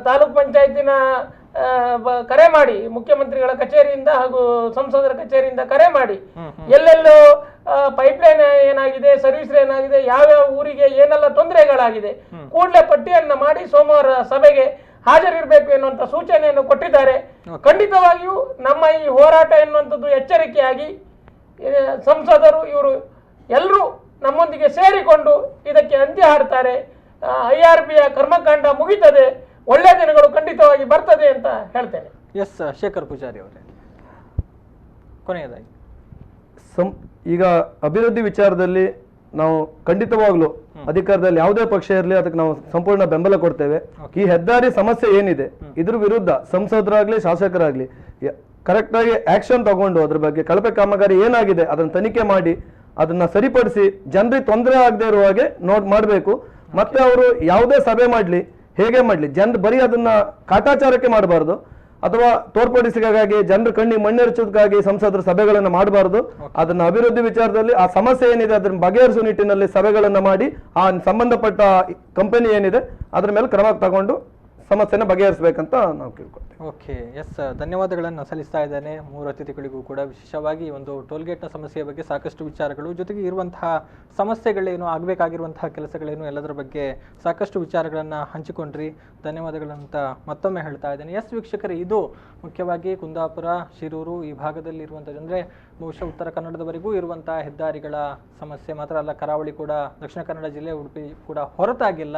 ತಾಲೂಕ್ ಪಂಚಾಯತಿನ ಕರೆ ಮಾಡಿ, ಮುಖ್ಯಮಂತ್ರಿಗಳ ಕಚೇರಿಯಿಂದ ಹಾಗೂ ಸಂಸದರ ಕಚೇರಿಯಿಂದ ಕರೆ ಮಾಡಿ ಎಲ್ಲೆಲ್ಲೋ ಪೈಪ್ಲೈನ್ ಏನಾಗಿದೆ, ಸರ್ವಿಸ್ ಏನಾಗಿದೆ, ಯಾವ್ಯಾವ ಊರಿಗೆ ಏನೆಲ್ಲ ತೊಂದರೆಗಳಾಗಿದೆ ಕೂಡಲೇ ಪಟ್ಟಿಯನ್ನ ಮಾಡಿ ಸೋಮವಾರ ಸಭೆಗೆ ಹಾಜರಿರಬೇಕು ಎನ್ನುವಂತ ಸೂಚನೆಯನ್ನು ಕೊಟ್ಟಿದ್ದಾರೆ. ಖಂಡಿತವಾಗಿಯೂ ನಮ್ಮ ಈ ಹೋರಾಟ ಎನ್ನುವಂಥದ್ದು ಎಚ್ಚರಿಕೆಯಾಗಿ ಸಂಸದರು ಇವರು ಎಲ್ಲರೂ ನಮ್ಮೊಂದಿಗೆ ಸೇರಿಕೊಂಡು ಇದಕ್ಕೆ ಅಂತ್ಯ ಹಾಡ್ತಾರೆ. IRBಯ ಕರ್ಮಕಾಂಡ ಮುಗಿತದೆ, ಒಳ್ಳೆ ದಿನಗಳು ಖಂಡಿತವಾಗಿ ಬರ್ತದೆ ಅಂತ ಹೇಳ್ತೇನೆ. ಎಸ್ ಶೇಖರ್ ಪೂಜಾರಿ ಅವರೇ, ಕೊನೆಯದಾಗಿ ಈಗ ಅಭಿವೃದ್ಧಿ ವಿಚಾರದಲ್ಲಿ ನಾವು ಖಂಡಿತವಾಗ್ಲೂ ಅಧಿಕಾರದಲ್ಲಿ ಯಾವುದೇ ಪಕ್ಷ ಇರಲಿ ಅದಕ್ಕೆ ನಾವು ಸಂಪೂರ್ಣ ಬೆಂಬಲ ಕೊಡ್ತೇವೆ. ಈ ಹೆದ್ದಾರಿ ಸಮಸ್ಯೆ ಏನಿದೆ ಇದ್ರ ವಿರುದ್ಧ ಸಂಸದರಾಗ್ಲಿ ಶಾಸಕರಾಗ್ಲಿ ಕರೆಕ್ಟಾಗಿ ಆಕ್ಷನ್ ತಗೊಂಡು ಅದ್ರ ಬಗ್ಗೆ ಕಳಪೆ ಕಾಮಗಾರಿ ಏನಾಗಿದೆ ಅದನ್ನ ತನಿಖೆ ಮಾಡಿ ಅದನ್ನ ಸರಿಪಡಿಸಿ ಜನರಿಗೆ ತೊಂದರೆ ಆಗದೆ ಇರುವ ಹಾಗೆ ಮಾಡಬೇಕು. ಮತ್ತೆ ಅವರು ಯಾವುದೇ ಸಭೆ ಮಾಡಲಿ ಹೇಗೆ ಮಾಡಲಿ ಜನರು ಬರೀ ಅದನ್ನ ಕಾಟಾಚಾರಕ್ಕೆ ಮಾಡಬಾರ್ದು, ಅಥವಾ ತೋರ್ಪಡಿಸಿಗಾಗಿ ಜನರ ಕಣ್ಣಿಗೆ ಮಣ್ಣೆರಚೋದಕ್ಕಾಗಿ ಸಂಸದರ ಸಭೆಗಳನ್ನು ಮಾಡಬಾರ್ದು. ಅದನ್ನ ಅಭಿವೃದ್ಧಿ ವಿಚಾರದಲ್ಲಿ ಆ ಸಮಸ್ಯೆ ಏನಿದೆ ಅದನ್ನ ಬಗೆಹರಿಸುವ ನಿಟ್ಟಿನಲ್ಲಿ ಸಭೆಗಳನ್ನ ಮಾಡಿ ಆ ಸಂಬಂಧಪಟ್ಟ ಕಂಪನಿ ಏನಿದೆ ಅದ್ರ ಮೇಲೆ ಕ್ರಮ ತಗೊಂಡು ಸಮಸ್ಯೆನ ಬಗೆಹರಿಸಬೇಕಂತ ನಾವು ಕೇಳ್ಕೊಳ್ತೇವೆ. ಓಕೆ, ಎಸ್, ಧನ್ಯವಾದಗಳನ್ನು ಸಲ್ಲಿಸ್ತಾ ಇದ್ದೇನೆ ಮೂರು ಅತಿಥಿಗಳಿಗೂ ಕೂಡ. ವಿಶೇಷವಾಗಿ ಒಂದು ಟೋಲ್ಗೇಟ್ನ ಸಮಸ್ಯೆಯ ಬಗ್ಗೆ ಸಾಕಷ್ಟು ವಿಚಾರಗಳು, ಜೊತೆಗೆ ಇರುವಂತಹ ಸಮಸ್ಯೆಗಳೇನು, ಆಗಬೇಕಾಗಿರುವಂತಹ ಕೆಲಸಗಳೇನು, ಎಲ್ಲದರ ಬಗ್ಗೆ ಸಾಕಷ್ಟು ವಿಚಾರಗಳನ್ನು ಹಂಚಿಕೊಂಡ್ರಿ. ಧನ್ಯವಾದಗಳಂತ ಮತ್ತೊಮ್ಮೆ ಹೇಳ್ತಾ ಇದ್ದೇನೆ. ಎಸ್ ವೀಕ್ಷಕರೇ, ಇದು ಮುಖ್ಯವಾಗಿ ಕುಂದಾಪುರ, ಶಿರೂರು ಈ ಭಾಗದಲ್ಲಿ ಇರುವಂಥದ್ದು, ಅಂದರೆ ಬಹುಶಃ ಉತ್ತರ ಕನ್ನಡದವರೆಗೂ ಇರುವಂತಹ ಹೆದ್ದಾರಿಗಳ ಸಮಸ್ಯೆ ಮಾತ್ರ ಅಲ್ಲ, ಕರಾವಳಿ ಕೂಡ, ದಕ್ಷಿಣ ಕನ್ನಡ ಜಿಲ್ಲೆ, ಉಡುಪಿ ಕೂಡ ಹೊರತಾಗಿಲ್ಲ.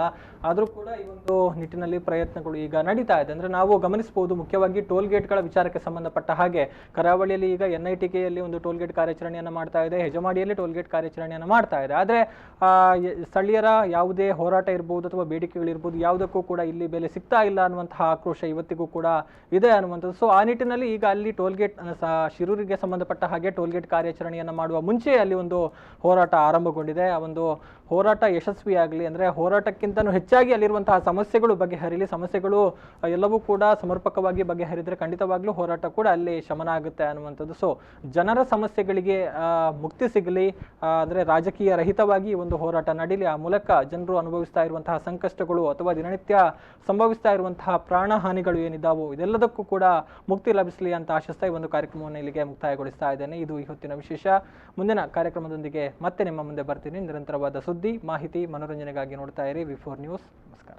ಆದರೂ ಕೂಡ ಈ ಒಂದು ನಿಟ್ಟಿನಲ್ಲಿ ಪ್ರಯತ್ನಗಳು ಈಗ ನಡೀತಾ ಇದೆ. ಅಂದರೆ ನಾವು ಗಮನಿಸಬಹುದು, ಮುಖ್ಯವಾಗಿ ಟೋಲ್ ಗೇಟ್ಗಳ ವಿಚಾರಕ್ಕೆ ಸಂಬಂಧಪಟ್ಟ ಹಾಗೆ ಕರಾವಳಿಯಲ್ಲಿ ಈಗ NITKಯಲ್ಲಿ ಒಂದು ಟೋಲ್ ಗೇಟ್ ಕಾರ್ಯಾಚರಣೆಯನ್ನು ಮಾಡ್ತಾ ಇದೆ, ಹೆಜಮಾಡಿಯಲ್ಲಿ ಟೋಲ್ ಗೇಟ್ ಕಾರ್ಯಾಚರಣೆಯನ್ನು ಮಾಡ್ತಾ ಇದೆ. ಆದರೆ ಸ್ಥಳೀಯರ ಯಾವುದೇ ಹೋರಾಟ ಇರ್ಬೋದು ಅಥವಾ ಬೇಡಿಕೆಗಳಿರ್ಬೋದು, ಯಾವುದಕ್ಕೂ ಕೂಡ ಇಲ್ಲಿ ಬೆಲೆ ಸಿಗ್ತಾ ಇಲ್ಲ ಅನ್ನುವಂತಹ ಆಕ್ರೋಶ ಇವತ್ತಿಗೂ ಕೂಡ ಇದೆ ಅನ್ನುವಂಥದ್ದು. ಸೊ ಆ ನಿಟ್ಟಿನಲ್ಲಿ ಈಗ ಅಲ್ಲಿ ಟೋಲ್ ಗೇಟ್ ಶಿರೂರಿಗೆ ಸಂಬಂಧಪಟ್ಟ ಹಾಗೆ ಟೋಲ್ ಗೇಟ್ ಕಾರ್ಯಾಚರಣೆಯನ್ನು ಮಾಡುವ ಮುಂಚೆ ಅಲ್ಲಿ ಒಂದು ಹೋರಾಟ ಆರಂಭಗೊಂಡಿದೆ. ಆ ಒಂದು ಹೋರಾಟ ಯಶಸ್ವಿಯಾಗಲಿ, ಅಂದರೆ ಹೋರಾಟಕ್ಕಿಂತಲೂ ಹೆಚ್ಚಾಗಿ ಅಲ್ಲಿರುವಂತಹ ಸಮಸ್ಯೆಗಳು ಬಗೆಹರಿಲಿ, ಸಮಸ್ಯೆಗಳು ಎಲ್ಲವೂ ಕೂಡ ಸಮರ್ಪಕವಾಗಿ ಬಗೆಹರಿದರೆ ಖಂಡಿತವಾಗ್ಲೂ ಹೋರಾಟ ಕೂಡ ಅಲ್ಲಿ ಶಮನ ಆಗುತ್ತೆ ಅನ್ನುವಂಥದ್ದು. ಸೊ ಜನರ ಸಮಸ್ಯೆಗಳಿಗೆ ಮುಕ್ತಿ ಸಿಗಲಿ, ಅಂದರೆ ರಾಜಕೀಯ ರಹಿತವಾಗಿ ಒಂದು ಹೋರಾಟ ನಡೀಲಿ, ಆ ಮೂಲಕ ಜನರು ಅನುಭವಿಸ್ತಾ ಇರುವಂತಹ ಸಂಕಷ್ಟಗಳು ಅಥವಾ ದಿನನಿತ್ಯ ಸಂಭವಿಸ್ತಾ ಇರುವಂತಹ ಪ್ರಾಣ ಹಾನಿಗಳು ಏನಿದ್ದಾವೋ ಇದೆಲ್ಲದಕ್ಕೂ ಕೂಡ ಮುಕ್ತಿ ಲಭಿಸಲಿ ಅಂತ ಆಶಿಸ್ತಾ ಈ ಒಂದು ಕಾರ್ಯಕ್ರಮವನ್ನು ಇಲ್ಲಿಗೆ ಮುಕ್ತಾಯಗೊಳಿಸ್ತಾ ಇದ್ದೇನೆ. ಇದು ಇವತ್ತಿನ ವಿಶೇಷ. ಮುಂದಿನ ಕಾರ್ಯಕ್ರಮದೊಂದಿಗೆ ಮತ್ತೆ ನಿಮ್ಮ ಮುಂದೆ ಬರ್ತೀನಿ. ನಿರಂತರವಾದ ಸುದ್ದಿ, ಮಾಹಿತಿ, ಮನೋರಂಜನೆಗಾಗಿ ನೋಡ್ತಾ ಇರಿ V4 ನ್ಯೂಸ್. ನಮಸ್ಕಾರ.